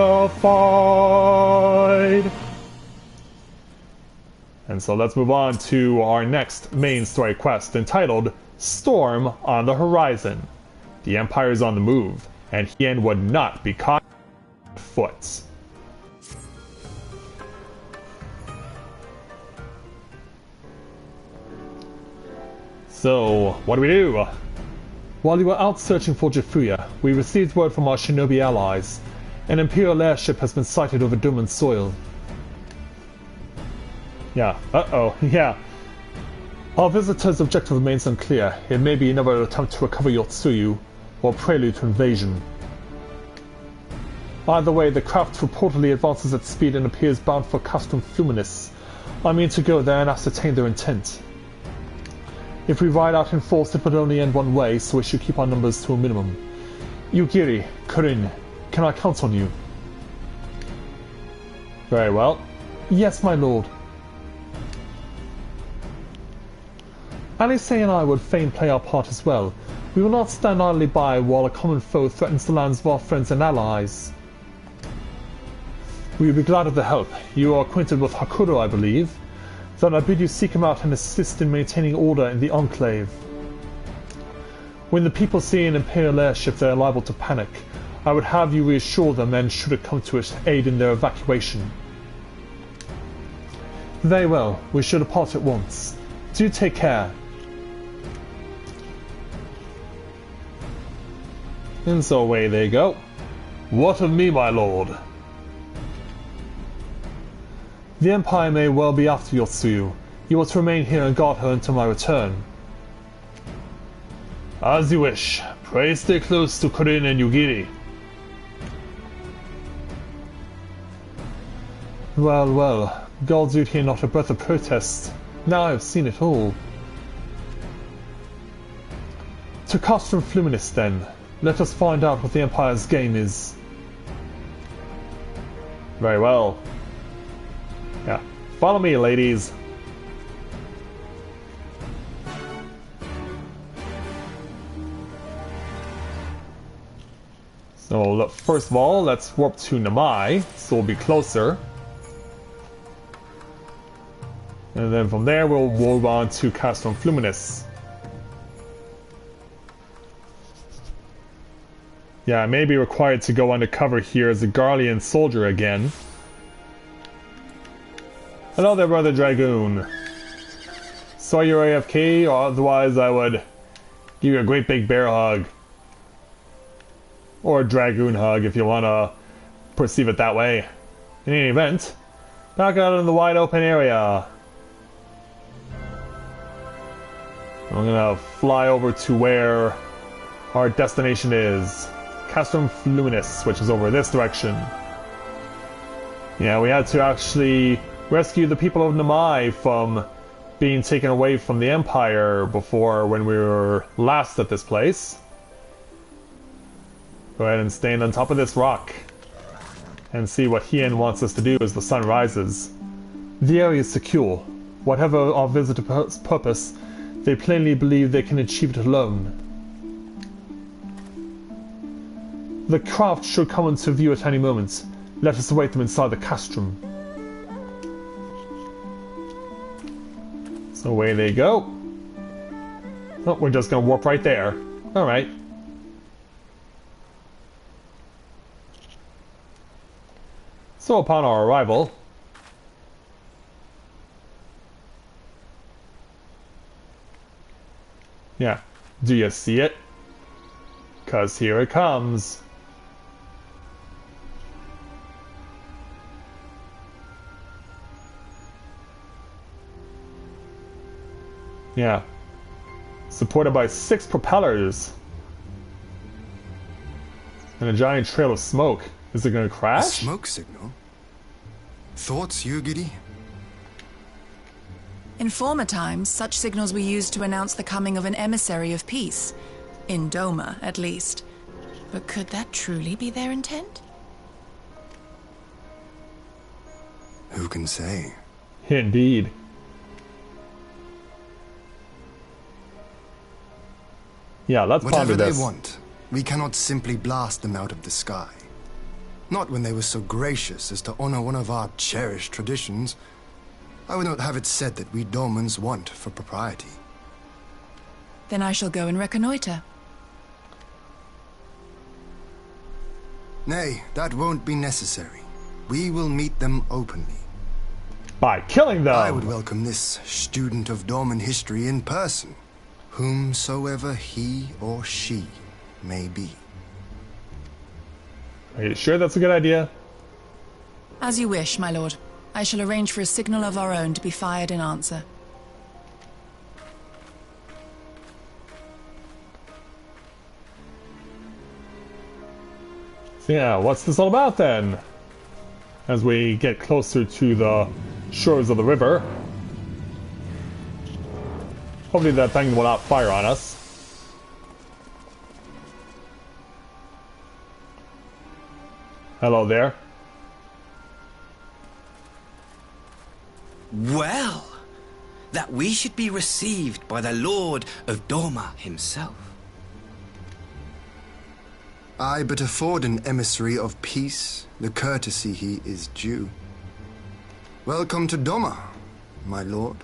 And so let's move on to our next main story quest, entitled Storm on the Horizon. The Empire is on the move, and Hien would not be caught foot. So, what do? While we were out searching for Jafuya, we received word from our shinobi allies. An Imperial airship has been sighted over Doman soil. Yeah, yeah. Our visitor's objective remains unclear. It may be another attempt to recover Yotsuyu, or prelude to invasion. Either way, the craft reportedly advances at speed and appears bound for Castrum Fluminis. I mean to go there and ascertain their intent. If we ride out in force, it would only end one way, so we should keep our numbers to a minimum. Yugiri, Corinne, can I count on you? Very well. Yes, my lord. Alice and I would fain play our part as well. We will not stand idly by while a common foe threatens the lands of our friends and allies. We will be glad of the help. You are acquainted with Hakuro, I believe. Then I bid you seek him out and assist in maintaining order in the Enclave. When the people see an Imperial airship, they are liable to panic. I would have you reassure them, and should it come to it, aid in their evacuation. Very well, we shall depart at once. Do take care. And so away they go. What of me, my lord? The Empire may well be after Yotsuyu. You are to remain here and guard her until my return. As you wish. Pray stay close to Corinne and Yugiri. Well, well. Gods out here not a breath of protest. Now I have seen it all. To Castrum Fluminis, then. Let us find out what the Empire's game is. Very well. Yeah. Follow me, ladies. So, look, first of all, let's warp to Namai, so we'll be closer. And then from there, we'll move on to Castrum Fluminis. Yeah, I may be required to go undercover here as a Garlean soldier again. Hello there, Brother Dragoon. Saw your AFK, or otherwise I would give you a great big bear hug. Or a Dragoon hug, if you want to perceive it that way. In any event, back out in the wide open area. I'm gonna fly over to where our destination is. Castrum Fluminis, which is over this direction. Yeah, we had to actually rescue the people of Namai from being taken away from the Empire before, when we were last at this place. Go ahead and stand on top of this rock and see what Hien wants us to do as the sun rises. The area is secure. Whatever our visitor's purpose, they plainly believe they can achieve it alone. The craft should come into view at any moment. Let us await them inside the castrum. So away they go. Oh, we're just gonna warp right there. Alright. So upon our arrival, yeah, do you see it? 'Cause here it comes. Yeah. Supported by 6 propellers. And a giant trail of smoke. Is it gonna crash? A smoke signal? Thoughts, Yugiri? In former times, such signals were used to announce the coming of an emissary of peace. In Doma, at least. But could that truly be their intent? Who can say? Indeed. Yeah, let's ponder Whatever this. they want, We cannot simply blast them out of the sky. Not when they were so gracious as to honor one of our cherished traditions. I would not have it said that we Dormans want for propriety. Then I shall go and reconnoiter. Nay, that won't be necessary. We will meet them openly. By killing them! I would welcome this student of Dorman history in person, whomsoever he or she may be. Are you sure that's a good idea? As you wish, my lord. I shall arrange for a signal of our own to be fired in answer. So yeah, what's this all about then? As we get closer to the shores of the river. Hopefully that thing will not fire on us. Hello there. Well, that we should be received by the Lord of Doma himself. I but afford an emissary of peace the courtesy he is due. Welcome to Doma, my lord.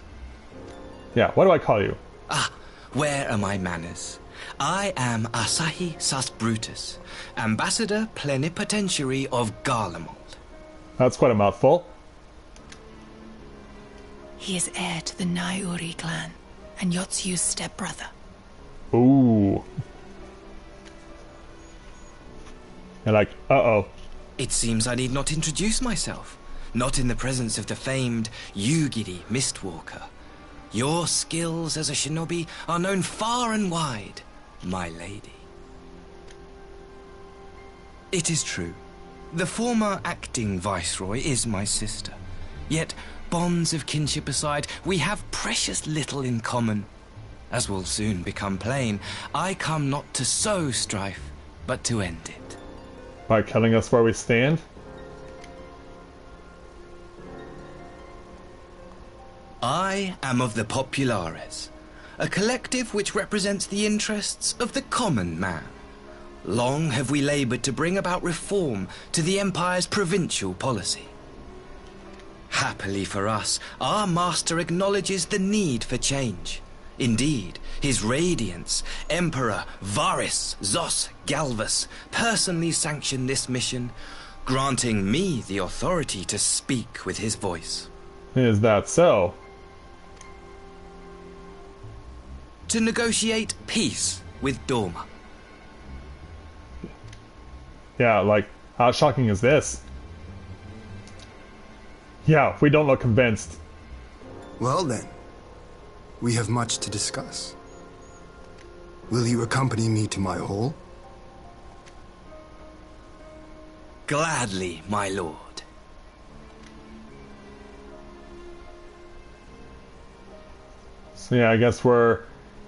Yeah, what do I call you? Ah, where are my manners? I am Asahi Sas Brutus, Ambassador Plenipotentiary of Garlemald. That's quite a mouthful. He is heir to the Naiuri clan, and Yotsu's stepbrother. Ooh. You're like, uh-oh. It seems I need not introduce myself. Not in the presence of the famed Yugiri Mistwalker. Your skills as a shinobi are known far and wide, my lady. It is true. The former acting viceroy is my sister. Yet, bonds of kinship aside, we have precious little in common. As will soon become plain, I come not to sow strife, but to end it. By telling us where we stand? I am of the Populares, a collective which represents the interests of the common man. Long have we labored to bring about reform to the Empire's provincial policy. Happily for us, our master acknowledges the need for change. Indeed, His Radiance, Emperor Varys Zos Galvus, personally sanctioned this mission, granting me the authority to speak with his voice. Is that so? To negotiate peace with Doma. Yeah, like, how shocking is this? Yeah, we don't look convinced. Well then, we have much to discuss. Will you accompany me to my hall? Gladly, my lord. So yeah, I guess we're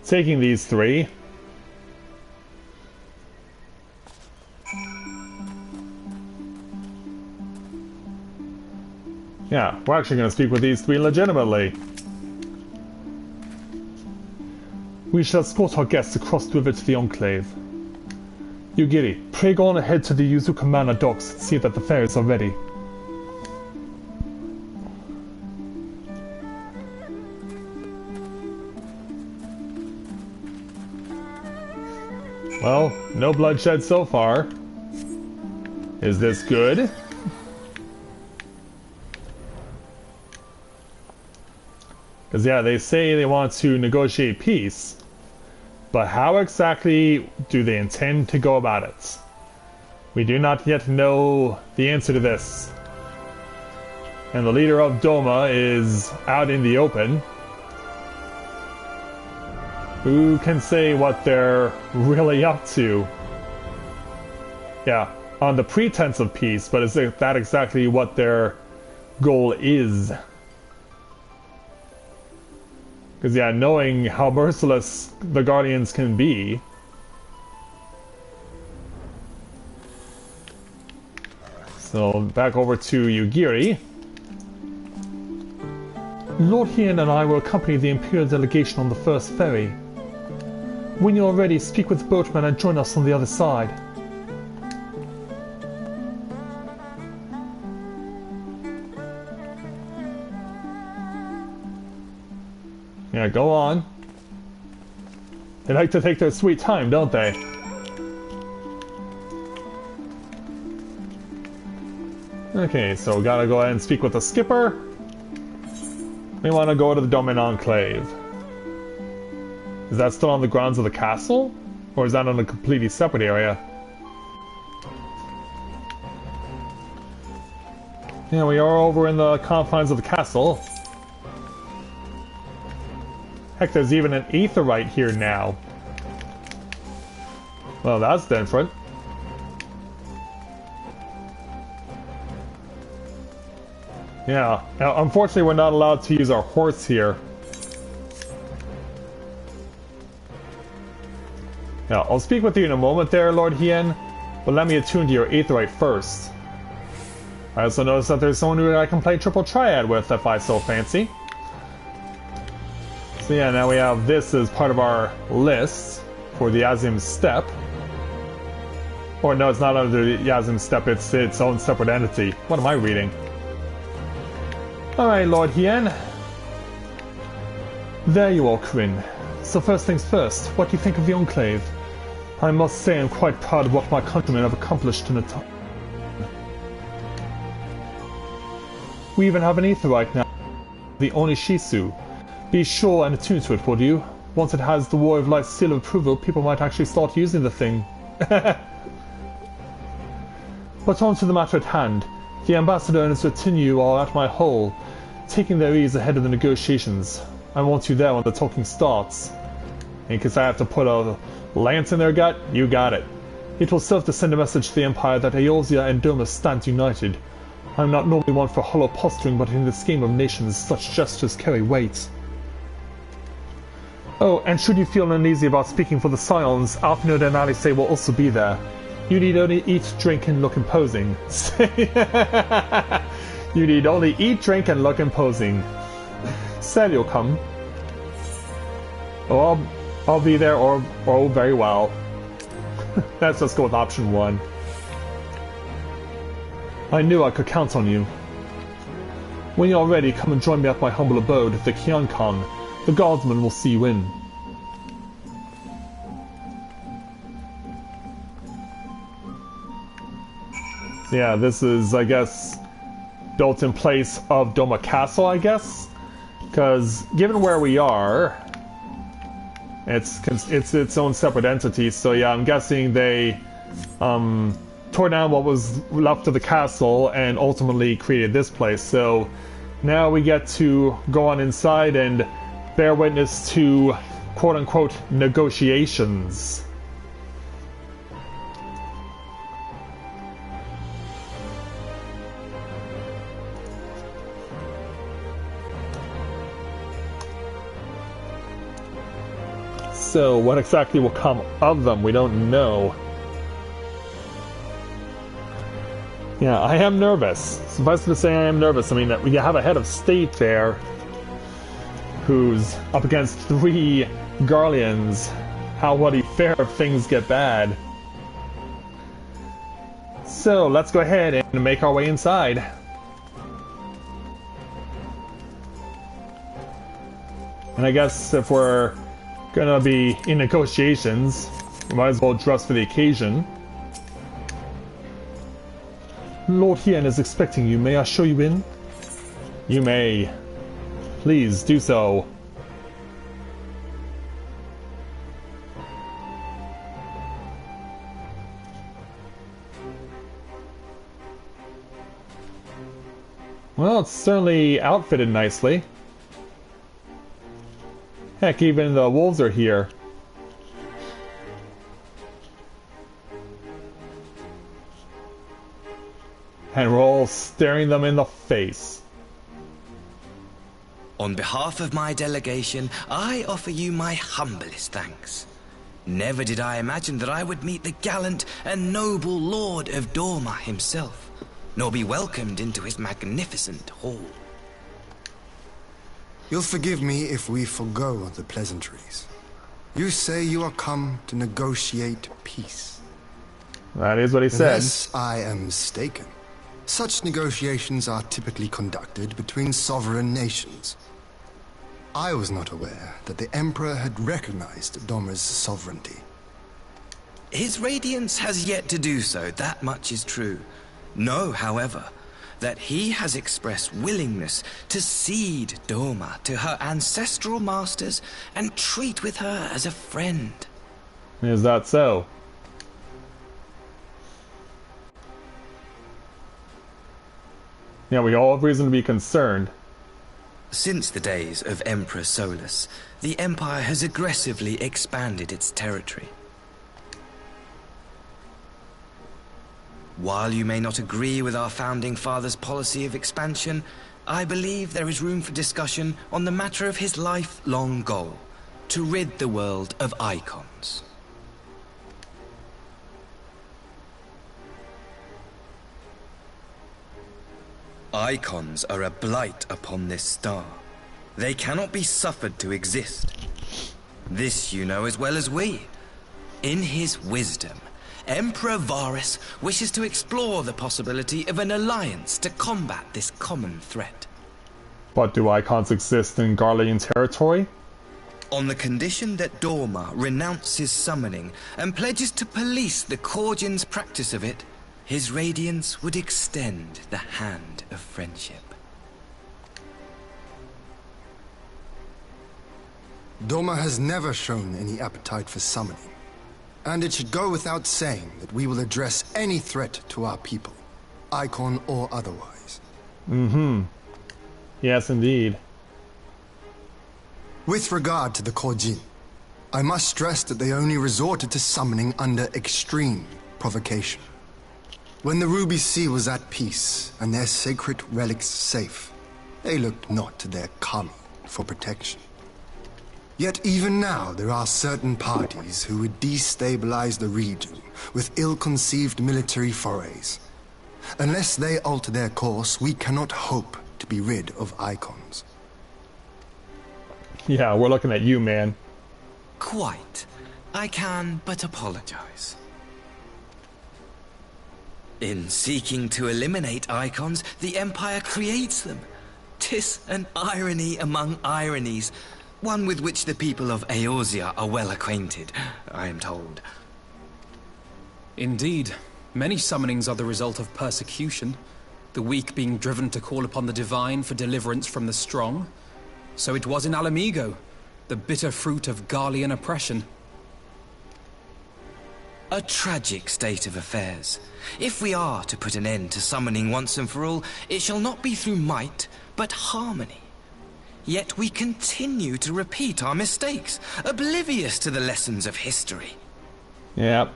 taking these three. Yeah, we're actually going to speak with these three legitimately. We shall escort our guests across the river to the Enclave. Yugiri, pray go on ahead to the Yuzuka Manor docks and see that the fares are ready. Well, no bloodshed so far. Is this good? Because yeah, they say they want to negotiate peace, but how exactly do they intend to go about it? We do not yet know the answer to this. And the leader of Doma is out in the open. Who can say what they're really up to? Yeah, on the pretense of peace, but is that exactly what their goal is? Because yeah, knowing how merciless the Guardians can be. So back over to Yugiri. Lord Hien and I will accompany the Imperial delegation on the first ferry. When you're ready, speak with the boatman and join us on the other side. Yeah, go on. They like to take their sweet time, don't they? Okay, so we gotta go ahead and speak with the skipper. We want to go to the Domain Enclave. Is that still on the grounds of the castle? Or is that in a completely separate area? Yeah, we are over in the confines of the castle. Heck, there's even an aetheryte here now. Well, that's different. Yeah, now, unfortunately we're not allowed to use our horse here. Yeah, I'll speak with you in a moment there, Lord Hien, but let me attune to your aetheryte first. I also noticed that there's someone who I can play triple triad with if I so fancy. So yeah, now we have this as part of our list for the Yazim Step. Or no, it's not under the Yazim Step, it's its own separate entity. What am I reading? Alright, Lord Hien. There you are, Corinne. So first things first, what do you think of the Enclave? I must say I'm quite proud of what my countrymen have accomplished in a time. We even have an aetheryte now, the Onishisu. Be sure and attune to it, would you? Once it has the War of Light seal of approval, people might actually start using the thing. But on to the matter at hand. The ambassador and his retinue are at my hall, taking their ease ahead of the negotiations. I want you there when the talking starts. In case I have to put a lance in their gut, you got it. It will serve to send a message to the Empire that Eorzea and Domus stand united. I'm not normally one for hollow posturing, but in the scheme of nations, such gestures carry weight. Oh, and should you feel uneasy about speaking for the Scions, Alpinode and Alice will also be there. You need only eat, drink, and look imposing. You need only eat, drink, and look imposing. Sel, you'll come. Oh, I'll be there, or oh, very well. Let's just go with option 1. I knew I could count on you. When you're ready, come and join me at my humble abode, the Kiankon. The guardsman will see you in. Yeah, this is, I guess, built in place of Doma Castle, I guess? Because, given where we are, it's its own separate entity, so yeah, I'm guessing they tore down what was left of the castle and ultimately created this place. So now we get to go on inside and bear witness to quote-unquote negotiations. So what exactly will come of them, we don't know. Yeah, I am nervous. Suffice to say I am nervous. I mean, we have a head of state there who's up against 3 Garleans. How would he fare if things get bad? So, let's go ahead and make our way inside. And I guess if we're gonna be in negotiations, we might as well dress for the occasion. Lord Hien is expecting you. May I show you in? You may. Please do so. Well, it's certainly outfitted nicely. Heck, even the wolves are here. And we're all staring them in the face. On behalf of my delegation, I offer you my humblest thanks. Never did I imagine that I would meet the gallant and noble Lord of Dorma himself, nor be welcomed into his magnificent hall. You'll forgive me if we forgo the pleasantries. You say you are come to negotiate peace. That is what he said. Unless I am mistaken, such negotiations are typically conducted between sovereign nations. I was not aware that the Emperor had recognized Doma's sovereignty. His Radiance has yet to do so, that much is true. Know, however, that he has expressed willingness to cede Doma to her ancestral masters and treat with her as a friend. Is that so? Yeah, we all have reason to be concerned. Since the days of Emperor Solus, the Empire has aggressively expanded its territory. While you may not agree with our founding father's policy of expansion, I believe there is room for discussion on the matter of his lifelong goal, to rid the world of icons. Icons are a blight upon this star. They cannot be suffered to exist. This you know as well as we. In his wisdom, Emperor Varus wishes to explore the possibility of an alliance to combat this common threat. But do icons exist in Garlean territory? On the condition that Doma renounces summoning and pledges to police the Cordian's practice of it, his Radiance would extend the hand of friendship. Doma has never shown any appetite for summoning, and it should go without saying that we will address any threat to our people, icon or otherwise. Mm-hmm. Yes, indeed. With regard to the Cordian, I must stress that they only resorted to summoning under extreme provocation. When the Ruby Sea was at peace and their sacred relics safe, they looked not to their kami for protection. Yet even now there are certain parties who would destabilize the region with ill-conceived military forays. Unless they alter their course, we cannot hope to be rid of icons. Yeah, we're looking at you, man. Quite. I can but apologize. In seeking to eliminate icons, the Empire creates them. 'Tis an irony among ironies, one with which the people of Eorzea are well acquainted, I am told. Indeed. Many summonings are the result of persecution, the weak being driven to call upon the divine for deliverance from the strong. So it was in Alamigo, the bitter fruit of Garlean oppression. A tragic state of affairs. If we are to put an end to summoning once and for all, it shall not be through might, but harmony. Yet we continue to repeat our mistakes, oblivious to the lessons of history. Yep.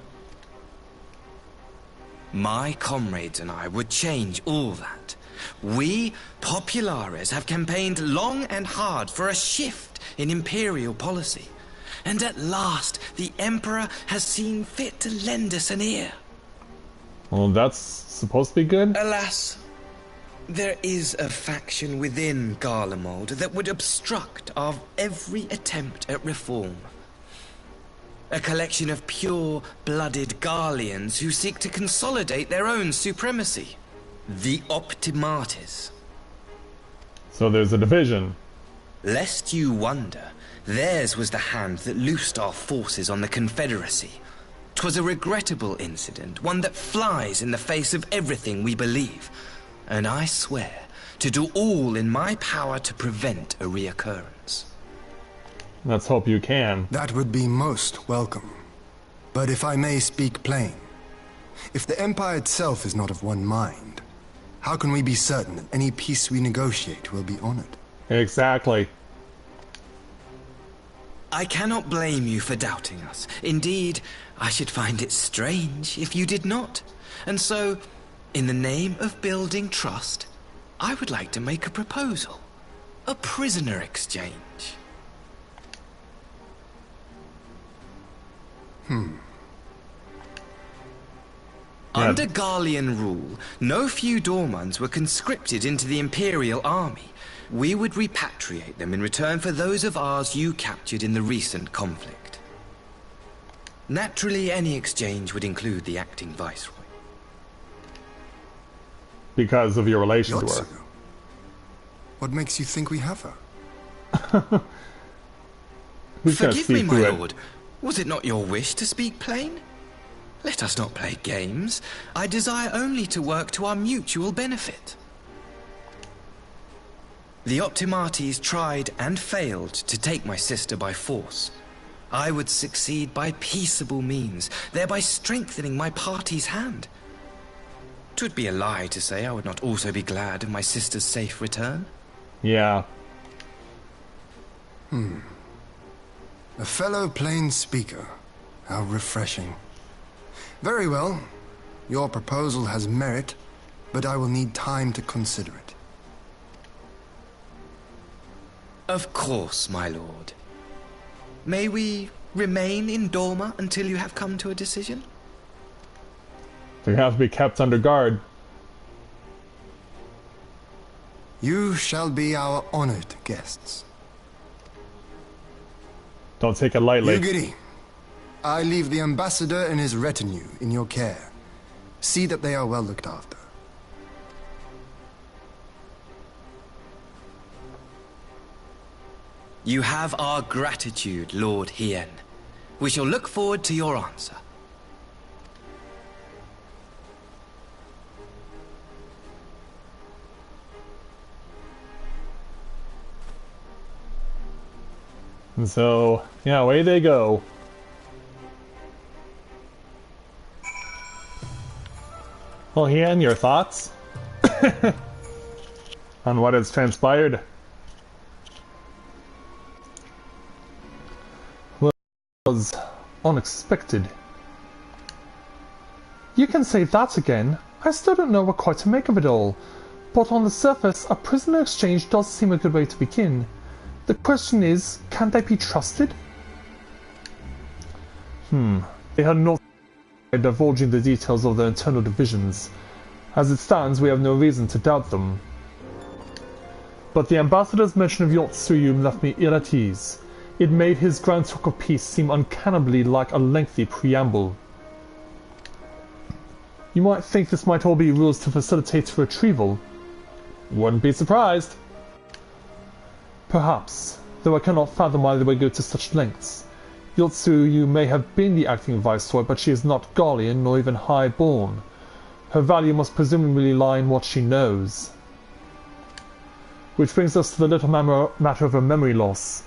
My comrades and I would change all that. We, Populares, have campaigned long and hard for a shift in Imperial policy. And at last, the Emperor has seen fit to lend us an ear. Well, that's supposed to be good? Alas, there is a faction within Garlemald that would obstruct our every attempt at reform. A collection of pure-blooded Garleans who seek to consolidate their own supremacy. The Optimates. So there's a division. Lest you wonder, theirs was the hand that loosed our forces on the Confederacy. 'Twas a regrettable incident, one that flies in the face of everything we believe. And I swear to do all in my power to prevent a reoccurrence. Let's hope you can. That would be most welcome. But if I may speak plain, if the Empire itself is not of one mind, how can we be certain that any peace we negotiate will be honored? Exactly. I cannot blame you for doubting us. Indeed, I should find it strange if you did not. And so, in the name of building trust, I would like to make a proposal. A prisoner exchange. Under Garlean rule, no few Dormans were conscripted into the Imperial army. We would repatriate them in return for those of ours you captured in the recent conflict. Naturally, any exchange would include the acting viceroy. Because of your relation to her. What makes you think we have her? Forgive me, my lord. Was it not your wish to speak plain? Let us not play games. I desire only to work to our mutual benefit. The Optimates tried and failed to take my sister by force. I would succeed by peaceable means, thereby strengthening my party's hand. 'Twould be a lie to say I would not also be glad of my sister's safe return. Yeah. A fellow plain speaker. How refreshing. Very well. Your proposal has merit, but I will need time to consider it. Of course, my lord. May we remain in Dorma until you have come to a decision? They have to be kept under guard. You shall be our honored guests. Don't take it lightly. Yugiri, I leave the ambassador and his retinue in your care. See that they are well looked after. You have our gratitude, Lord Hien. We shall look forward to your answer. And so, yeah, away they go. Well, Hien, your thoughts on what has transpired? Was unexpected. You can say that again. I still don't know what quite to make of it all. But on the surface, a prisoner exchange does seem a good way to begin. The question is, can they be trusted? They had not divulging the details of their internal divisions. As it stands, we have no reason to doubt them. But the ambassador's mention of Yotsuyu left me ill at ease. It made his grand talk of peace seem uncannily like a lengthy preamble. You might think this might all be rules to facilitate retrieval. Wouldn't be surprised. Perhaps, though I cannot fathom why they would go to such lengths. Yotsuyu may have been the acting viceroy, but she is not Garlean nor even high-born. Her value must presumably lie in what she knows. Which brings us to the little matter of her memory loss.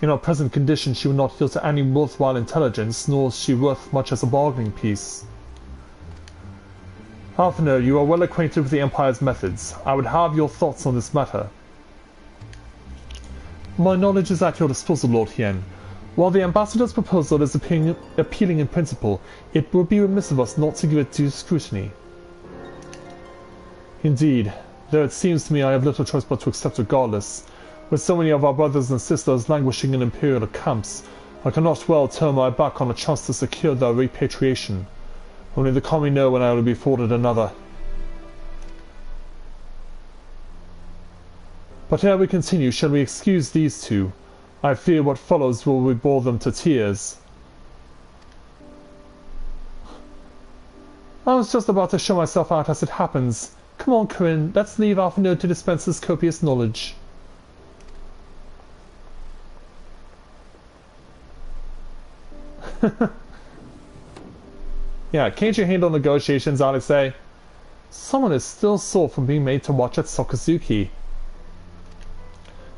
In her present condition, she would not yield to any worthwhile intelligence, nor is she worth much as a bargaining piece. Alphinaud, you are well acquainted with the Empire's methods. I would have your thoughts on this matter. My knowledge is at your disposal, Lord Hien. While the ambassador's proposal is appealing in principle, it would be remiss of us not to give it due scrutiny. Indeed, though it seems to me I have little choice but to accept regardless. With so many of our brothers and sisters languishing in imperial camps, I cannot well turn my back on a chance to secure their repatriation. Only the Kami know when I will be afforded another. But ere we continue, shall we excuse these two? I fear what follows will bore them to tears. I was just about to show myself out as it happens. Come on, Corinne, let's leave Alphinaud to dispense his copious knowledge. Yeah, can't you handle negotiations, Alise? Someone is still sore from being made to watch at Sokazuki.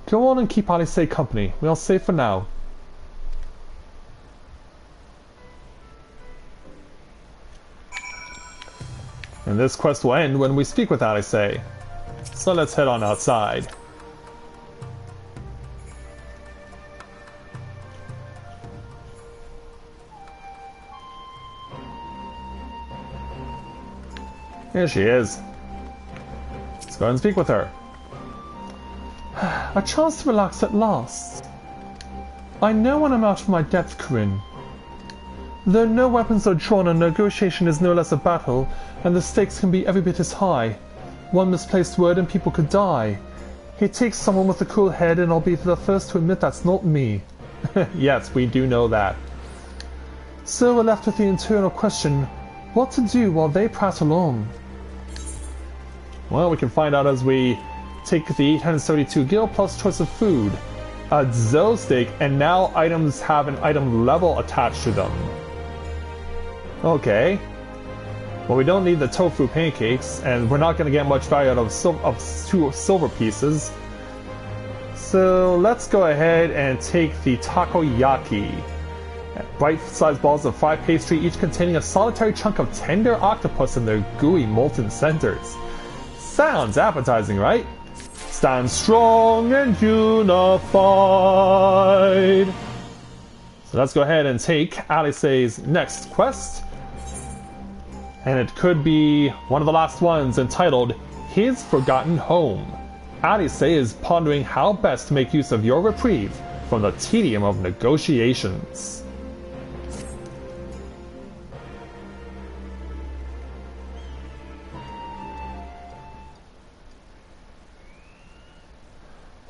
Go on and keep Alise company. We are safe for now. And this quest will end when we speak with Alise. So let's head on outside. Here she is. Let's go and speak with her. A chance to relax at last. I know when I'm out of my depth, Corinne. Though no weapons are drawn, a negotiation is no less a battle, and the stakes can be every bit as high. One misplaced word and people could die. It takes someone with a cool head, and I'll be the first to admit that's not me. Yes, we do know that. So we're left with the internal question, what to do while they prat along? Well, we can find out as we take the 872 gil plus choice of food, a Zo steak, and now items have an item level attached to them. Okay. Well, we don't need the tofu pancakes, and we're not going to get much value out of 2 silver pieces. So let's go ahead and take the takoyaki. Bite-sized balls of 5 pastry, each containing a solitary chunk of tender octopus in their gooey molten centers. Sounds appetizing, right? Stand strong and unified. So let's go ahead and take Alice's next quest. And it could be one of the last ones, entitled His Forgotten Home. Alice is pondering how best to make use of your reprieve from the tedium of negotiations.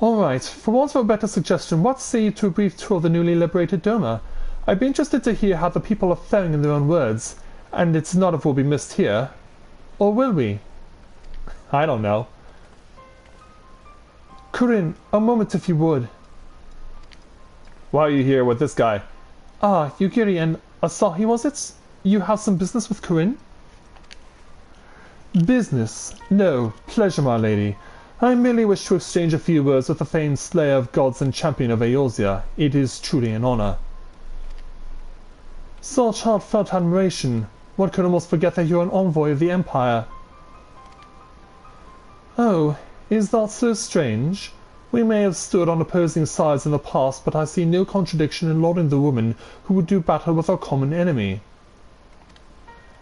Alright, for want of a better suggestion, what say you to a brief tour of the newly liberated Doma? I'd be interested to hear how the people are faring in their own words, and it's not if we'll be missed here. Or will we? I don't know. Corinne, a moment if you would. Why are you here with this guy? Ah, Yugiri and Asahi, was it? You have some business with Corinne? Business? No, pleasure, my lady. I merely wish to exchange a few words with the famed slayer of gods and champion of Eorzea. It is truly an honor. Such heartfelt admiration. One could almost forget that you're an envoy of the Empire. Oh, is that so strange? We may have stood on opposing sides in the past, but I see no contradiction in lauding the woman who would do battle with our common enemy.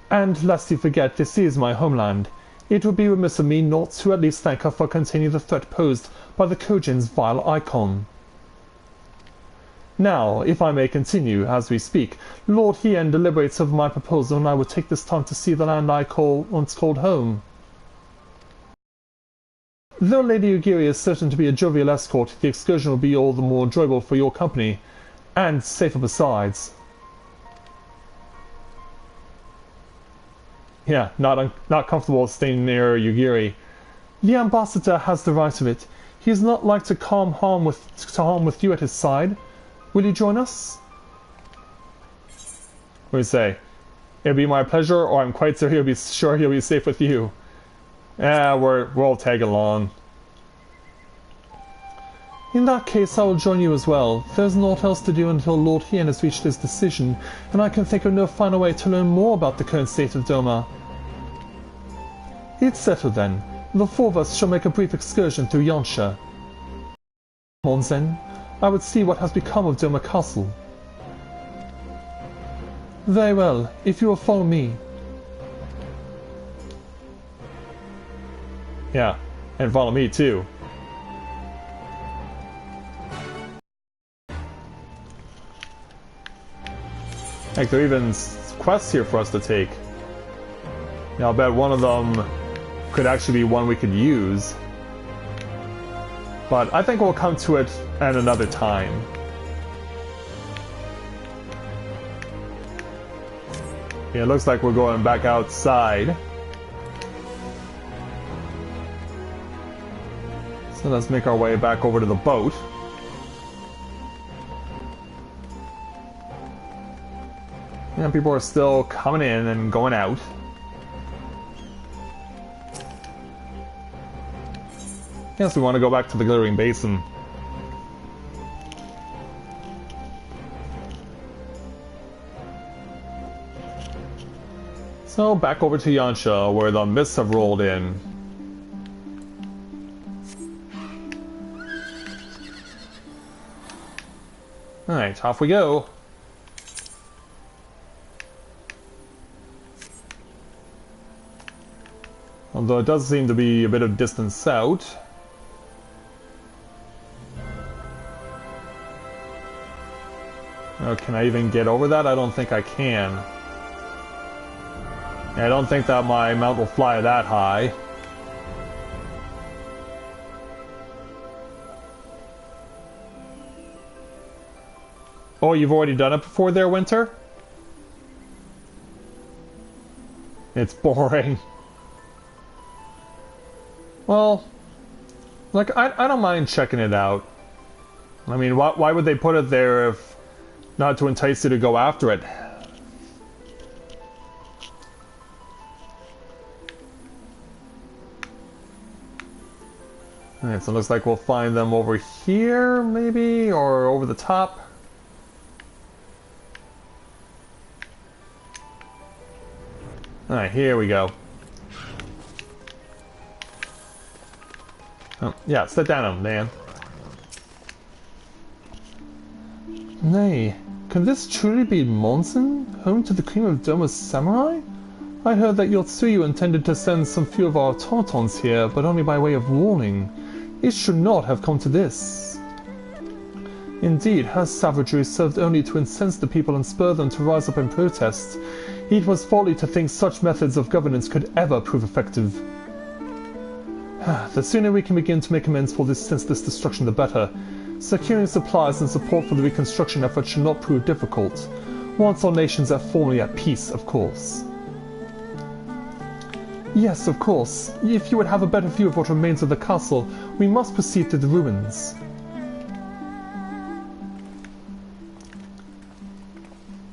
And lest you forget, this is my homeland. It would be remiss of me not to at least thank her for containing the threat posed by the Kojin's vile icon. Now, if I may continue, as we speak, Lord Hien deliberates over my proposal, and I would take this time to see the land I once called home. Though Lady Yugiri is certain to be a jovial escort, the excursion will be all the more enjoyable for your company, and safer besides. Yeah, not comfortable staying near Yugiri. The ambassador has the right of it. He is not like to harm with you at his side. Will you join us? What do you say? It'll be my pleasure, or I'm quite sure he'll be safe with you. Yeah, we'll all tag along. In that case, I will join you as well. There's naught else to do until Lord Hien has reached his decision, and I can think of no finer way to learn more about the current state of Doma. It's settled then. The 4 of us shall make a brief excursion through Yansha. Monzen, I would see what has become of Doma Castle. Very well, if you will follow me. Yeah, and follow me too. Heck, there are even quests here for us to take. Yeah, I'll bet one of them could actually be one we could use. But I think we'll come to it at another time. Yeah, it looks like we're going back outside. So let's make our way back over to the boat. Yeah, people are still coming in and going out. Guess we want to go back to the Glittering Basin. So back over to Yansha, where the mists have rolled in. Alright, off we go. Although it does seem to be a bit of distance out. Oh, can I even get over that? I don't think I can. I don't think that my mount will fly that high. Oh, you've already done it before there, Winter? It's boring. Well, like, I don't mind checking it out. I mean, why would they put it there if not to entice you to go after it? Alright, so it looks like we'll find them over here, maybe? Or over the top? Alright, here we go. Oh, yeah, sit down, man. Nay, can this truly be Monson, home to the cream of Doma's samurai? I heard that Yotsuyu intended to send some few of our automatons here, but only by way of warning. It should not have come to this. Indeed, her savagery served only to incense the people and spur them to rise up in protest. It was folly to think such methods of governance could ever prove effective. The sooner we can begin to make amends for this senseless destruction, the better. Securing supplies and support for the reconstruction effort should not prove difficult. Once our nations are formally at peace, of course. Yes, of course. If you would have a better view of what remains of the castle, we must proceed to the ruins.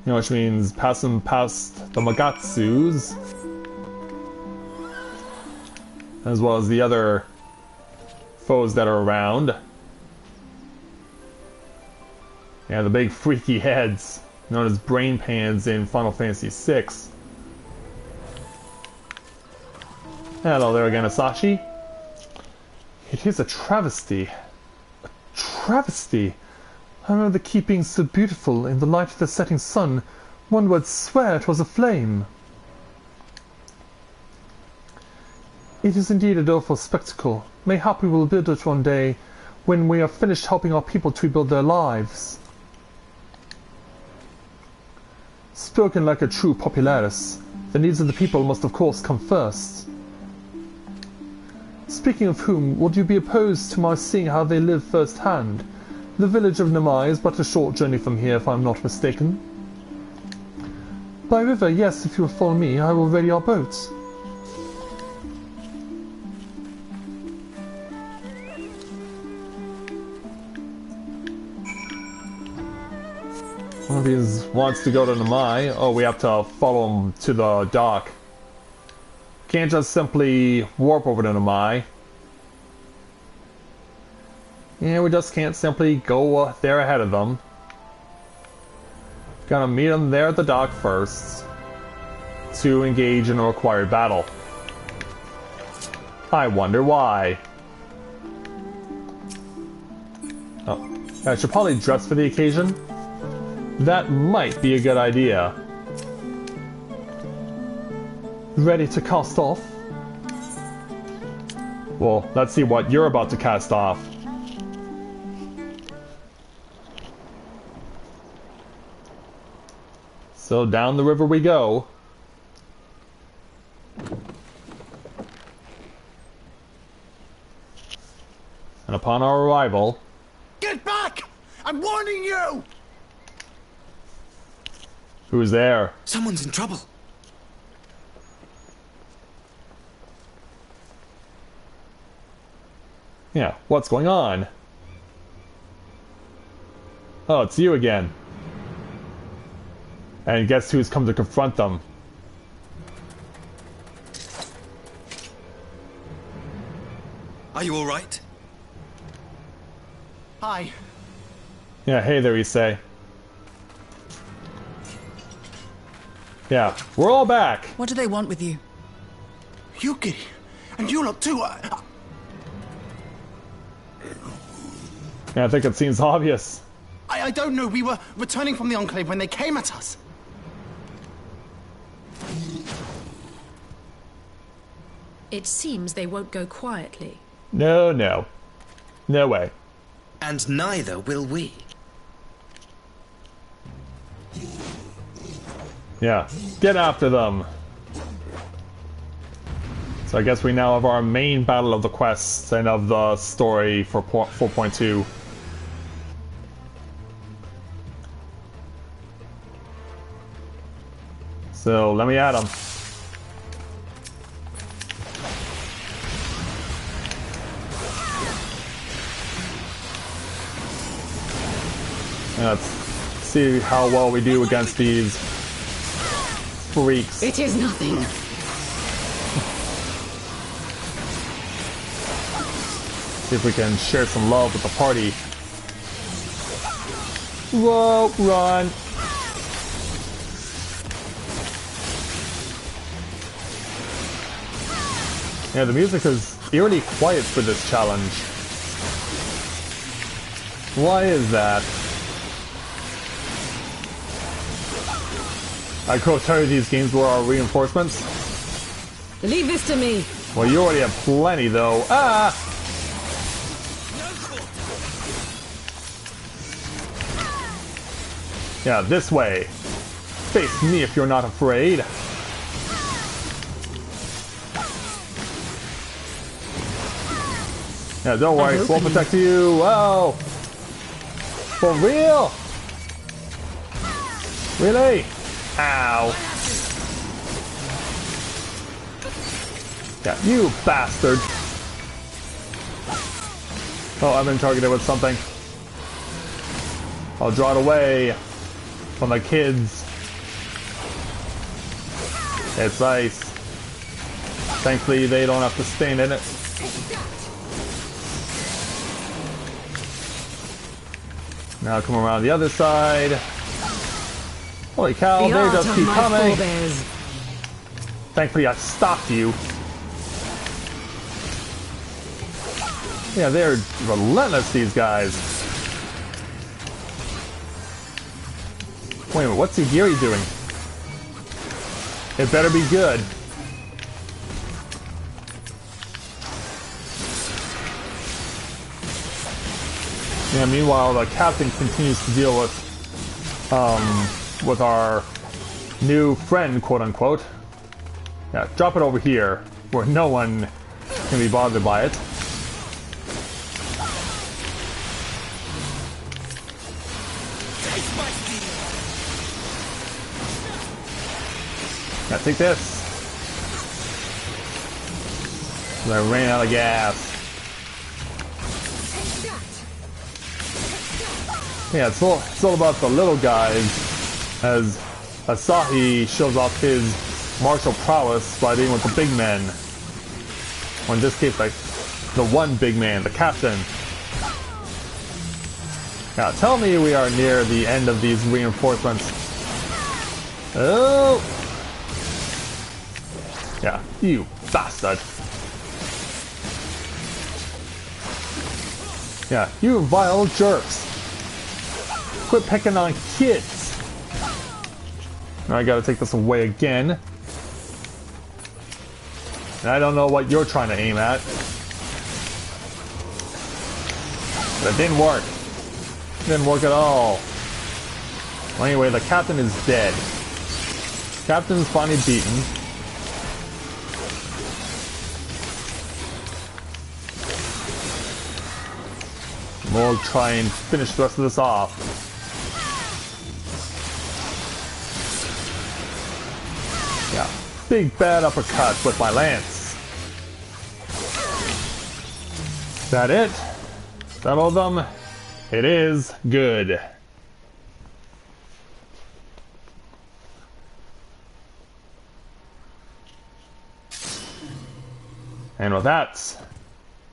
You know, which means passing past the Magatsus, as well as the other foes that are around. Yeah, the big freaky heads, known as brain pans in Final Fantasy VI. Hello there again, Asashi. It is a travesty. A travesty. I remember the keep being so beautiful in the light of the setting sun, one would swear it was aflame. It is indeed a doleful spectacle. Mayhap we will build it one day, when we are finished helping our people to rebuild their lives. Spoken like a true popularis, the needs of the people must of course come first. Speaking of whom, would you be opposed to my seeing how they live firsthand? The village of Namai is but a short journey from here, if I am not mistaken. By river, yes, if you will follow me, I will ready our boats. One of these wants to go to Namai. Oh, we have to follow him to the dock. Can't just simply warp over to Namai. Yeah, we just can't simply go there ahead of them. Gotta meet them there at the dock first to engage in a required battle. I wonder why. Oh, I should probably dress for the occasion. That might be a good idea. Ready to cast off? Well, let's see what you're about to cast off. So down the river we go. And upon our arrival... Get back! I'm warning you! Who's there? Someone's in trouble. Yeah, what's going on? Oh, it's you again. And guess who's come to confront them? Are you alright? Hi. Yeah, hey there, you say. Yeah, we're all back. What do they want with you? Yuki, and you lot too. Yeah, I think it seems obvious. I don't know. We were returning from the Enclave when they came at us. It seems they won't go quietly. No, no. No way. And neither will we. Yeah, get after them. So I guess we now have our main battle of the quest and of the story for 4.2. So let me at them. Let's see how well we do against these freaks. It is nothing. See if we can share some love with the party. Whoa, run! Yeah, the music is eerily quiet for this challenge. Why is that? I could tell you these games were our reinforcements. Leave this to me. Well, you already have plenty, though. Ah! Yeah, this way. Face me if you're not afraid. Yeah, don't worry, we'll protect you. Oh! For real? Really? Ow. Yeah, you bastard. Oh, I've been targeted with something. I'll draw it away from the kids. It's ice. Thankfully, they don't have to stand in it. Now come around the other side. Holy cow, they just keep coming. Thankfully, I stopped you. Yeah, they're relentless, these guys. Wait a minute, what's Ugiri doing? It better be good. Yeah, meanwhile, the captain continues to deal with our new friend, quote-unquote. Yeah, drop it over here, where no one can be bothered by it. Yeah, take this. I ran out of gas. Yeah, it's all about the little guys, as Asahi shows off his martial prowess by dealing with the big men. Or in this case, like, the one big man, the captain. Now, tell me we are near the end of these reinforcements. Oh! Yeah, you bastard. Yeah, you vile jerks. Quit picking on kids. Now I gotta take this away again. And I don't know what you're trying to aim at. But it didn't work. It didn't work at all. Well, anyway, the captain is dead. Captain's finally beaten. We'll try and finish the rest of this off. Yeah, big bad uppercut with my lance. Is that it? Is that all of them? It is good. And with that,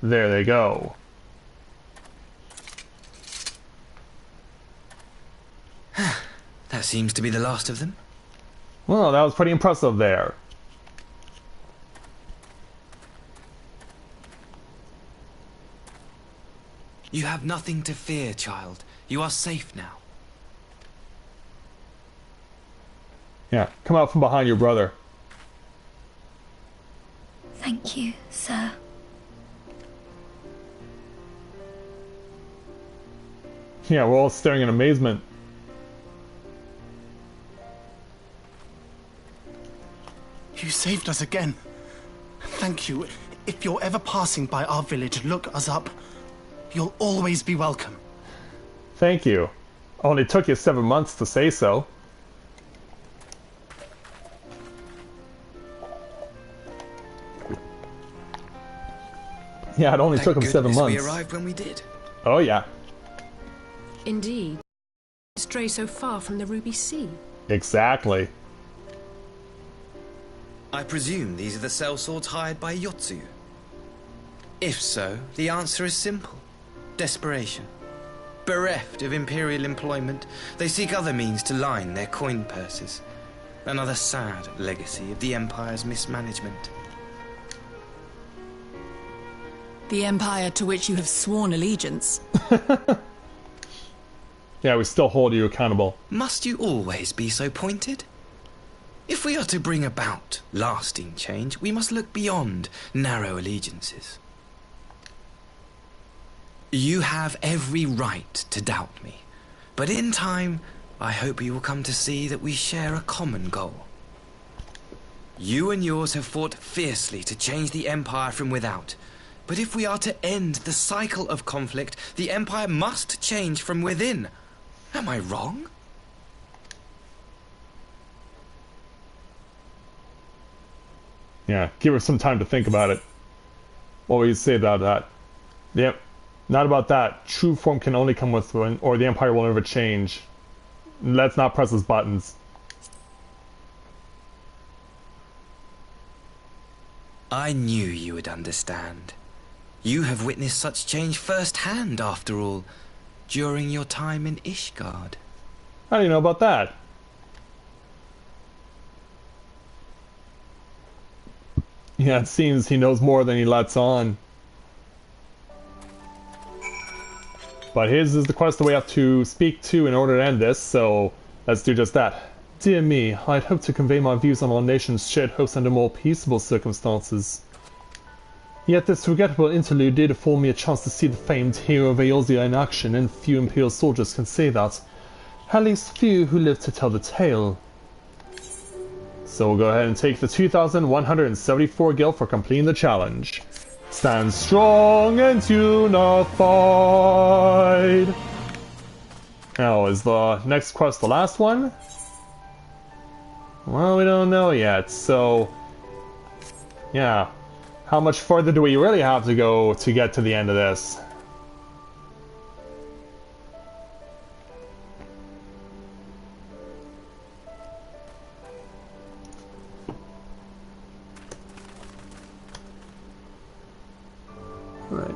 there they go. That seems to be the last of them. Well, that was pretty impressive there. You have nothing to fear, child. You are safe now. Yeah, come out from behind your brother. Thank you, sir. Yeah, we're all staring in amazement. You saved us again. Thank you. If you're ever passing by our village, look us up. You'll always be welcome. Thank you. Only took you 7 months to say so. Yeah, it only took him 7 months. We arrived when we did. Oh yeah. Indeed. stray so far from the Ruby Sea? Exactly. I presume these are the sellswords hired by Yotsu. If so, the answer is simple. Desperation. Bereft of imperial employment, they seek other means to line their coin purses. Another sad legacy of the Empire's mismanagement. The Empire to which you have sworn allegiance. Yeah, we still hold you accountable. Must you always be so pointed? If we are to bring about lasting change, we must look beyond narrow allegiances. You have every right to doubt me, but in time, I hope you will come to see that we share a common goal. You and yours have fought fiercely to change the Empire from without, but if we are to end the cycle of conflict, the Empire must change from within. Am I wrong? Yeah, give her some time to think about it. What will you say about that? Yep, not about that. True form can only come with one, or the Empire will never change. Let's not press his buttons. I knew you would understand. You have witnessed such change firsthand, after all, during your time in Ishgard. How do you know about that? Yeah, it seems he knows more than he lets on. But his is the quest that we have to speak to in order to end this, so let's do just that. Dear me, I'd hoped to convey my views on our nation's shared hopes under more peaceable circumstances. Yet this regrettable interlude did afford me a chance to see the famed hero Eorzea in action, and few Imperial soldiers can say that. At least few who live to tell the tale. So we'll go ahead and take the 2,174 gil for completing the challenge. Stand strong and unified. Now, is the next quest the last one? Well, we don't know yet, so... yeah. How much further do we really have to go to get to the end of this? Right.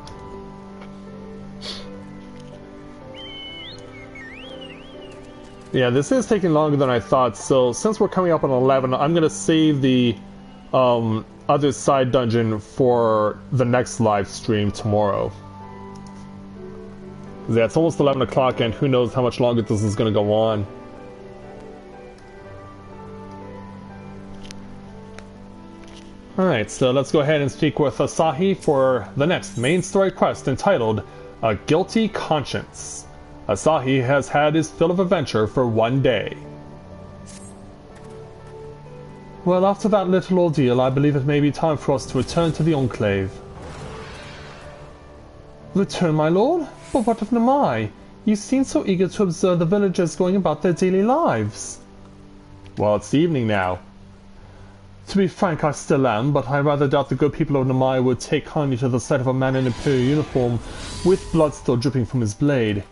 Yeah, this is taking longer than I thought, so since we're coming up on 11, I'm going to save the other side dungeon for the next live stream tomorrow. Yeah, it's almost 11 o'clock and who knows how much longer this is going to go on. Alright, so let's go ahead and speak with Asahi for the next main story quest entitled A Guilty Conscience. Asahi has had his fill of adventure for one day. Well, after that little ordeal, I believe it may be time for us to return to the Enclave. Return, my lord? But what of Namai? You seem so eager to observe the villagers going about their daily lives. Well, it's evening now. To be frank, I still am, but I rather doubt the good people of Namai would take kindly to the sight of a man in Imperial uniform with blood still dripping from his blade.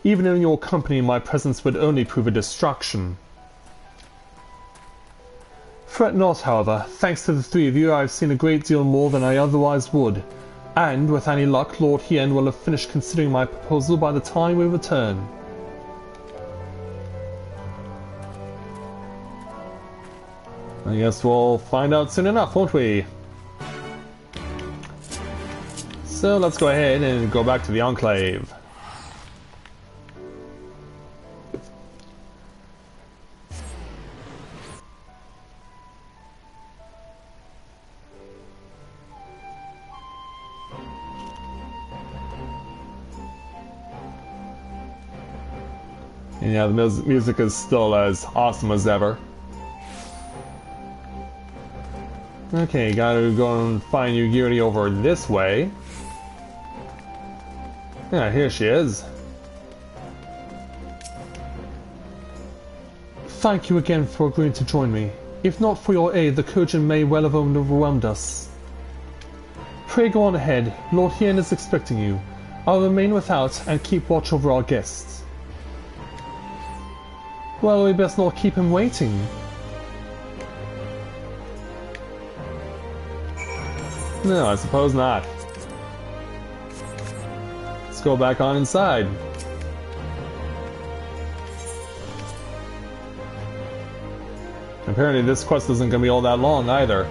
Even in your company, my presence would only prove a distraction. Fret not, however. Thanks to the three of you, I have seen a great deal more than I otherwise would. And, with any luck, Lord Hien will have finished considering my proposal by the time we return. I guess we'll find out soon enough, won't we? So let's go ahead and go back to the Enclave. And yeah, the music is still as awesome as ever. Okay, gotta go and find Yugiri over this way. Yeah, here she is. Thank you again for agreeing to join me. If not for your aid, the Kojin may well have overwhelmed us. Pray go on ahead. Lord Hien is expecting you. I'll remain without and keep watch over our guests. Well, we best not keep him waiting. No, I suppose not. Let's go back on inside. Apparently this quest isn't going to be all that long either.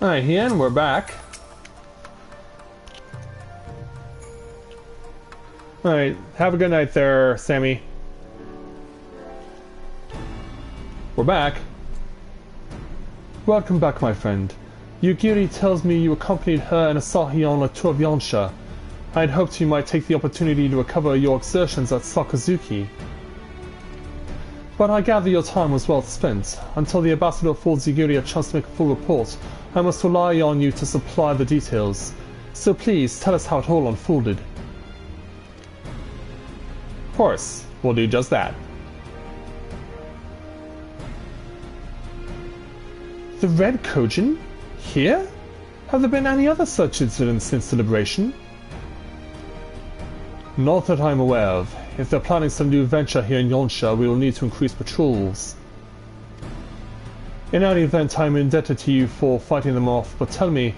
Alright, Hien, we're back. Alright, have a good night there, Sammy. We're back. Welcome back, my friend. Yugiri tells me you accompanied her and Asahi on a tour of Yonsha. I had hoped you might take the opportunity to recover your exertions at Sakazuki. But I gather your time was well spent. Until the ambassador affords Yugiri a chance to make a full report, I must rely on you to supply the details. So please, tell us how it all unfolded. Of course, we'll do just that. The Red Kojin? Here? Have there been any other such incidents since the liberation? Not that I'm aware of. If they're planning some new venture here in Yonsha, we will need to increase patrols. In any event, I'm indebted to you for fighting them off, but tell me,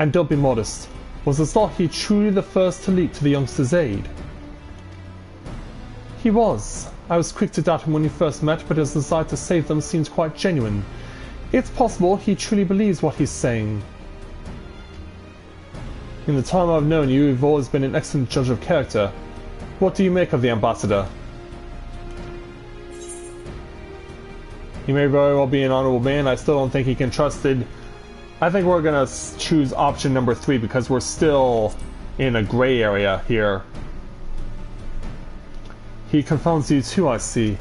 and don't be modest, was Asahi truly the first to leap to the youngster's aid? He was. I was quick to doubt him when we first met, but his desire to save them seems quite genuine. It's possible he truly believes what he's saying. In the time I've known you, you've always been an excellent judge of character. What do you make of the ambassador? He may very well be an honorable man. I still don't think he can be trusted. I think we're gonna choose option number 3 because we're still in a gray area here. He confounds you too, I see,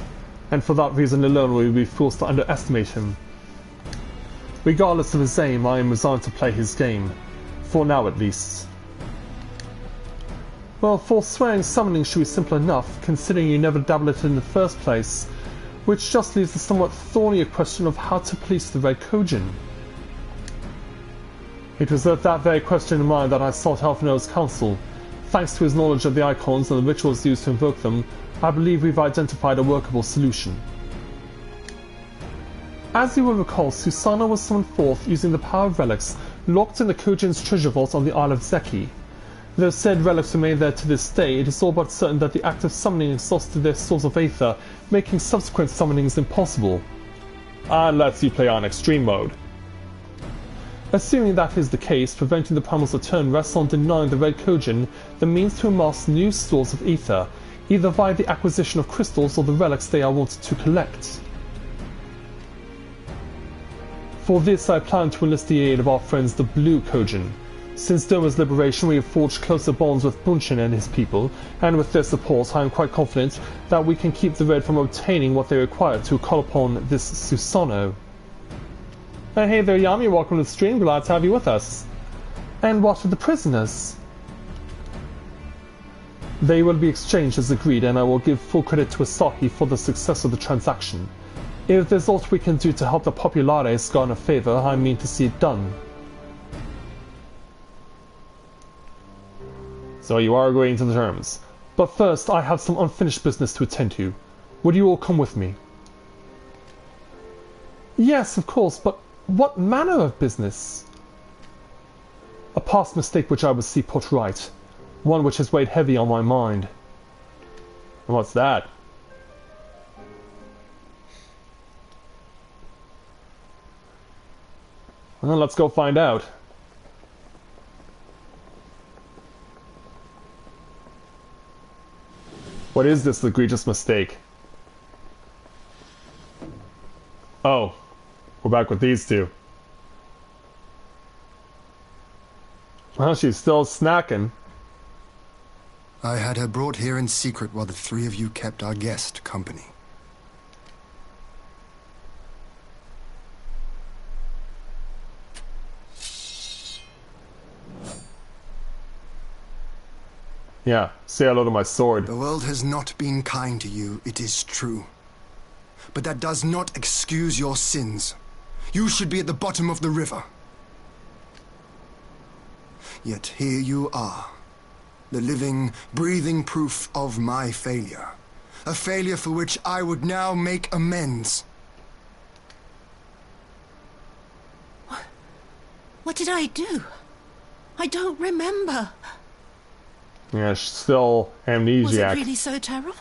and for that reason alone we will be forced to underestimate him. Regardless of his aim, I am resigned to play his game. For now at least. Well, forswearing summoning should be simple enough, considering you never dabbled it in the first place, which just leaves the somewhat thornier question of how to police the Red Kojin. It was with that very question in mind that I sought Alphino's counsel. Thanks to his knowledge of the icons and the rituals used to invoke them, I believe we've identified a workable solution. As you will recall, Susanna was summoned forth using the power of relics locked in the Kojin's treasure vault on the Isle of Zeki. Though said relics remain there to this day, it is all but certain that the act of summoning exhausted their stores of aether, making subsequent summonings impossible. Unless you play on extreme mode. Assuming that is the case, preventing the Primal's return rests on denying the Red Kojin the means to amass new stores of aether, either via the acquisition of crystals or the relics they are wanted to collect. For this I plan to enlist the aid of our friends the Blue Kojin. Since Doma's liberation we have forged closer bonds with Bunshin and his people, and with their support I am quite confident that we can keep the Red from obtaining what they require to call upon this Susanoo. Hey there Yami, welcome to the stream, glad to have you with us. And what of the prisoners? They will be exchanged as agreed, and I will give full credit to Asahi for the success of the transaction. If there's aught we can do to help the Populares garner favor, I mean to see it done. So you are agreeing to the terms. But first, I have some unfinished business to attend to. Would you all come with me? Yes, of course, but what manner of business? A past mistake which I would see put right. One which has weighed heavy on my mind. And what's that? Well, let's go find out. What is this egregious mistake? Oh, we're back with these two. Well, she's still snacking. I had her brought here in secret while the 3 of you kept our guest company. Yeah, say hello to my sword. The world has not been kind to you, it is true. But that does not excuse your sins. You should be at the bottom of the river. Yet here you are. the living, breathing proof of my failure. A failure for which I would now make amends. What did I do? I don't remember. Yeah, she's still amnesiac. Was it really so terrible?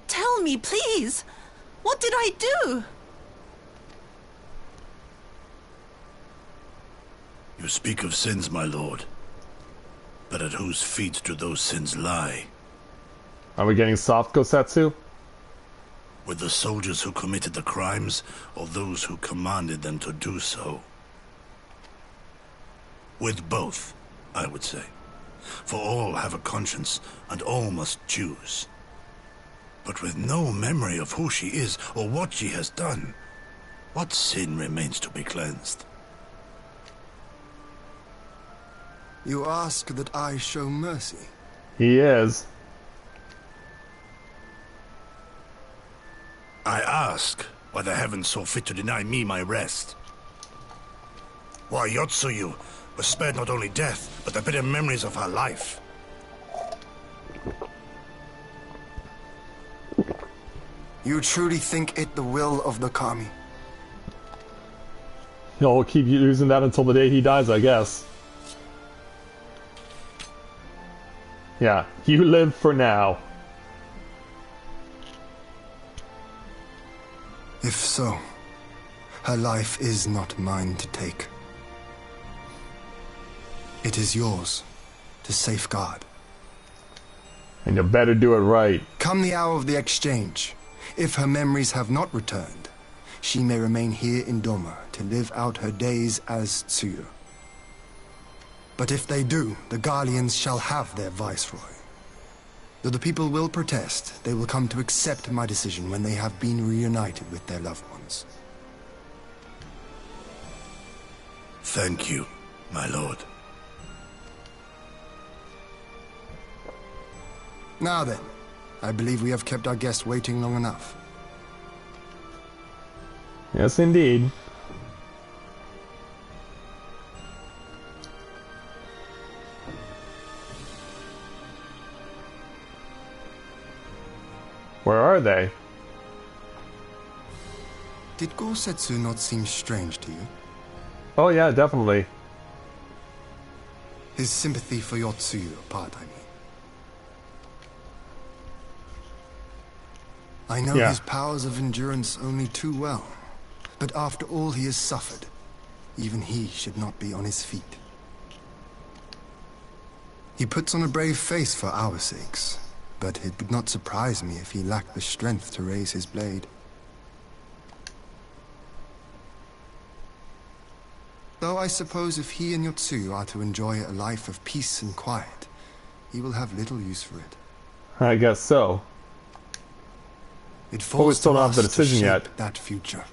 Tell me, please. What did I do? You speak of sins, my lord. But at whose feet do those sins lie? Are we getting soft Gosetsu? With the soldiers who committed the crimes, or those who commanded them to do so? With both, I would say. For all have a conscience, and all must choose. But with no memory of who she is, or what she has done, what sin remains to be cleansed? You ask that I show mercy? He is. I ask why the heavens saw fit to deny me my rest. Why Yotsuyu was spared not only death, but the bitter memories of her life. You truly think it the will of the Kami? He'll keep using that until the day he dies, I guess. Yeah, you live for now. If so, her life is not mine to take. It is yours to safeguard. And you better do it right. Come the hour of the exchange, if her memories have not returned, she may remain here in Doma to live out her days as Tsuyu. But if they do, the Guardians shall have their viceroy. Though the people will protest, they will come to accept my decision when they have been reunited with their loved ones. Thank you, my lord. Now then, I believe we have kept our guest waiting long enough. Yes, indeed. Where are they? Did Gosetsu not seem strange to you? Oh yeah, definitely. His sympathy for Yotsuyu apart, I mean. I know his powers of endurance only too well, but after all he has suffered, even he should not be on his feet. He puts on a brave face for our sakes, but it would not surprise me if he lacked the strength to raise his blade. Though I suppose if he and Yotsuyu are to enjoy a life of peace and quiet, he will have little use for it. I guess so. It But we falls still to don't have the us to decision shape yet. that future.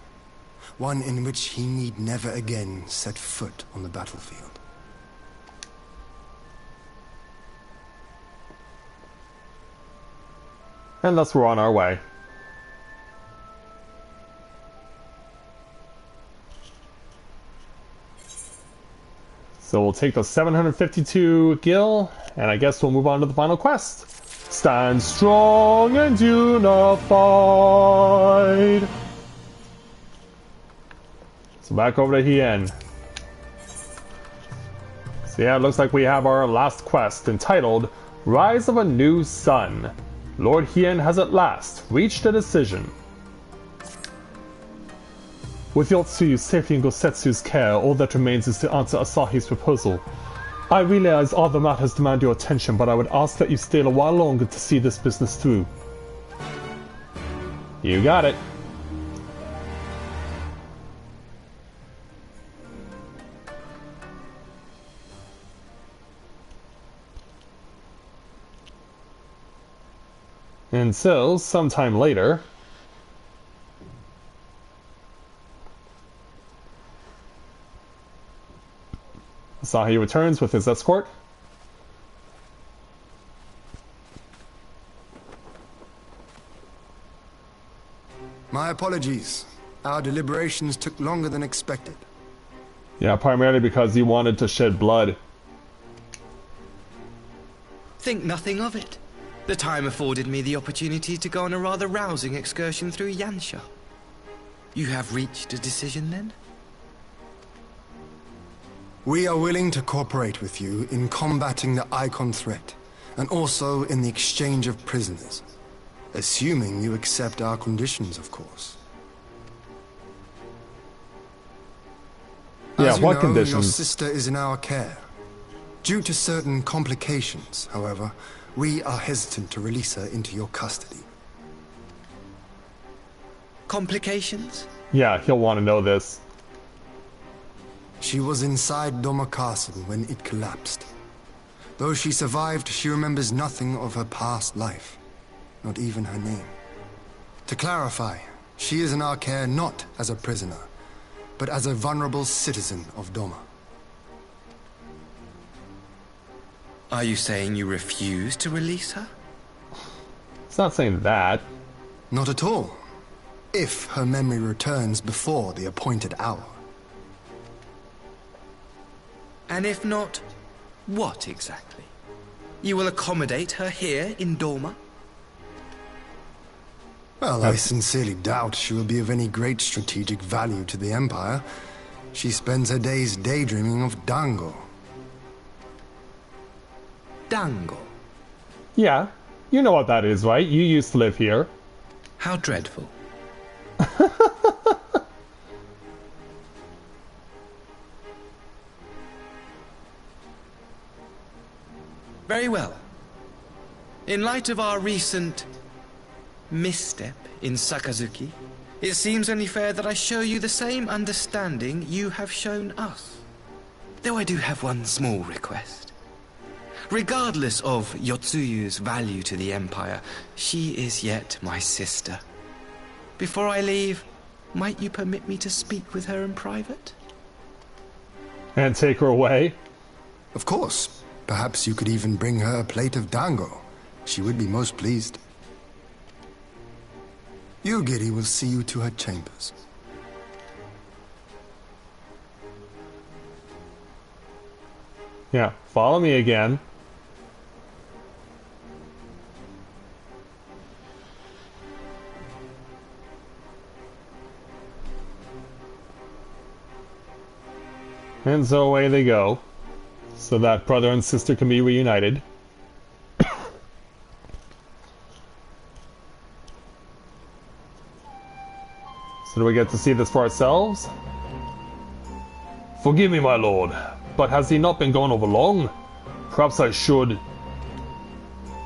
One in which he need never again set foot on the battlefield. And thus we're on our way. So we'll take the 752 gil, and I guess we'll move on to the final quest. Stand strong and unified. So back over to Hien. So yeah, it looks like we have our last quest entitled Rise of a New Sun. Lord Hien has at last reached a decision. With Yotsuyu's safety and Gosetsu's care, all that remains is to answer Asahi's proposal. I realize all the matters demand your attention, but I would ask that you stay a while longer to see this business through. You got it. And so, sometime later, Asahi returns with his escort. My apologies. Our deliberations took longer than expected. Yeah, primarily because he wanted to shed blood. Think nothing of it. The time afforded me the opportunity to go on a rather rousing excursion through Yansha. You have reached a decision, then? We are willing to cooperate with you in combating the Icon threat, and also in the exchange of prisoners. Assuming you accept our conditions, of course. Yeah, As you what know, conditions? your sister is in our care. Due to certain complications, however, we are hesitant to release her into your custody. Complications? Yeah, he'll want to know this. She was inside Doma Castle when it collapsed. Though she survived, she remembers nothing of her past life. Not even her name. To clarify, she is in our care not as a prisoner, but as a vulnerable citizen of Doma. Are you saying you refuse to release her? It's not saying that. Not at all. If her memory returns before the appointed hour. And if not, what exactly? You will accommodate her here in Doma? Well, I sincerely doubt she will be of any great strategic value to the Empire. She spends her days daydreaming of Dango. Dango? Yeah, you know what that is, right? You used to live here. How dreadful. Very well. In light of our recent misstep in Sakazuki, it seems only fair that I show you the same understanding you have shown us. Though I do have one small request. Regardless of Yotsuyu's value to the Empire, she is yet my sister. Before I leave, might you permit me to speak with her in private? And take her away? Of course. Perhaps you could even bring her a plate of dango. She would be most pleased. Yugiri will see you to her chambers. Yeah, follow me again. And so away they go, so that brother and sister can be reunited. So do we get to see this for ourselves? Forgive me, my lord, but has he not been gone over long? Perhaps I should...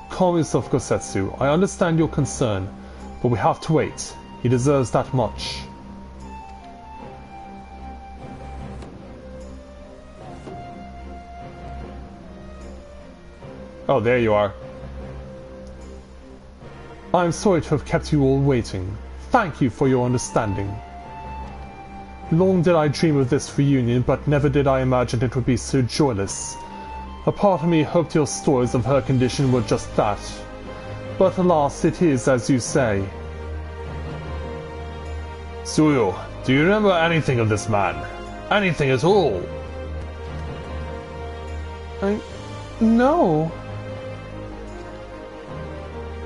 Calm yourself, Gosetsu. I understand your concern, but we have to wait. He deserves that much. Oh, there you are. I'm sorry to have kept you all waiting. Thank you for your understanding. Long did I dream of this reunion, but never did I imagine it would be so joyless. A part of me hoped your stories of her condition were just that. But alas, it is as you say. Suyo, do you remember anything of this man? Anything at all? No.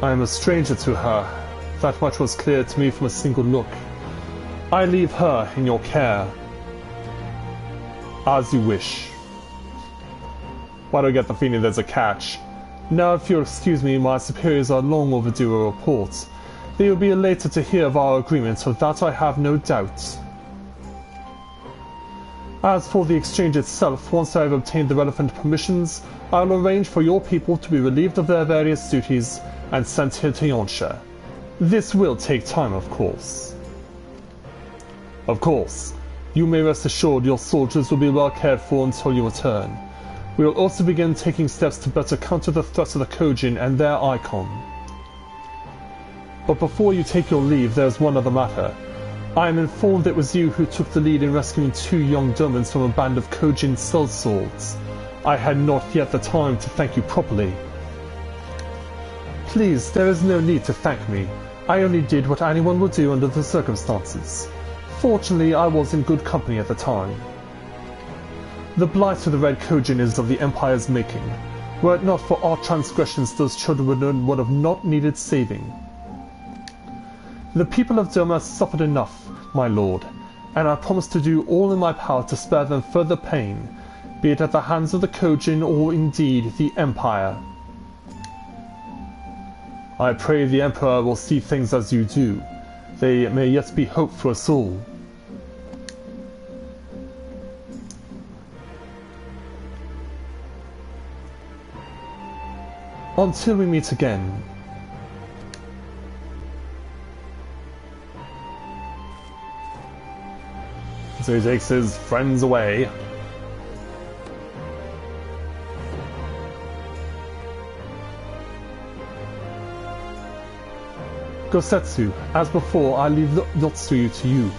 I am a stranger to her. That much was clear to me from a single look. I leave her in your care. As you wish. Why do I get the feeling there's a catch? Now, if you'll excuse me, my superiors are long overdue a report. They will be elated to hear of our agreement, of that I have no doubt. As for the exchange itself, once I have obtained the relevant permissions, I will arrange for your people to be relieved of their various duties and sent here to Yonsha. This will take time, of course. Of course. You may rest assured your soldiers will be well cared for until you return. We will also begin taking steps to better counter the threats of the Kojin and their icon. But before you take your leave, there is one other matter. I am informed it was you who took the lead in rescuing 2 young Domans from a band of Kojin sellswords. I had not yet the time to thank you properly. Please, there is no need to thank me. I only did what anyone would do under the circumstances. Fortunately, I was in good company at the time. The blight of the Red Kojin is of the Empire's making. Were it not for our transgressions, those children would have not needed saving. The people of Doma suffered enough, my lord, and I promise to do all in my power to spare them further pain, be it at the hands of the Kojin or indeed the Empire. I pray the Emperor will see things as you do. There may yet be hope for us all. Until we meet again. So he takes his friends away. Gosetsu, as before, I leave Yotsuyu to you.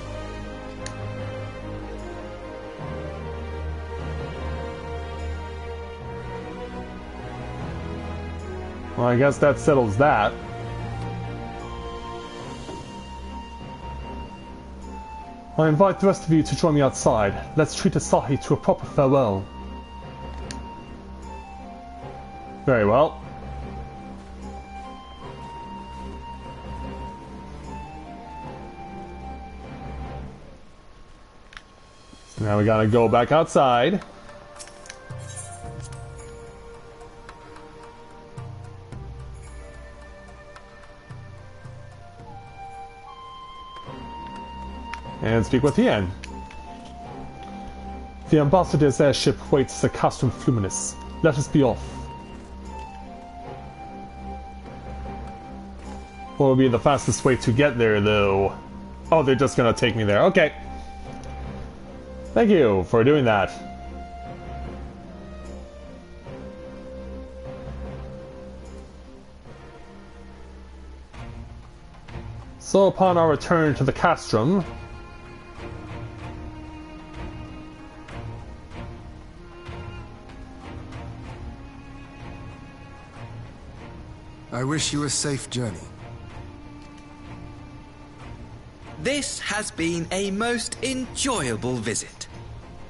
Well, I guess that settles that. I invite the rest of you to join me outside. Let's treat Asahi to a proper farewell. Very well. So now we gotta go back outside. And speak with Tien. The ambassador's airship waits at Castrum Fluminus. Let us be off. What will be the fastest way to get there, though? Oh, they're just gonna take me there. Okay. Thank you for doing that. So upon our return to the Castrum, I wish you a safe journey. This has been a most enjoyable visit.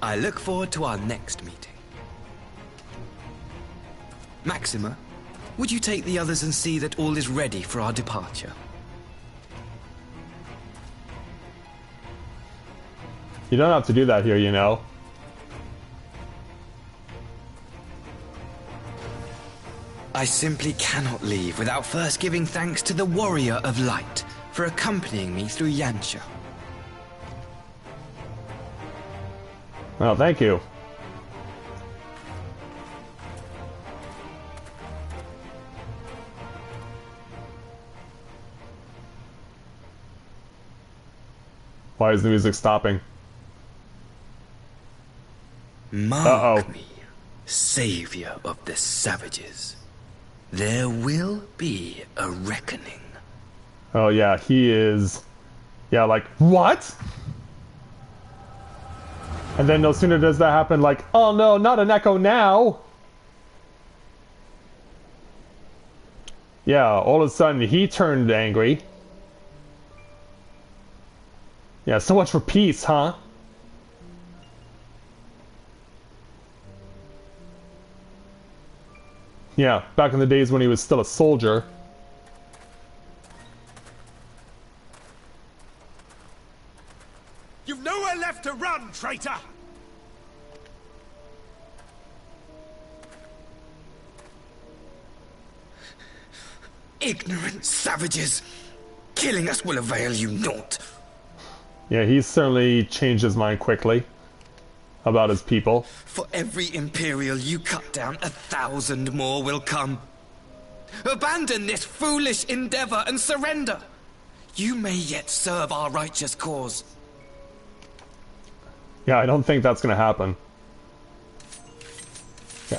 I look forward to our next meeting. Maxima, would you take the others and see that all is ready for our departure? you don't have to do that here, you know. I simply cannot leave without first giving thanks to the Warrior of Light for accompanying me through Yansha. Well, thank you. Why is the music stopping? Mark me, savior of the savages. There will be a reckoning. Oh yeah, he is... Yeah, like, what? And then no sooner does that happen, like, oh no, not an echo now! Yeah, all of a sudden he turned angry. Yeah, so much for peace, huh? Yeah, back in the days when he was still a soldier. You've nowhere left to run, traitor! Ignorant savages! Killing us will avail you naught. Yeah, he's certainly changed his mind quickly about his people. For every Imperial you cut down, 1,000 more will come. Abandon this foolish endeavor and surrender. You may yet serve our righteous cause. Yeah, I don't think that's gonna happen.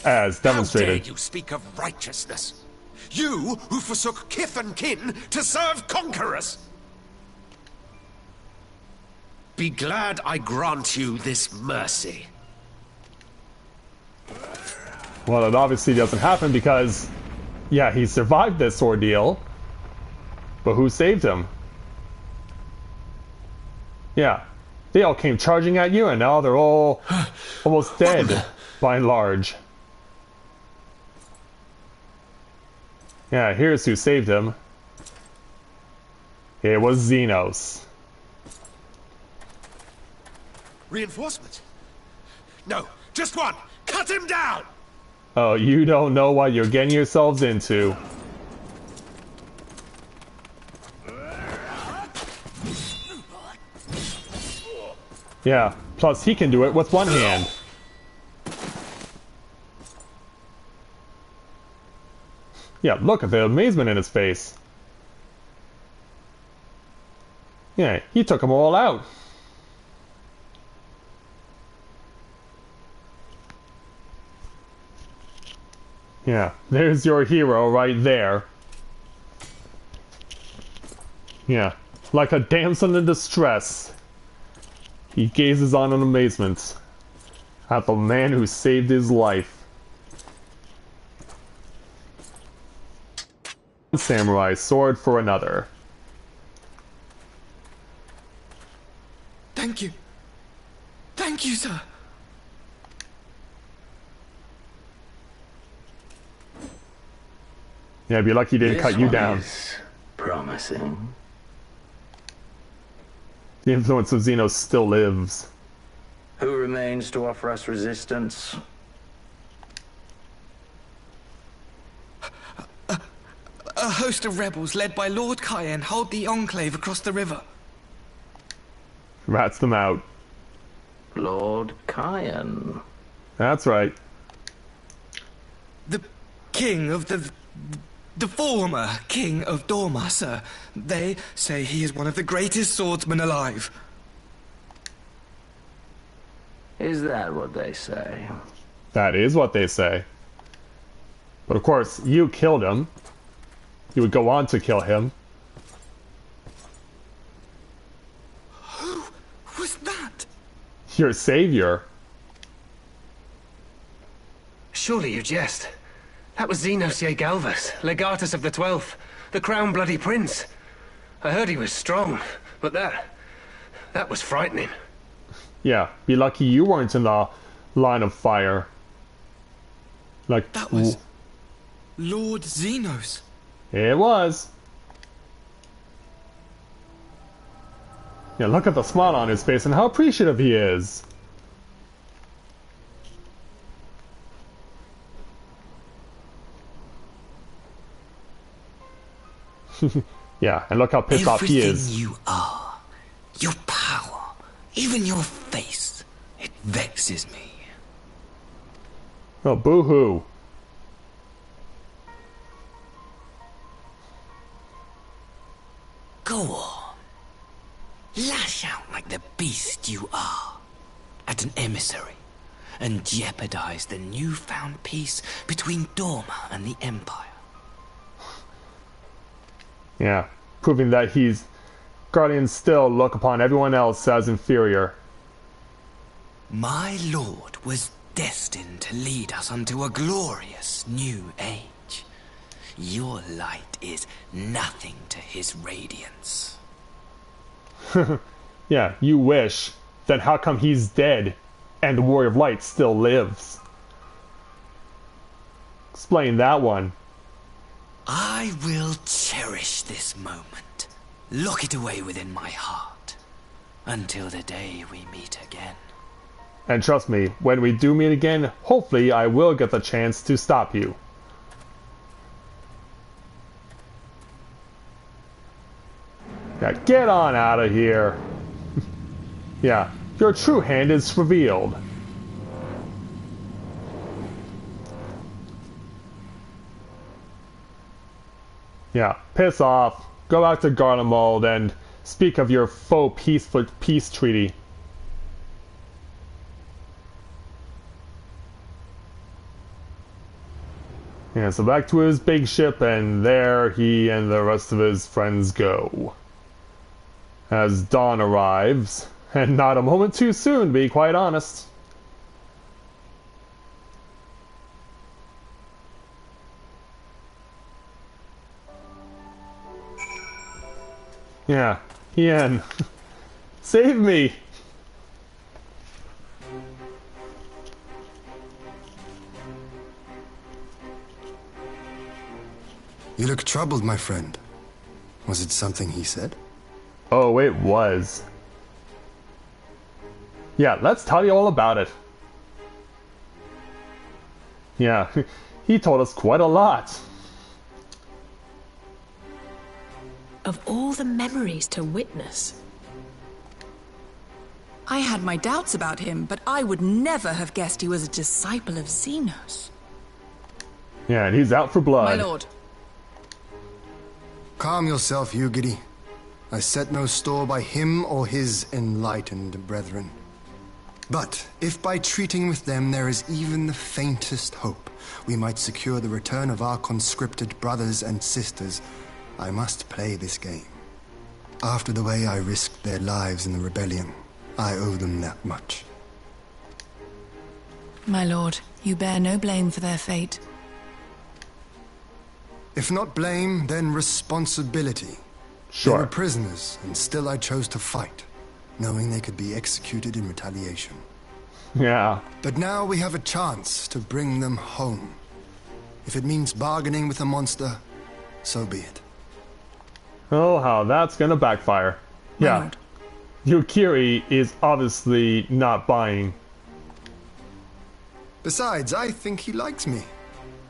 As demonstrated. How dare you speak of righteousness? You who forsook kith and kin to serve conquerors! Be glad I grant you this mercy. Well, it obviously doesn't happen because, yeah, he survived this ordeal. But who saved him? Yeah, they all came charging at you and now they're all almost dead, by and large. Yeah, here's who saved him. It was Xenos. Reinforcements? No, just one! Cut him down! Oh, you don't know what you're getting yourselves into. Yeah, plus he can do it with one hand. Yeah, look at the amazement in his face. Yeah, he took them all out. Yeah, there's your hero right there. Yeah, like a damsel in distress. He gazes on in amazement at the man who saved his life. One samurai sword for another. Thank you. Thank you, sir. Yeah, be lucky he didn't cut you down. Promising. The influence of Xenos still lives. Who remains to offer us resistance? A host of rebels led by Lord Cayenne hold the Enclave across the river. Rats them out. Lord Cayenne. That's right. The king of the former king of Dorma, sir. They say he is one of the greatest swordsmen alive. Is that what they say? That is what they say. But of course, you killed him. You would go on to kill him. Who was that? Your savior. Surely you jest. That was Xenos Galvus, legatus of the 12th, the Crown Bloody Prince. I heard he was strong, but that was frightening. Yeah, be lucky you weren't in the line of fire. Like, that was Lord Xenos. It was. Yeah, look at the smile on his face and how appreciative he is. Yeah, and look how pissed off he is. Everything you are, your power, even your face, it vexes me. Oh, boo-hoo. Go on. Lash out like the beast you are at an emissary and jeopardize the newfound peace between Dorma and the Empire. Yeah, proving that Guardians still look upon everyone else as inferior. My lord was destined to lead us unto a glorious new age. Your light is nothing to his radiance. Yeah, you wish. Then how come he's dead and the Warrior of Light still lives? Explain that one. I will cherish this moment. Lock it away within my heart. Until the day we meet again. And trust me, when we do meet again, hopefully I will get the chance to stop you. Yeah, get on out of here. Yeah, your true hand is revealed. Yeah, piss off. Go back to Garlemald and speak of your faux peace treaty. Yeah, so back to his big ship, and there he and the rest of his friends go. As dawn arrives, and not a moment too soon, to be quite honest. Yeah, Ian. Save me! You look troubled, my friend. Was it something he said? Oh, it was. Yeah, let's tell you all about it. Yeah, he told us quite a lot. Of all the memories to witness. I had my doubts about him, but I would never have guessed he was a disciple of Xenos. Yeah, and he's out for blood. My lord. Calm yourself, Ugiri. I set no store by him or his enlightened brethren. But if by treating with them there is even the faintest hope, we might secure the return of our conscripted brothers and sisters, I must play this game. After the way I risked their lives in the rebellion, I owe them that much. My lord, you bear no blame for their fate. If not blame, then responsibility. Sure. They were prisoners, and still I chose to fight, knowing they could be executed in retaliation. Yeah. But now we have a chance to bring them home. If it means bargaining with a monster, so be it. Oh, how that's gonna backfire. Yeah. Yukiri is obviously not buying. Besides, I think he likes me,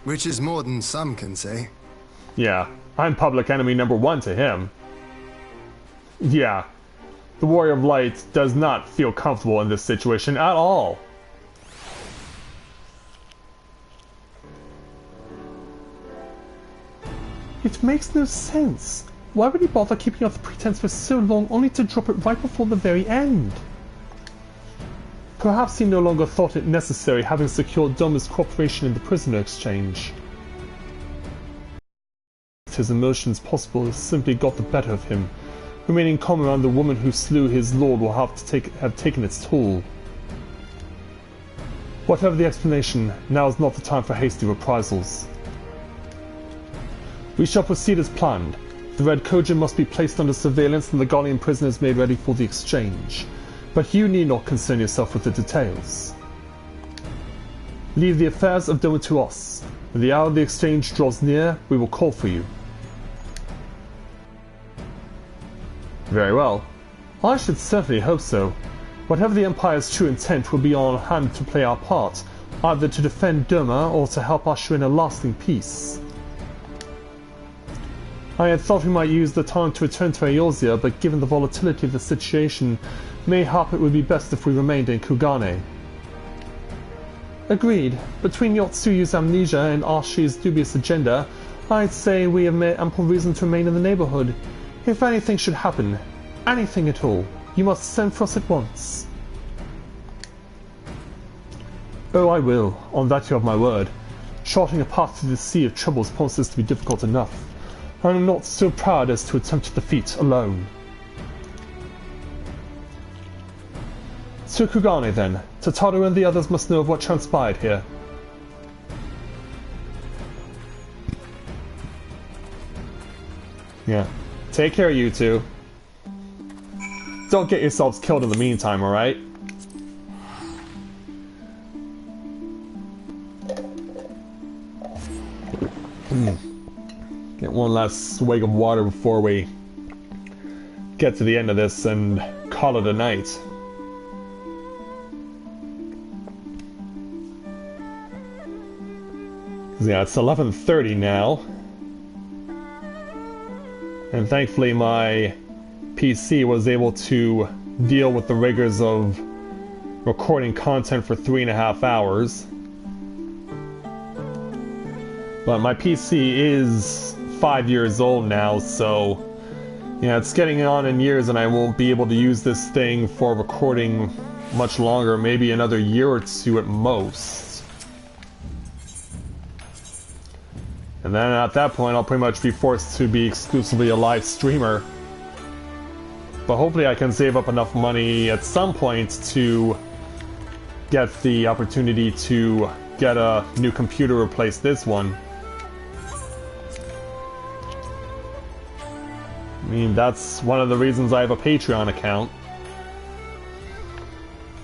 which is more than some can say. Yeah, I'm public enemy number 1 to him. Yeah, the Warrior of Light does not feel comfortable in this situation at all. It makes no sense. Why would he bother keeping up the pretense for so long only to drop it right before the very end? Perhaps he no longer thought it necessary, having secured Doma's cooperation in the prisoner exchange. His emotions possibly simply got the better of him. Remaining calm around the woman who slew his lord will have taken its toll. Whatever the explanation, now is not the time for hasty reprisals. We shall proceed as planned. The Red Kojin must be placed under surveillance and the Gallian prisoners made ready for the exchange. But you need not concern yourself with the details. Leave the affairs of Doma to us. When the hour of the exchange draws near, we will call for you. Very well. I should certainly hope so. Whatever the Empire's true intent, will be on hand to play our part, either to defend Doma or to help usher in a lasting peace. I had thought we might use the time to return to Eorzea, but given the volatility of the situation, mayhap it would be best if we remained in Kugane. Agreed. Between Yotsuyu's amnesia and Arshi's dubious agenda, I'd say we have ample reason to remain in the neighborhood. If anything should happen, anything at all, you must send for us at once. Oh, I will. On that you have my word. Charting a path through the sea of troubles promises to be difficult enough. I am not so proud as to attempt the feat alone. To Kugane, then. Tataru and the others must know of what transpired here. Yeah. Take care, you two. Don't get yourselves killed in the meantime, alright? Get one last swig of water before we get to the end of this and call it a night. Yeah, it's 11:30 now. And thankfully my PC was able to deal with the rigors of recording content for 3.5 hours. But my PC is 5 years old now, so yeah, it's getting on in years and I won't be able to use this thing for recording much longer, maybe another year or two at most. And then at that point I'll pretty much be forced to be exclusively a live streamer. But hopefully I can save up enough money at some point to get the opportunity to get a new computer to replace this one. I mean, that's one of the reasons I have a Patreon account.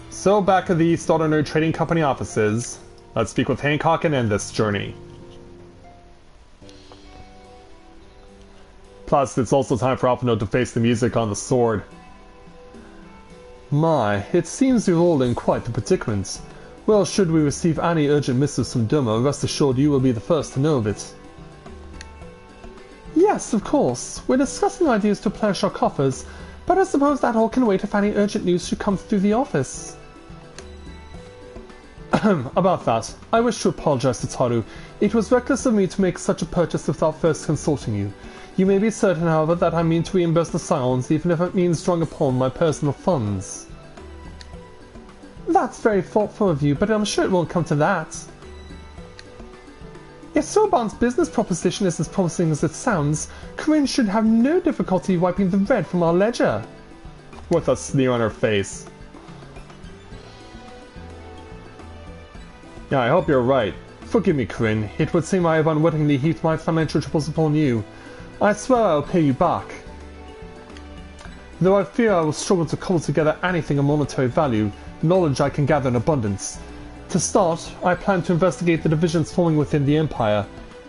So back at the Starter Nerd Trading Company offices, let's speak with Hancock and end this journey. Plus, it's also time for Alphinaud to face the music on the sword. My, it seems you're all in quite the predicament. Well, should we receive any urgent missives from Doma, rest assured you will be the first to know of it. Yes, of course. We're discussing ideas to replenish our coffers, but I suppose that all can wait if any urgent news should come through the office. About that, I wish to apologize to Taru. It was reckless of me to make such a purchase without first consulting you. You may be certain, however, that I mean to reimburse the Scions, even if it means drawing upon my personal funds. That's very thoughtful of you, but I'm sure it won't come to that. If Soban's business proposition is as promising as it sounds, Corinne should have no difficulty wiping the red from our ledger. With a sneer on her face. Yeah, I hope you're right. Forgive me, Corinne. It would seem I have unwittingly heaped my financial troubles upon you. I swear I will pay you back. Though I fear I will struggle to cobble together anything of monetary value, knowledge I can gather in abundance. To start, I plan to investigate the divisions forming within the Empire.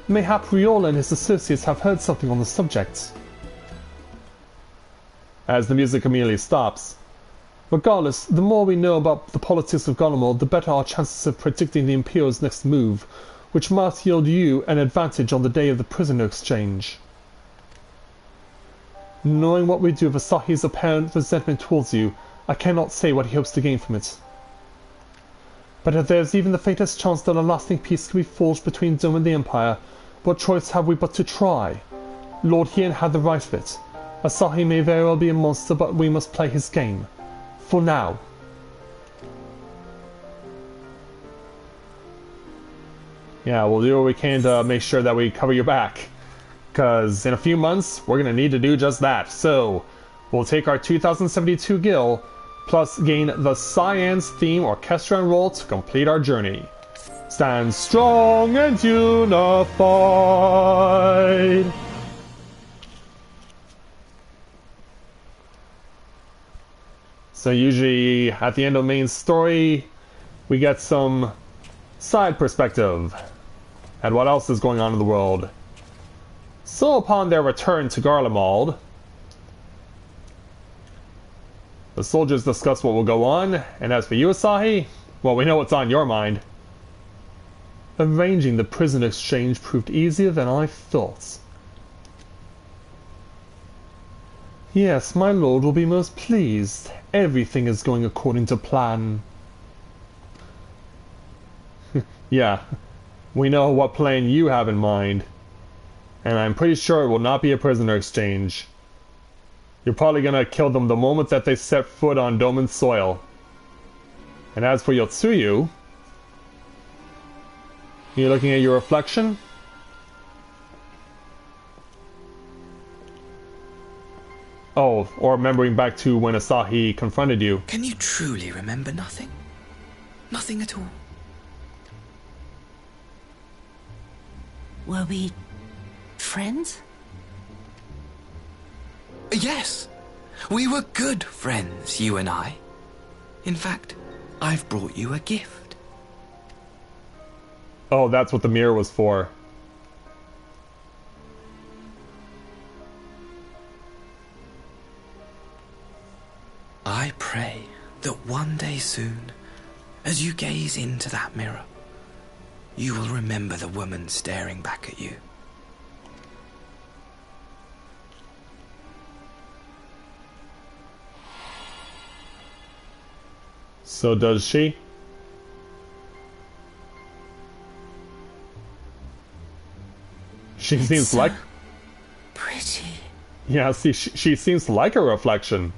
Mayhap Riola and his associates have heard something on the subject. As the music immediately stops. Regardless, the more we know about the politics of Garlemald, the better our chances of predicting the Imperial's next move, which might yield you an advantage on the day of the prisoner exchange. Knowing what we do with Asahi's apparent resentment towards you, I cannot say what he hopes to gain from it. But if there is even the faintest chance that a lasting peace can be forged between Dome and the Empire, what choice have we but to try? Lord Hien had the right of it. Asahi may very well be a monster, but we must play his game. For now. Yeah, we'll do what we can to make sure that we cover your back. Because in a few months, we're going to need to do just that. So, we'll take our 2072 gil, plus gain the Science Theme Orchestra and Roll to complete our journey. Stand strong and unified! So usually, at the end of the main story, we get some side perspective at what else is going on in the world. So upon their return to Garlemald, the soldiers discuss what will go on, and as for you, Asahi, well, we know what's on your mind. Arranging the prison exchange proved easier than I thought. Yes, my lord will be most pleased. Everything is going according to plan. Yeah, we know what plan you have in mind. And I'm pretty sure it will not be a prisoner exchange. You're probably gonna kill them the moment that they set foot on Doman soil. And as for Yotsuyu, you're looking at your reflection? Oh, or remembering back to when Asahi confronted you. Can you truly remember nothing? Nothing at all? Were we friends? Yes. We were good friends, you and I. In fact, I've brought you a gift. Oh, that's what the mirror was for. I pray that one day soon, as you gaze into that mirror, you will remember the woman staring back at you. So does she? She seems like... Pretty. Yeah, see, she seems like a reflection.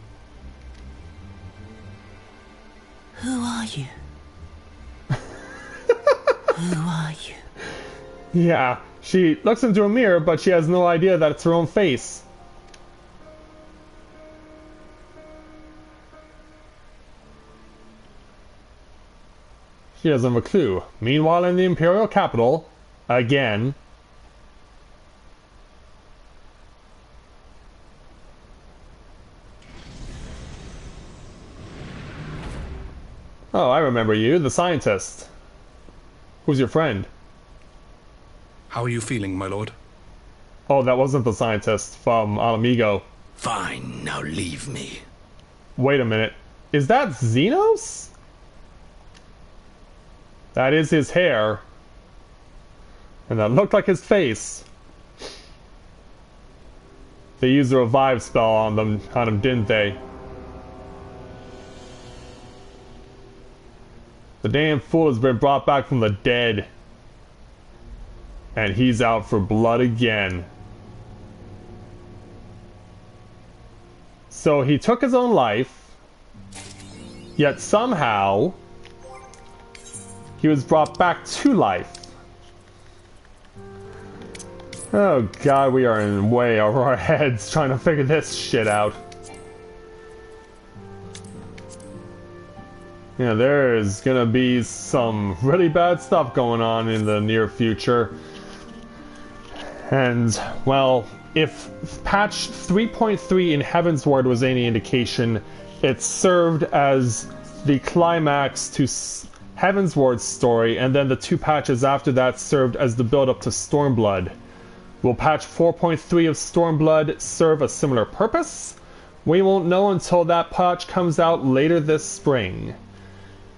Who are you? Who are you? Yeah, she looks into a mirror, but she has no idea that it's her own face. She doesn't have a clue. Meanwhile, in the Imperial capital, again... Oh, I remember you, the scientist. Who's your friend? How are you feeling, my lord? Oh, that wasn't the scientist from Alamigo. Fine, now leave me. Wait a minute. Is that Xenos? That is his hair. And that looked like his face. They used a revive spell on him, didn't they? The damn fool has been brought back from the dead. And he's out for blood again. So he took his own life, yet somehow he was brought back to life. Oh god, we are in way over our heads trying to figure this shit out. Yeah, there's gonna be some really bad stuff going on in the near future. And, well, if patch 3.3 in Heavensward was any indication, it served as the climax to Heavensward's story, and then the 2 patches after that served as the build-up to Stormblood. Will patch 4.3 of Stormblood serve a similar purpose? We won't know until that patch comes out later this spring.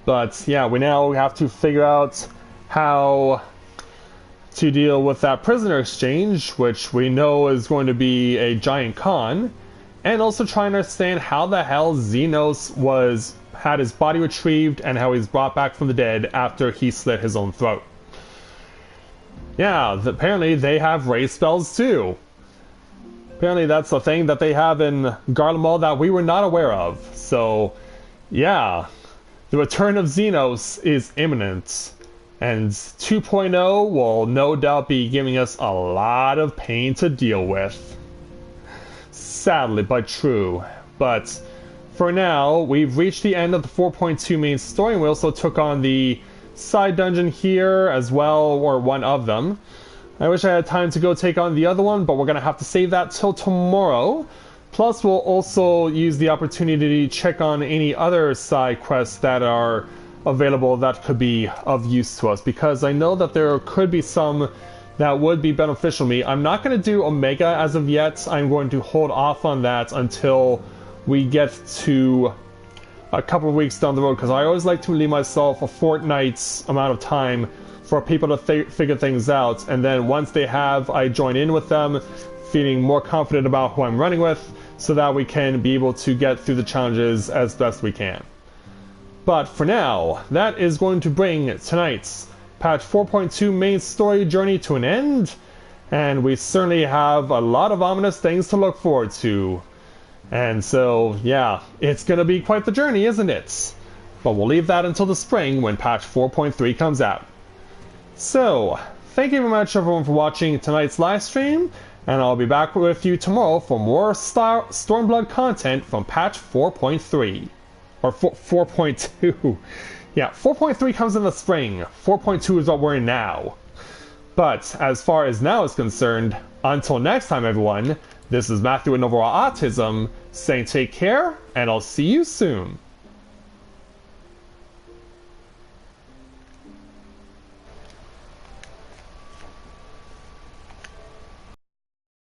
But yeah, we now have to figure out how to deal with that prisoner exchange, which we know is going to be a giant con, and also try and understand how the hell Xenos had his body retrieved and how he's brought back from the dead after he slit his own throat. Yeah, apparently they have raise spells too. Apparently that's a thing that they have in Garlemald that we were not aware of. So, yeah, the return of Xenos is imminent. And 2.0 will no doubt be giving us a lot of pain to deal with. Sadly, but true. But for now, we've reached the end of the 4.2 main story, and we also took on the side dungeon here as well, or one of them. I wish I had time to go take on the other one, but we're going to have to save that till tomorrow. Plus, we'll also use the opportunity to check on any other side quests that are available that could be of use to us, because I know that there could be some that would be beneficial to me. I'm not going to do Omega as of yet. I'm going to hold off on that until we get to a couple of weeks down the road, because I always like to leave myself a fortnight's amount of time for people to figure things out, and then once they have, I join in with them, feeling more confident about who I'm running with, so that we can be able to get through the challenges as best we can. But for now, that is going to bring tonight's patch 4.2 main story journey to an end, and we certainly have a lot of ominous things to look forward to. And so, yeah, it's going to be quite the journey, isn't it? But we'll leave that until the spring when patch 4.3 comes out. So, thank you very much everyone for watching tonight's live stream, and I'll be back with you tomorrow for more Stormblood content from patch 4.3. Or 4.2. Yeah, 4.3 comes in the spring. 4.2 is what we're in now. But as far as now is concerned, until next time everyone, this is Matthew with Novaura Autism, saying take care, and I'll see you soon.